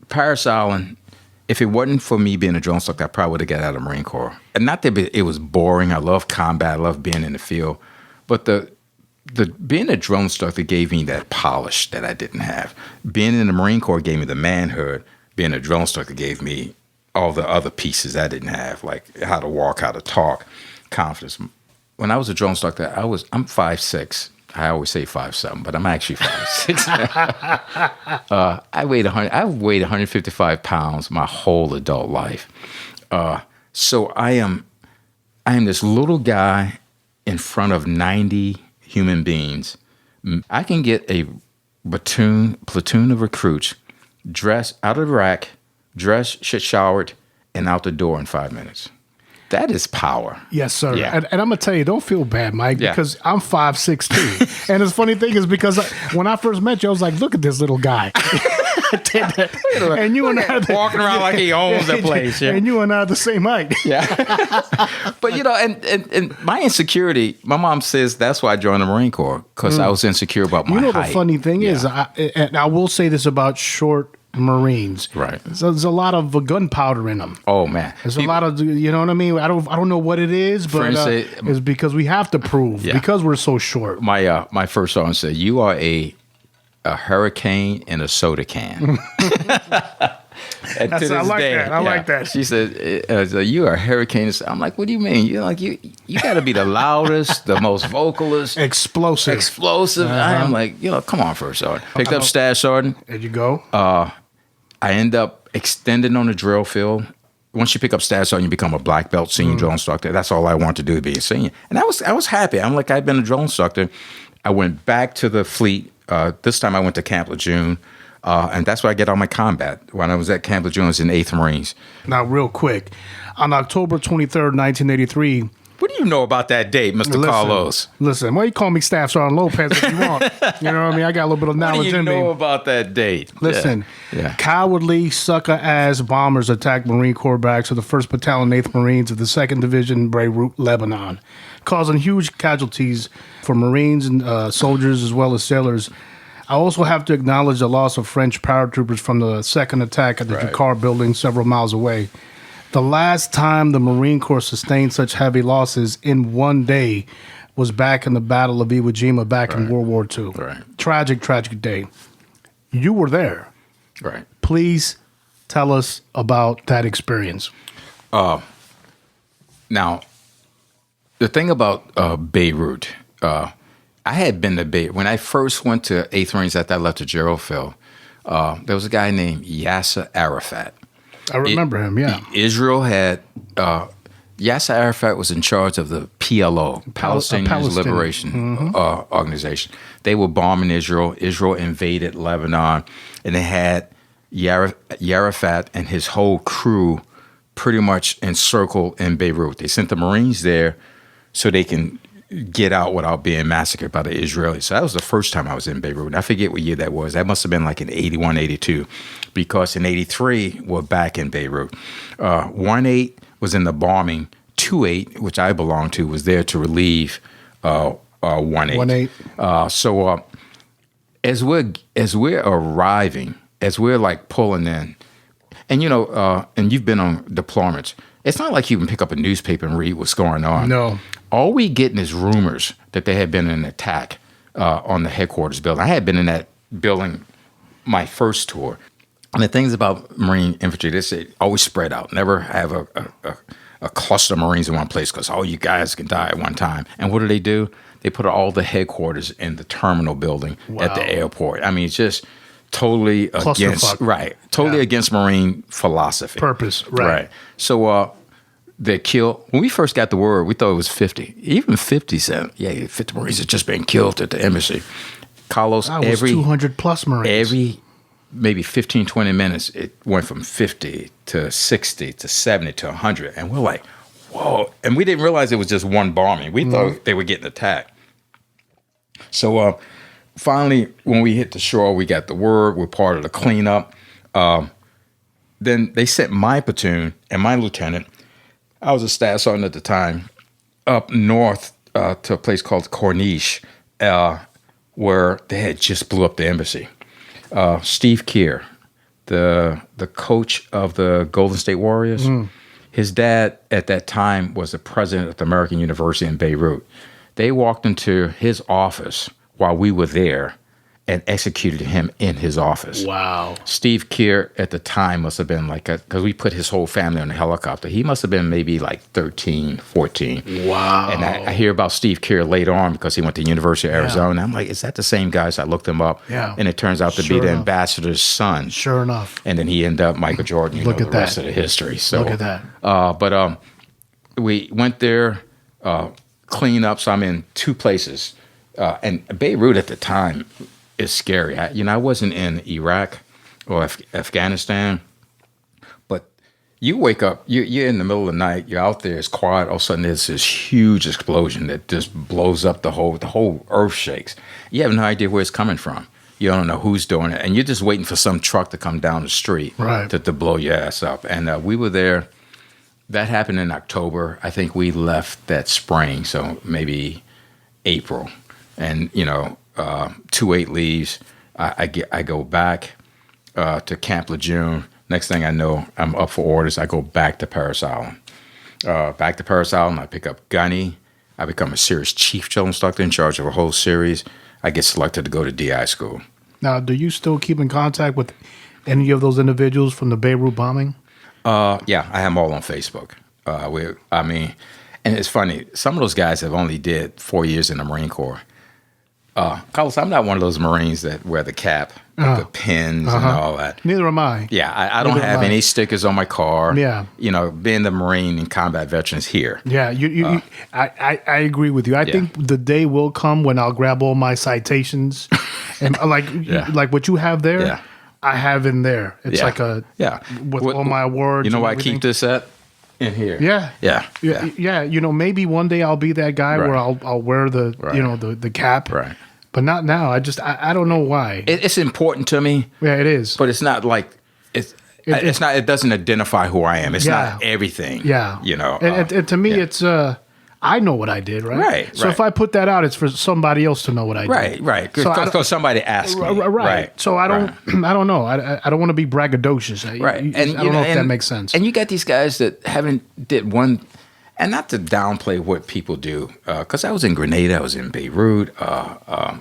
Paris Island. If it wasn't for me being a drone instructor, I probably would have got out of the Marine Corps. And not that it was boring. I love combat. I love being in the field. But the being a drone instructor gave me that polish that I didn't have. Being in the Marine Corps gave me the manhood. Being a drone instructor gave me all the other pieces I didn't have, like how to walk, how to talk, confidence. When I was a drone instructor, I'm 5'6". I always say 5'7", but I'm actually 5'6". I weighed 155 pounds my whole adult life. So I am this little guy in front of 90 human beings. I can get a platoon of recruits dressed out of the rack, dressed, showered, and out the door in 5 minutes. That is power. Yes, sir. Yeah. And I'm going to tell you, don't feel bad, Mike, because I'm 5'6" too. And the funny thing is, because when I first met you, I was like, look at this little guy. And you and I walking around like he owns the place. Yeah. And you and I are the same height. Yeah. But, and my insecurity, my mom says that's why I joined the Marine Corps, because I was insecure about my height. The funny thing is, and I will say this about short Marines. Right. So there's a lot of gunpowder in them. Oh man, There's a lot of, you know what I mean? I don't know what it is, but Friends say- it's because we have to prove because we're so short. My first song said, "You are a hurricane in a soda can." And to I this like day, that. I like that. She said, "You are a hurricane." I'm like, "What do you mean? You're like you got to be the loudest, the most vocalist, Explosive. explosive." I am like, come on, First Sergeant. Picked up Stash Sergeant. There you go. I end up extending on the drill field. Once you pick up Stash Sergeant, you become a black belt senior drill instructor. That's all I wanted to do, be a senior. And I was happy. I'm like, I've been a drill instructor. I went back to the fleet. This time I went to Camp Lejeune. And that's where I get all my combat. When I was at Camp Lejeune, I was in 8th Marines. Now, real quick, on October 23rd, 1983. What do you know about that date, Mr. Carlos? Listen, why you call me Staff Sergeant Lopez if you want? You know what I mean? I got a little bit of What knowledge do you in know me. about that date? Listen, Yeah. cowardly, sucker-ass bombers attacked Marine Corps barracks of the 1st Battalion, 8th Marines of the 2nd Division, Beirut, Lebanon, causing huge casualties for Marines and soldiers as well as sailors. I also have to acknowledge the loss of French paratroopers from the second attack at the Dakar building several miles away. The last time the Marine Corps sustained such heavy losses in one day was back in the Battle of Iwo Jima back in World War II. Right. Tragic day. You were there. Right. Please tell us about that experience. Now, the thing about Beirut, I had been to Beirut. When I first went to 8th Marines after I left the Gerald Field, there was a guy named Yasser Arafat. I remember him, yeah. Israel had Yasser Arafat was in charge of the PLO, Palestinian Liberation Organization. They were bombing Israel. Israel invaded Lebanon, and they had Arafat and his whole crew pretty much encircled in Beirut. They sent the Marines there so they can get out without being massacred by the Israelis. So that was the first time I was in Beirut. And I forget what year that was. That must have been like in 81, 82. Because in 83, we're back in Beirut. 1-8 was in the bombing. 2-8, which I belonged to, was there to relieve 1-8. 1-8. So as we're arriving, as we're like pulling in, and and you've been on deployments, it's not like you can pick up a newspaper and read what's going on. No. All we getting is rumors that there had been an attack on the headquarters building. I had been in that building my first tour. And the things about Marine infantry, they say always spread out. Never have a cluster of Marines in one place because all you guys can die at one time. And what do? They put all the headquarters in the terminal building at the airport. I mean, it's just totally against against Marine philosophy. Purpose, right. So they killed. When we first got the word, we thought it was 50. Even 50 said, 50 Marines had just been killed at the embassy. Carlos, That was 200 plus Marines. Every maybe 15, 20 minutes, it went from 50 to 60 to 70 to 100. And we're like, whoa. And we didn't realize it was just one bombing. We thought they were getting attacked. So finally, when we hit the shore, we got the word. We're part of the cleanup. Then they sent my platoon and my lieutenant. I was a staff sergeant at the time, up north to a place called Corniche, where they had just blew up the embassy. Steve Keir, the coach of the Golden State Warriors, his dad at that time was the president of the American University in Beirut. They walked into his office while we were there and executed him in his office. Wow. Steve Keir at the time must have been like, because we put his whole family on a helicopter, he must have been maybe like 13, 14. Wow. And I hear about Steve Keir later on because he went to the University of Arizona. I'm like, is that the same guy? So I looked him up. Yeah. And it turns out to be the ambassador's son. Sure enough. And then he ended up Michael Jordan. Look at the rest of the history. So, Look at that. But we went there, clean up. So I'm in two places. And Beirut at the time is scary. I wasn't in Iraq or Afghanistan, but you wake up, you're in the middle of the night, you're out there, it's quiet, all of a sudden there's this huge explosion that just blows up the whole earth shakes. You have no idea where it's coming from. You don't know who's doing it, and you're just waiting for some truck to come down the street to blow your ass up. And we were there. That happened in October. I think we left that spring, so maybe April. And 2-8 leaves. I go back. to Camp Lejeune. Next thing I know, I'm up for orders. I go back to Paris Island. I pick up Gunny. I become a series chief drill instructor in charge of a whole series. I get selected to go to DI school. Now, do you still keep in contact with any of those individuals from the Beirut bombing? Yeah, I have them all on Facebook. And it's funny. Some of those guys have only did 4 years in the Marine Corps. Carlos, I'm not one of those Marines that wear the cap with the pins and all that. Neither am I. Yeah, I don't have any stickers on my car. Yeah. Being the Marine and combat veterans here. Yeah, I agree with you. I think the day will come when I'll grab all my citations and like what you have there. Yeah. I have in there. It's like with all my awards. You know and why I everything. keep this at? In here. Yeah. Maybe one day I'll be that guy where I'll wear the the cap. Right. But not now. I don't know why. It's important to me. Yeah, it is. But it's not like it's not. It doesn't identify who I am. It's not everything. Yeah. And to me, it's I know what I did, right? Right. So if I put that out, it's for somebody else to know what I did. Right. So Because somebody asked me. Right. So I don't. I don't know. I don't want to be braggadocious. Right. And I don't know if that makes sense. And you got these guys that haven't did one. And not to downplay what people do, because I was in Grenada, I was in Beirut, I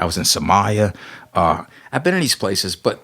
was in Somalia. I've been in these places, but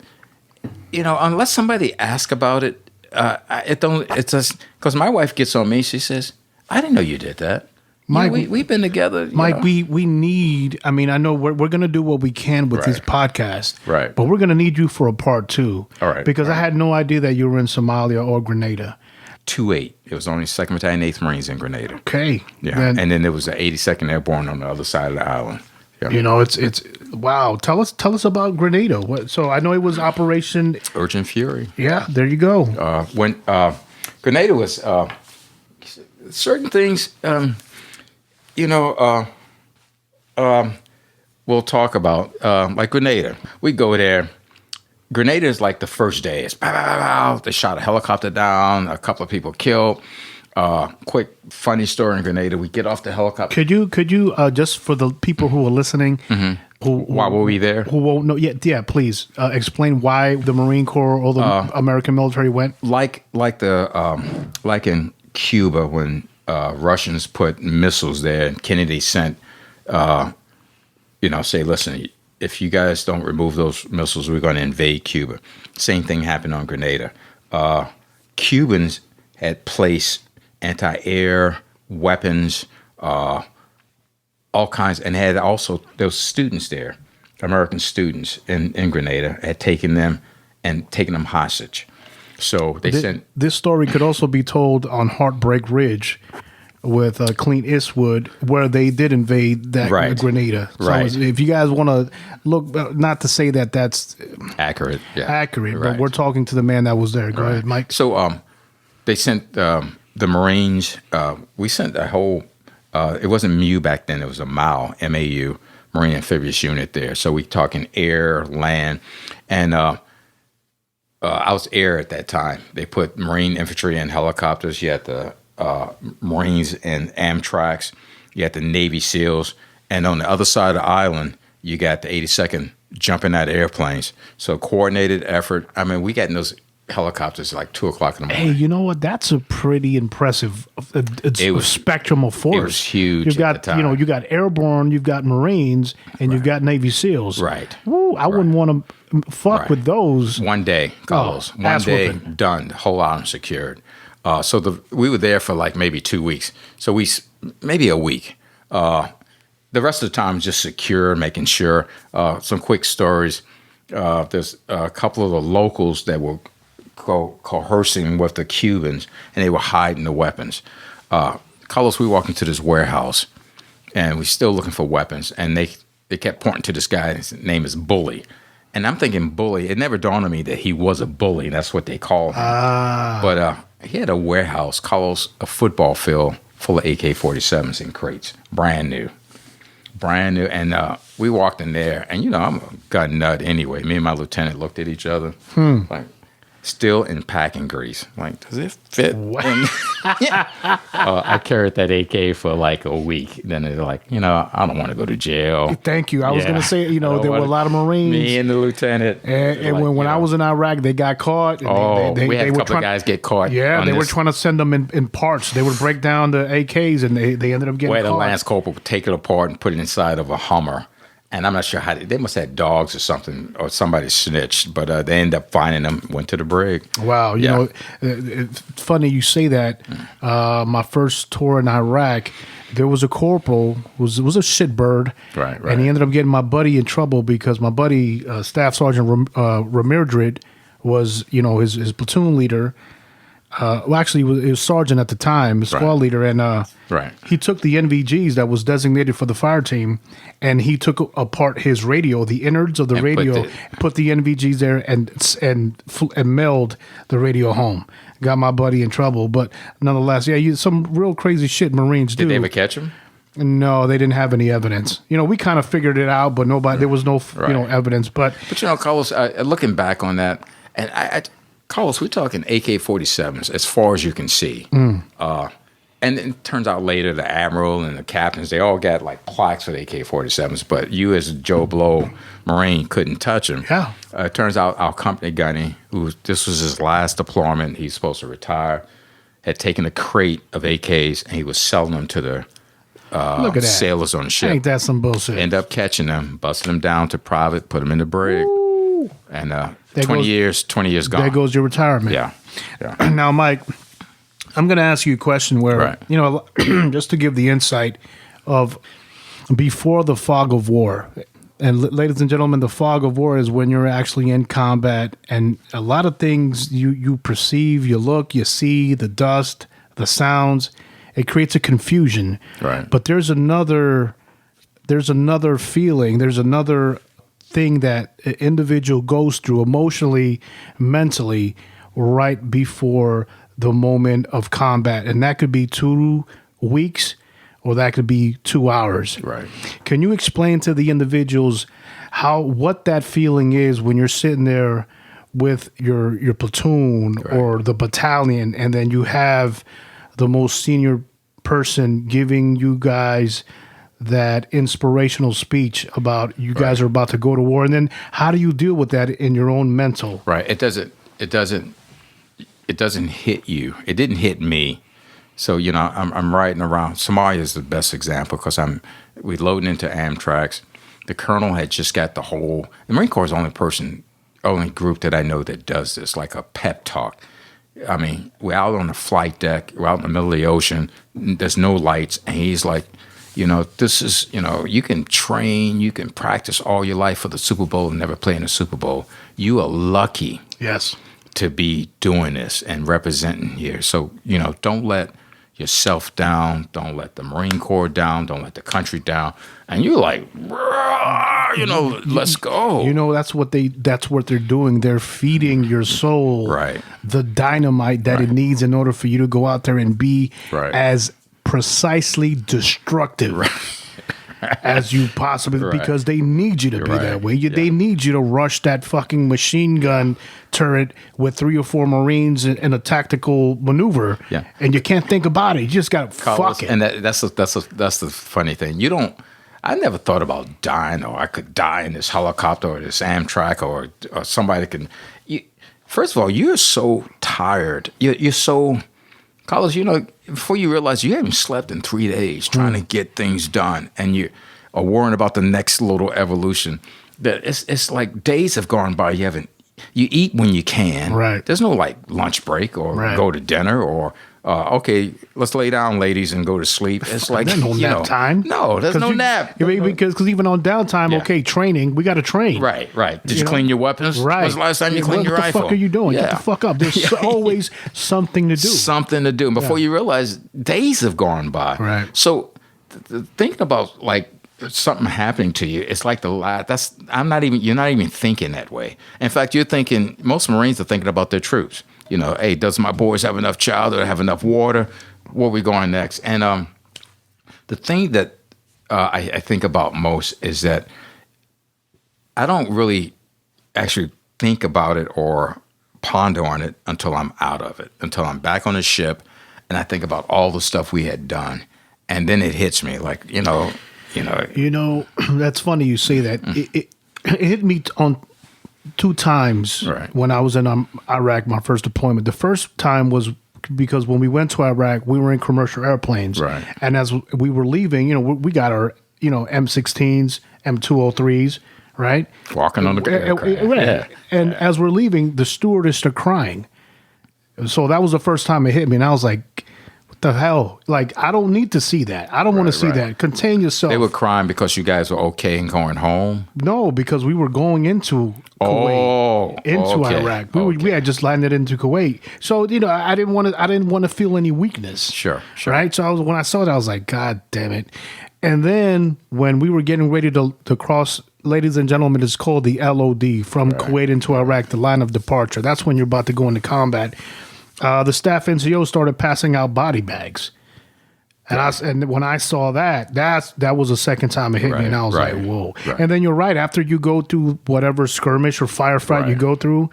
unless somebody asks about it, it's just because my wife gets on me. She says, "I didn't know you did that." Mike, we've been together. Mike, we need. I mean, I know we're going to do what we can with this podcast, right? But we're going to need you for a part 2, all right? Because I had no idea that you were in Somalia or Grenada. 2-8. It was only 2nd Battalion, 8th Marines in Grenada. Okay. Yeah. And then there was the 82nd Airborne on the other side of the island. Yeah. It's wow. Tell us about Grenada. So I know it was Operation Urgent Fury. Yeah, there you go. When Grenada was certain things, we'll talk about like Grenada. We go there. Grenada is like the first day. It's they shot a helicopter down, a couple of people killed. Quick funny story in Grenada. We get off the helicopter. Could you just for the people who are listening, why were we there? Who won't know? Yeah. Please explain why the Marine Corps or the American military went. Like in Cuba when Russians put missiles there, and Kennedy sent, say, listen. If you guys don't remove those missiles, we're going to invade Cuba. Same thing happened on Grenada. Cubans had placed anti-air weapons, all kinds, and had also those students there, American students in Grenada, had taken them hostage. So they sent. This story could also be told on Heartbreak Ridge with Clint Eastwood, where they did invade that Grenada. So if you guys want to look, not to say that that's accurate, but we're talking to the man that was there. Go ahead, Mike. So they sent the Marines. We sent a whole. It wasn't MU back then. It was a MAU, MAU, Marine Amphibious Unit there. So we talking air, land, and I was air at that time. They put Marine infantry and helicopters. You had the Marines and Amtraks, you had the Navy SEALs, and on the other side of the island, you got the 82nd jumping out of airplanes. So coordinated effort. I mean, we got in those helicopters like 2:00 in the morning. Hey, you know what? That's a pretty impressive spectrum of force. It was huge. You've got you got airborne, you've got Marines, and you've got Navy SEAls. Right. Woo, I wouldn't want to fuck with those. One day, Carlos. One day, done. The whole island secured. So we were there for like maybe 2 weeks. So maybe a week. The rest of the time just secure, making sure. Some quick stories. There's a couple of the locals that were coercing with the Cubans, and they were hiding the weapons. Carlos, we walk into this warehouse, and we're still looking for weapons, and they kept pointing to this guy. His name is Bully. And I'm thinking Bully. It never dawned on me that he was a bully. That's what they called him. But he had a warehouse, Carlos, a football field full of AK-47s in crates, brand new. And we walked in there, and I'm a gun nut anyway. Me and my lieutenant looked at each other like, still in packing grease. Like, does it fit? I carried that AK for like a week. Then they're like, I don't want to go to jail. Thank you. I was going to say, there were a lot of Marines. Me and the lieutenant. And like, when I was in Iraq, they got caught. And we had a couple of guys get caught. Yeah, they were trying to send them in parts. They would break down the AKs, and they ended up getting Where caught. the Lance Corporal would take it apart and put it inside of a Hummer. And I'm not sure how they must have had dogs or something, or somebody snitched, but they ended up finding them, went to the brig. Wow. You know, it's funny you say that. My first tour in Iraq, there was a corporal, was a shitbird. Right. And he ended up getting my buddy in trouble because my buddy, Staff Sergeant Ramirez, was, his platoon leader. Well, actually, he was sergeant at the time, his squad leader, and he took the NVGs that was designated for the fire team, and he took apart his radio, the innards of the radio, put the NVGs there, and mailed the radio home. Got my buddy in trouble, but nonetheless, some real crazy shit Marines do. Did they ever catch him? No, they didn't have any evidence. We kind of figured it out, but there was no evidence. But Carlos, looking back on that, and Carlos, we're talking AK-47s as far as you can see. And it turns out later the Admiral and the captains, they all got like plaques for the AK-47s, but you as a Joe Blow Marine couldn't touch them. Yeah. It turns out our company gunny, this was his last deployment, he's supposed to retire, had taken a crate of AKs and he was selling them to the sailors on the ship. Ain't that some bullshit? End up catching them, busting them down to private, put them in the brig. Ooh. And 20 years gone. There goes your retirement. Yeah. Now, Mike, I'm going to ask you a question where, just to give the insight of before the fog of war. And ladies and gentlemen, the fog of war is when you're actually in combat, and a lot of things you perceive, you look, you see, the dust, the sounds, it creates a confusion. Right. But there's another feeling, there's another thing that an individual goes through emotionally, mentally, right before the moment of combat. And that could be 2 weeks or that could be 2 hours. Right. Can you explain to the individuals what that feeling is when you're sitting there with your platoon or the battalion, and then you have the most senior person giving you guys that inspirational speech about you guys are about to go to war, and then how do you deal with that in your own mental? Right. It doesn't hit you. It didn't hit me. So, I'm riding around. Somalia is the best example because we loading into Amtrak's. The colonel had just got the Marine Corps is the only group that I know that does this, like a pep talk. I mean, we're out on the flight deck, we're out in the middle of the ocean, there's no lights, and he's like, this is, you can train, you can practice all your life for the Super Bowl and never play in a Super Bowl. You are lucky. Yes. To be doing this and representing here. So, don't let yourself down. Don't let the Marine Corps down. Don't let the country down. And you're like, let's go. That's what they're doing. They're feeding your soul the dynamite that it needs in order for you to go out there and be as precisely destructive as you possibly, because they need you to be that way. They need you to rush that fucking machine gun turret with 3 or 4 Marines in a tactical maneuver. Yeah. And you can't think about it. You just got to fuck it. And that's the funny thing. I never thought about dying, or I could die in this helicopter or this Amtrak or somebody can. First of all, you're so tired. You're so. Carlos, before you realize you haven't slept in 3 days trying to get things done, and you are worrying about the next little evolution, that it's like days have gone by. You eat when you can. Right. There's no like lunch break or go to dinner or okay, let's lay down, ladies, and go to sleep. It's like there's no nap time. No, there's no nap. Because even on downtime, training, we got to train. Right. Did you clean your weapons? Right. When's the last time you cleaned your rifle? What the fuck are you doing? Get the fuck up. There's always something to do. Something to do. And before you realize, days have gone by. Right. So thinking about like something happening to you, it's like you're not even thinking that way. In fact, you're thinking, most Marines are thinking about their troops. Hey, does my boys have enough child? Do they have enough water? Where are we going next? And the thing that I think about most is that I don't really actually think about it or ponder on it until I'm out of it, until I'm back on the ship, and I think about all the stuff we had done, and then it hits me like, That's funny you say that. It hit me on 2 times when I was in Iraq, my first deployment. The first time was because when we went to Iraq, we were in commercial airplanes. Right. And as we were leaving, we got our, M16s, M203s, right? Walking on the aircraft. Right. Yeah. And as we're leaving, the stewardess are crying. So that was the first time it hit me. And I was like, what the hell? Like, I don't need to see that. I don't want to see that. Contain yourself. They were crying because you guys were okay and going home? No, because we were going into Kuwait, Iraq. We had just landed into Kuwait. So, I didn't want to feel any weakness. Sure. Right? So when I saw it, I was like, God damn it. And then when we were getting ready to cross, ladies and gentlemen, it's called the LOD, from Kuwait into Iraq, the line of departure. That's when you're about to go into combat. The staff NCO started passing out body bags. And when I saw that was the second time it hit me, and I was like, whoa. Right. And then you're right. After you go through whatever skirmish or firefight you go through,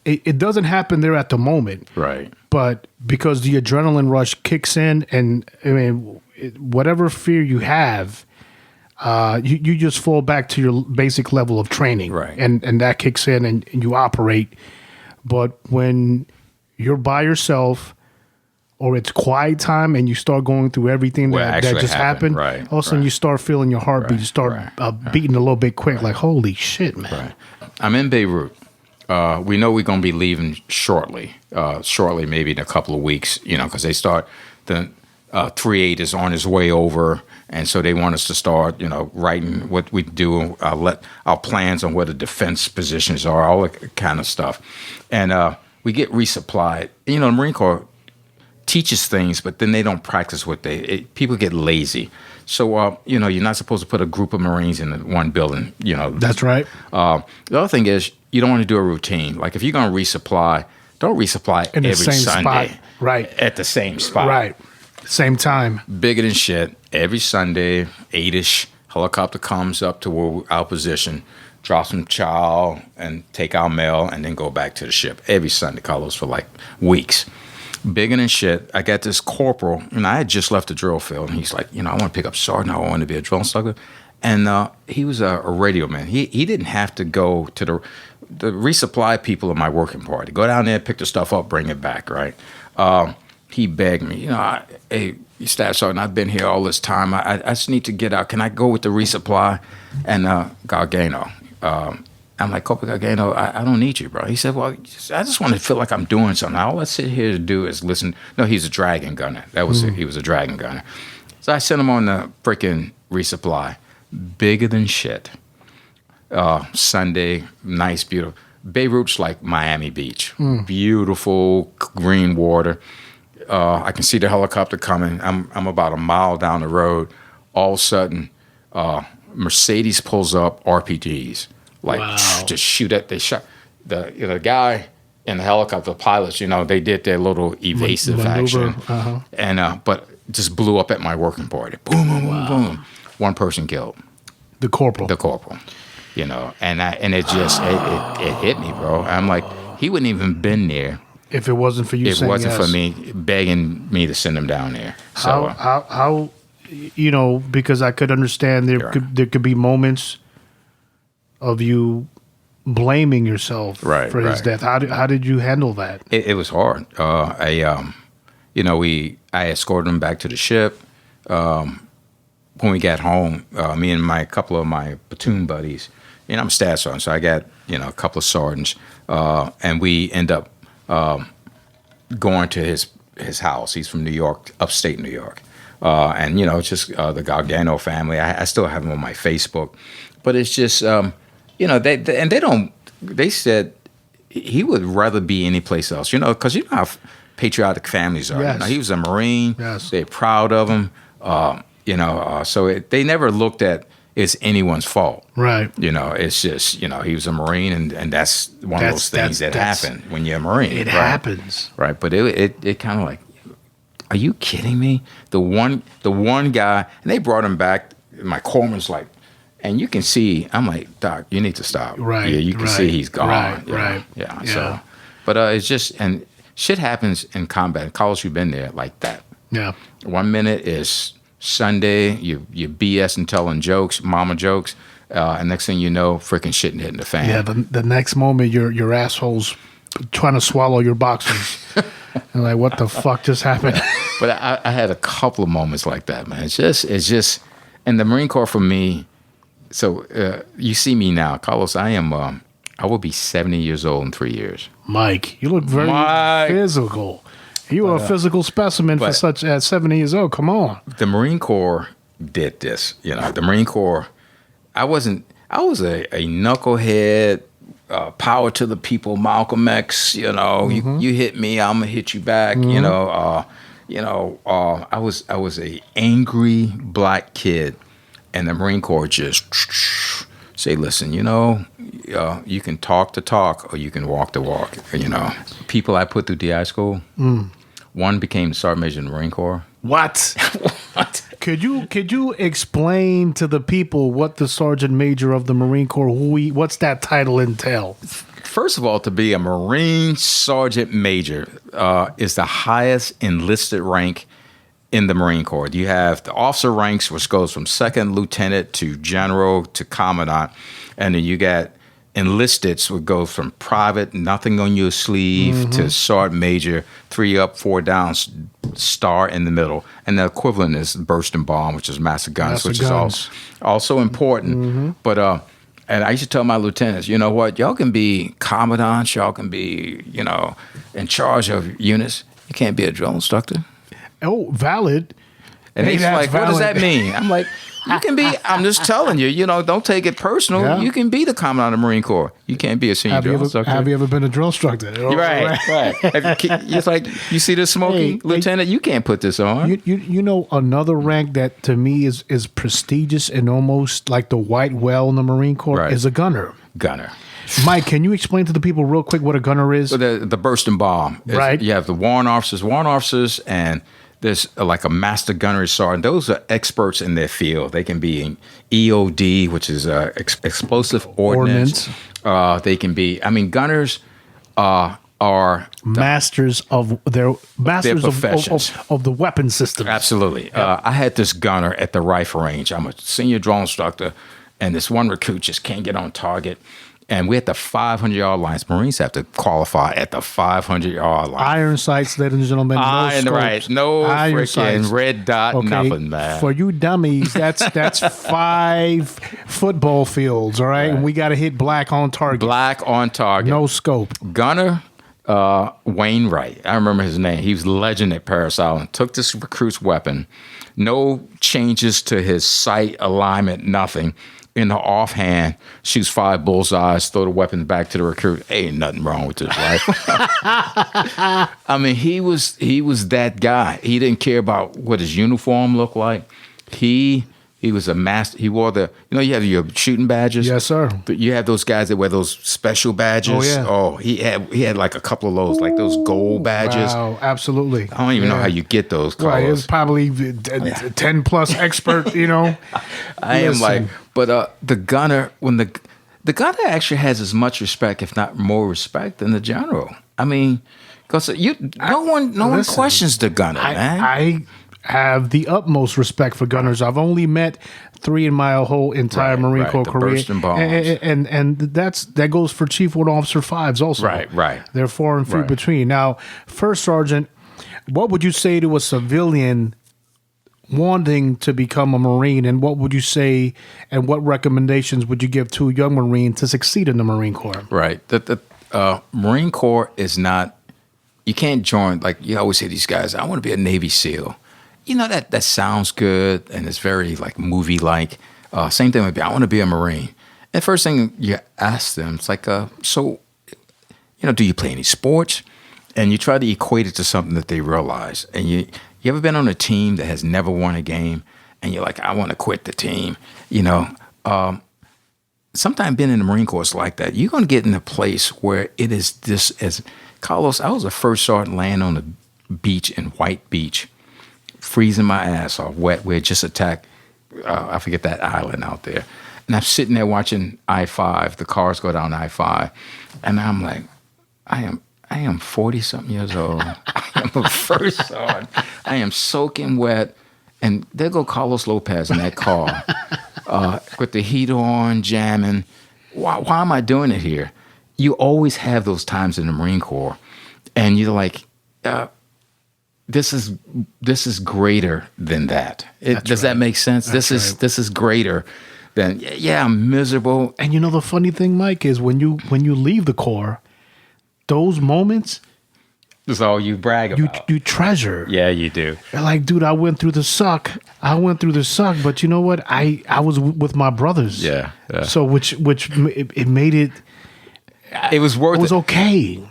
it doesn't happen there at the moment. Right. But because the adrenaline rush kicks in, and whatever fear you have, you just fall back to your basic level of training. Right. And that kicks in and you operate. But when you're by yourself, or it's quiet time and you start going through everything that just happened, all of a sudden you start feeling your heartbeat. You start beating a little bit quick, like, holy shit, man. Right. I'm in Beirut. We know we're going to be leaving shortly, maybe in a couple of weeks, because they start, the 3-8 is on his way over, and so they want us to start, writing what we do, let our plans on where the defense positions are, all that kind of stuff. And we get resupplied. The Marine Corps teaches things, but then they don't practice what people get lazy. So, you're not supposed to put a group of Marines in one building, That's right. The other thing is, you don't want to do a routine. Like, if you're going to resupply, don't resupply in every the same Sunday. Spot. Right. At the same spot. Right. Same time. Bigger than shit. Every Sunday, 8-ish, helicopter comes up to our position, drop some chow and take our mail, and then go back to the ship. Every Sunday, Carlos, for like weeks. Bigger than shit. I got this corporal, and I had just left the drill field, and he's like, I want to pick up sergeant. I want to be a drill instructor. And he was a radio man. He didn't have to go to the resupply people of my working party. Go down there, pick the stuff up, bring it back, right? He begged me, hey, Staff Sergeant, I've been here all this time. I just need to get out. Can I go with the resupply? And Gargano, I'm like, Kobi Gargano, I don't need you, bro. He said, well, I just want to feel like I'm doing something. All I sit here to do is listen. No, he's a dragon gunner. That was it. He was a dragon gunner. So I sent him on the freaking resupply. Bigger than shit. Sunday, nice, beautiful. Beirut's like Miami Beach. Beautiful green water. I can see the helicopter coming. I'm about a mile down the road. All of a sudden, Mercedes pulls up RPGs. Just shoot at. They shot the guy in the helicopter, the pilots. They did their little evasive action, and but just blew up at my working party. Boom, boom, boom, boom. One person killed. The corporal. And it just it hit me, bro. I'm like, he wouldn't even been there if it wasn't for you. It wasn't for me begging me to send him down there. So how because I could understand there could be moments of you blaming yourself for his death. How did you handle that? It was hard. I escorted him back to the ship. When we got home, me and a couple of my platoon buddies, I'm a staff sergeant, so I got a couple of sergeants, and we end up going to his house. He's from New York, upstate New York, and it's just the Gargano family. I still have him on my Facebook, but it's just they said he would rather be any place else, because how patriotic families are. Yes. He was a Marine. Yes. They're proud of him. So they never looked at it's anyone's fault. Right. It's just, he was a Marine, and that's one of those things that happen when you're a Marine. It happens. Right. But it kind of like, are you kidding me? The one guy, and they brought him back, my corpsman's like, and you can see, I'm like, Doc, you need to stop. Right. Yeah, you can see he's gone. Right. Yeah. So, But it's just, and shit happens in combat. Carlos, you've been there like that. Yeah. 1 minute is Sunday, you BS and telling jokes, mama jokes, and next thing you know, freaking shit hitting the fan. Yeah, the next moment your asshole's trying to swallow your boxers. And like, what the fuck just happened? But I had a couple of moments like that, man. It's just, and the Marine Corps for me. So you see me now, Carlos. I will be 70 years old in 3 years. Mike, you look very physical. You are a physical specimen for such at 70 years old. Come on. The Marine Corps did this. The Marine Corps. I was a knucklehead. Power to the people, Malcolm X. You hit me, I'm gonna hit you back. I was a angry black kid, and the Marine Corps just say, listen, you can talk the talk or you can walk the walk. People I put through DI school, one became Sergeant Major in the Marine Corps. What? What? Could you explain to the people what the Sergeant Major of the Marine Corps, what's that title entail? First of all, to be a Marine Sergeant Major is the highest enlisted rank in the Marine Corps. You have the officer ranks, which goes from second lieutenant to general to commandant, and then you got enlisted, which goes from private, nothing on your sleeve, to sergeant major, 3 up, 4 down, star in the middle, and the equivalent is bursting bomb, which is master guns, which is also important. But and I used to tell my lieutenants, you know what, y'all can be commandants, y'all can be in charge of units. You can't be a drill instructor. Oh, valid. And he's like, valid. what does that mean? I'm like, you can be, I'm just telling you, don't take it personal. Yeah. You can be the commandant of the Marine Corps. You can't be a senior drill instructor. Have you ever been a drill instructor? Right. It's like, you see this smoking, Lieutenant? You can't put this on. You know another rank that to me is prestigious and almost like the white whale in the Marine Corps is a gunner. Gunner. Mike, can you explain to the people real quick what a gunner is? So the bursting bomb. Right. You have the warrant officers, and there's like a master gunnery sergeant. Those are experts in their field. They can be in EOD, which is explosive ordnance. They can be. Gunners are masters of their professions. of the weapon system. Absolutely. Yep. I had this gunner at the rifle range. I'm a senior drill instructor, and this one recruit just can't get on target. And we're at the 500-yard line. Marines have to qualify at the 500-yard line. Iron sights, ladies and gentlemen. No freaking red dot, nothing, man. For you dummies, that's 5 football fields, all right? And we got to hit black on target. Black on target. No scope. Gunner Wainwright, I remember his name. He was legend at Paris Island. Took this recruit's weapon. No changes to his sight alignment, nothing. In the offhand, shoots 5 bullseyes, throw the weapons back to the recruit. Ain't nothing wrong with this rifle. He was that guy. He didn't care about what his uniform looked like. He was a master. He wore you have your shooting badges. Yes, sir. But you have those guys that wear those special badges. Oh yeah. Oh, he had like a couple of those, like those gold badges. Wow, absolutely. I don't even know how you get those colors. Right, it's probably 10 plus expert. I am like. But the gunner, when the gunner actually has as much respect, if not more respect, than the general. Because no one questions the gunner, man. I have the utmost respect for gunners. I've only met 3 in my whole entire Marine Corps career, bursting bombs. and that goes for Chief Warrant Officer 5s also. Right. They're far and few between. Now, First Sergeant, what would you say to a civilian wanting to become a Marine, and what would you say, and what recommendations would you give to a young Marine to succeed in the Marine Corps? Right. The Marine Corps is not, you can't join, like you always hear these guys, I want to be a Navy SEAL. That sounds good, and it's very like movie-like. Same thing would be, I want to be a Marine. And first thing you ask them, it's like, so, do you play any sports? And you try to equate it to something that they realize. And you ever been on a team that has never won a game, and you're like, I want to quit the team? Sometimes being in the Marine Corps is like that. You're going to get in a place where it is this as Carlos. I was the first sergeant laying on the beach in White Beach, freezing my ass off, wet. We had just attacked. I forget that island out there, and I'm sitting there watching I-5. The cars go down I-5, and I'm like, I am 40-something years old. I am first sergeant. I am soaking wet. And there go Carlos Lopez in that car with the heat on, jamming. Why am I doing it here? You always have those times in the Marine Corps. And you're like, this is greater than that. Does that make sense? This is greater than, yeah, I'm miserable. And the funny thing, Mike, is when you leave the Corps, those moments, That's all you brag about. You treasure. Yeah, you do. You're like, dude, I went through the suck. But you know what? I was with my brothers. Yeah. So which it made it. It was worth it. It was okay.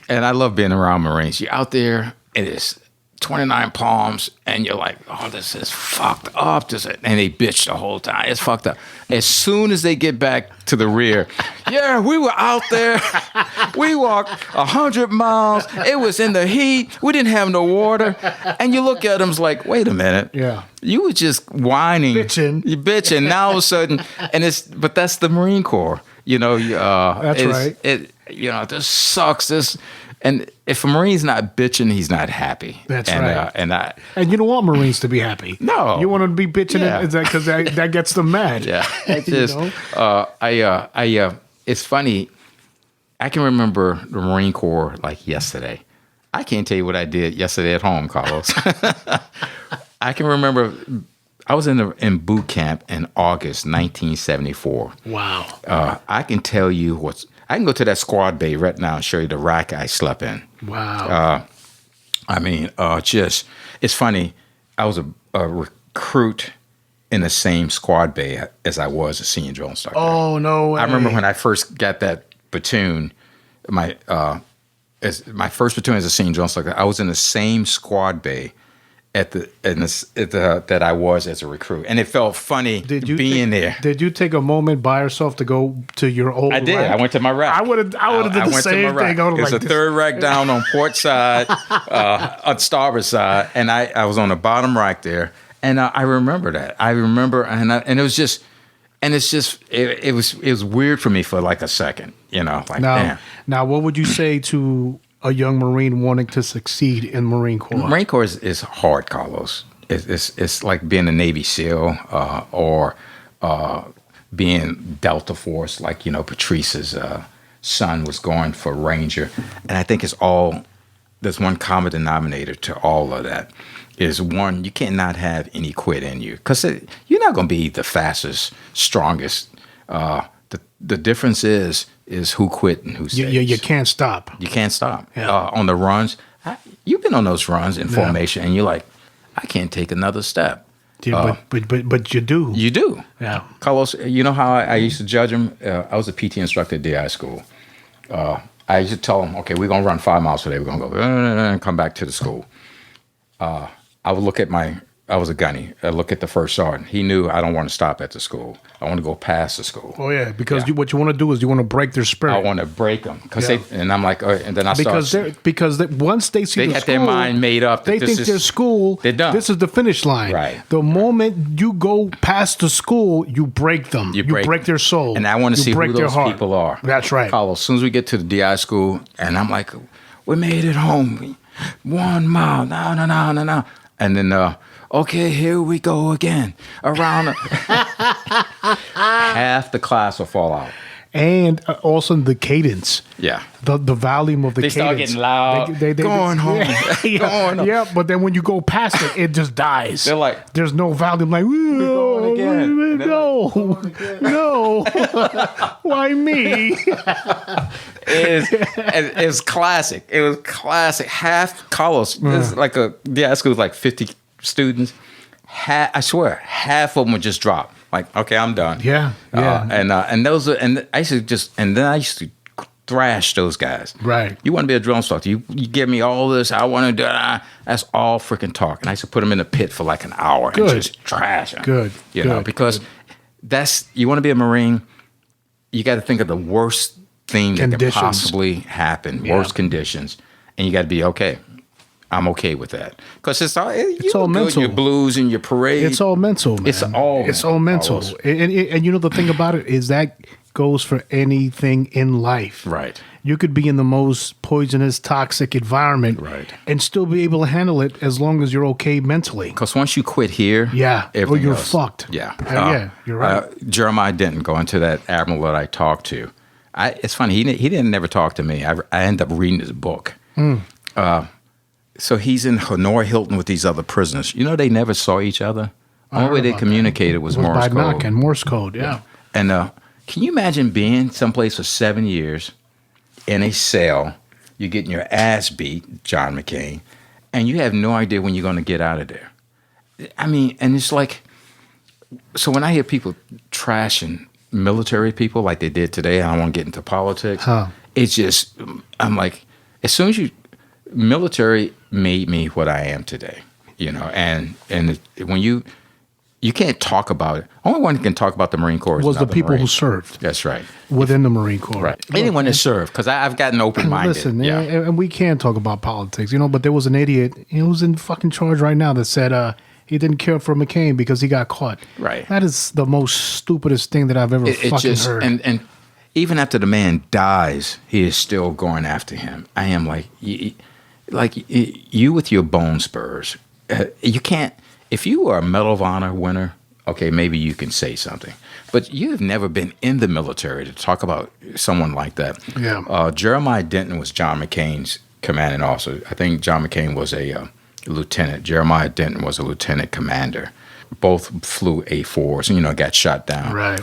And I love being around Marines. You're out there, and it's 29 palms, and you're like, oh, this is fucked up. And they bitch the whole time. It's fucked up. As soon as they get back to the rear, yeah, we were out there. We walked 100 miles. It was in the heat. We didn't have no water. And you look at them, it's like, wait a minute. Yeah. You were just whining. Bitching. You bitching. Now all of a sudden, but that's the Marine Corps. That's right. This sucks. And if a Marine's not bitching, he's not happy. That's right. And you don't want Marines to be happy. No. You want them to be bitching because that gets them mad. Yeah. It's funny. I can remember the Marine Corps like yesterday. I can't tell you what I did yesterday at home, Carlos. I can remember I was in boot camp in August 1974. Wow. I can tell you I can go to that squad bay right now and show you the rack I slept in. Wow. It's funny. I was a recruit in the same squad bay as I was a senior drill instructor. Oh, no way. I remember when I first got that platoon, my first platoon as a senior drill instructor, I was in the same squad bay that I was as a recruit, and it felt funny being there. Did you take a moment by yourself to go to your old? I did. Rack? I went to my rack. I would have did the same thing. There's a third rack down on port side, on starboard side, and I was on the bottom rack there, and I remember that. And it was just, it was weird for me for like a second, damn. Now, what would you say to a young Marine wanting to succeed in Marine Corps? Marine Corps is hard, Carlos. It's like being a Navy SEAL or being Delta Force, like Patrice's son was going for Ranger, and I think there's one common denominator to all of that. Is one, you cannot have any quit in you because you're not going to be the fastest, strongest. The difference is who quit and who stays. You can't stop. You can't stop. Yeah. On the runs, you've been on those runs in formation, and you're like, I can't take another step. Yeah, but you do. You do. Yeah. Carlos, you know how I used to judge them? I was a PT instructor at DI school. I used to tell them, okay, we're going to run 5 miles today. We're going to go and come back to the school. I would look at I was a gunny. I look at the first sergeant. He knew I don't want to stop at the school. I want to go past the school. Oh yeah, because what you want to do is you want to break their spirit. I want to break them and I'm like, and then I start because once they see they the got school, their mind made up. They think their school. They're done. This is the finish line. Right. The moment you go past the school, you break them. You break their soul. And I want to see who those people are. That's right. Carlos, as soon as we get to the DI school, and I'm like, we made it home. 1 mile. No. And then. Okay, here we go again. Around half the class will fall out. And also the cadence. Yeah. The volume of the cadence. They start getting loud. Going home. Going home. Yeah, but then when you go past it, it just dies. They're like, there's no volume. Like, we're going again. No. Why me? It's classic. It was classic. Half Carlos. This is like school was like 50 students. I swear, half of them would just drop. Like, okay, I'm done. Yeah. And I used to thrash those guys. Right. You want to be a drill instructor? You give me all this. I want to do it. That's all freaking talk. And I used to put them in a pit for like an hour and just trash them. Good. Because you want to be a Marine. You got to think of the worst thing that could possibly happen. Yeah. Worst conditions, and you got to be okay. I'm okay with that because it's all mental. Your blues and your parade. It's all mental, man. It's all mental. And the thing about it is that goes for anything in life. Right. You could be in the most poisonous, toxic environment, Right. and still be able to handle it as long as you're okay mentally. Because once you quit here, Yeah, or everything you're else- fucked. Yeah, Yeah, you're right. Jeremiah Denton, going to that Admiral that I talked to. It's funny. He didn't never talk to me. I ended up reading his book. So he's in Hanoi Hilton with these other prisoners. You know, they never saw each other. Only way they communicated was Morse by code. knock and Morse code. Yeah. And can you imagine being someplace for 7 years in a cell? You're getting your ass beat, John McCain, and you have no idea when you're going to get out of there. I mean, and it's like, so when I hear people trashing military people like they did today, I don't want to get into politics. It's just, I'm like, as soon as military made me what I am today, you know, and when you can't talk about it. Only one who can talk about the Marine Corps Was the people who Marines. served That's right. within the Marine Corps. Right. Anyone that served, because I've gotten open-minded. Listen, yeah. and we can talk about politics, you know, but there was an idiot who's in fucking charge right now that said he didn't care for McCain because he got caught. Right. That is the most stupidest thing that I've ever fucking heard. And even after the man dies, he is still going after him. I am like you with your bone spurs. You can't. If you are a Medal of Honor winner, okay, maybe you can say something. But you have never been in the military to talk about someone like that. Yeah. Jeremiah Denton was John McCain's commanding officer. I think John McCain was a lieutenant. Jeremiah Denton was a lieutenant commander. Both flew A4s and, you know, got shot down. Right.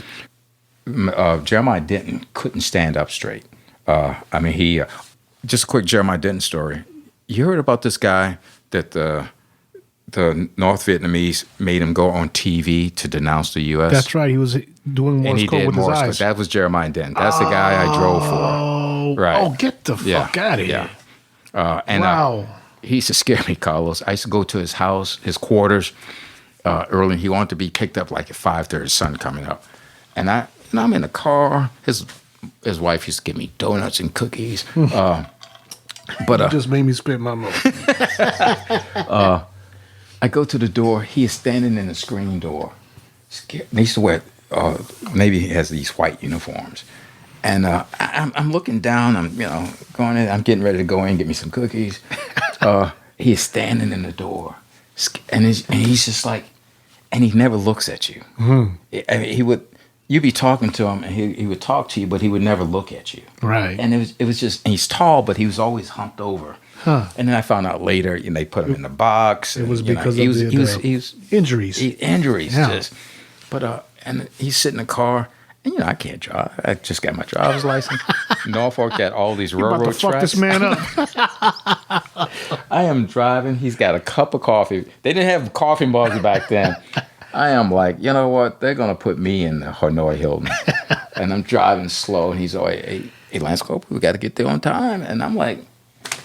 Jeremiah Denton couldn't stand up straight. I mean, he just a quick Jeremiah Denton story. You heard about this guy that the North Vietnamese made him go on TV to denounce the U.S. That's right. He was doing Morse code with his eyes. That was Jeremiah Denton. That's the guy I drove for. Right. Oh, get the fuck out of here. Wow. He used to scare me, Carlos. I used to go to his house, his quarters, early. He wanted to be picked up like at 5:30, sun coming up. And I'm in the car. His wife used to give me donuts and cookies. But you just made me spit my mouth. I go to the door. He is standing in the screen door. Scared. He used to wear, maybe he has these white uniforms. And I'm looking down. I'm going in. I'm getting ready to go in and get me some cookies. He is standing in the door, and he's just like, and he never looks at you. Mm-hmm. I mean, you'd be talking to him, and he would talk to you, but he would never look at you. Right. And it was just, and he's tall, but he was always humped over. Huh. And then I found out later, they put him in the box. It was and, because he of was injuries. Injuries, yeah. just. But and he's sitting in the car, and I can't drive. I just got my driver's license. Norfolk got all these railroad about to fuck tracks. this man up. I am driving. He's got a cup of coffee. They didn't have coffee mugs back then. I am like, you know what? They're gonna put me in the Hanoi Hilton, and I'm driving slow. And he's like, "Hey, Lance Cooper, we got to get there on time." And I'm like,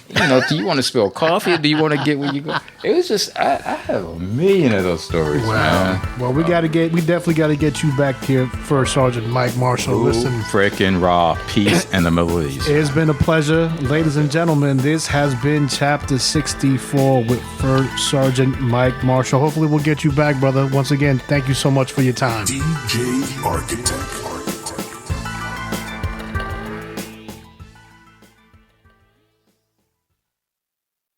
do you want to spill coffee or do you want to get where you go? It was just, I have a million of those stories. Wow. Man. Well, we definitely got to get you back here for Sergeant Mike Marshall. Listen, Frickin' raw peace in the Middle East. It's been a pleasure, ladies and gentlemen. This has been Chapter 64 with First Sergeant Mike Marshall. Hopefully, we'll get you back, brother. Once again, thank you so much for your time. DJ Architect.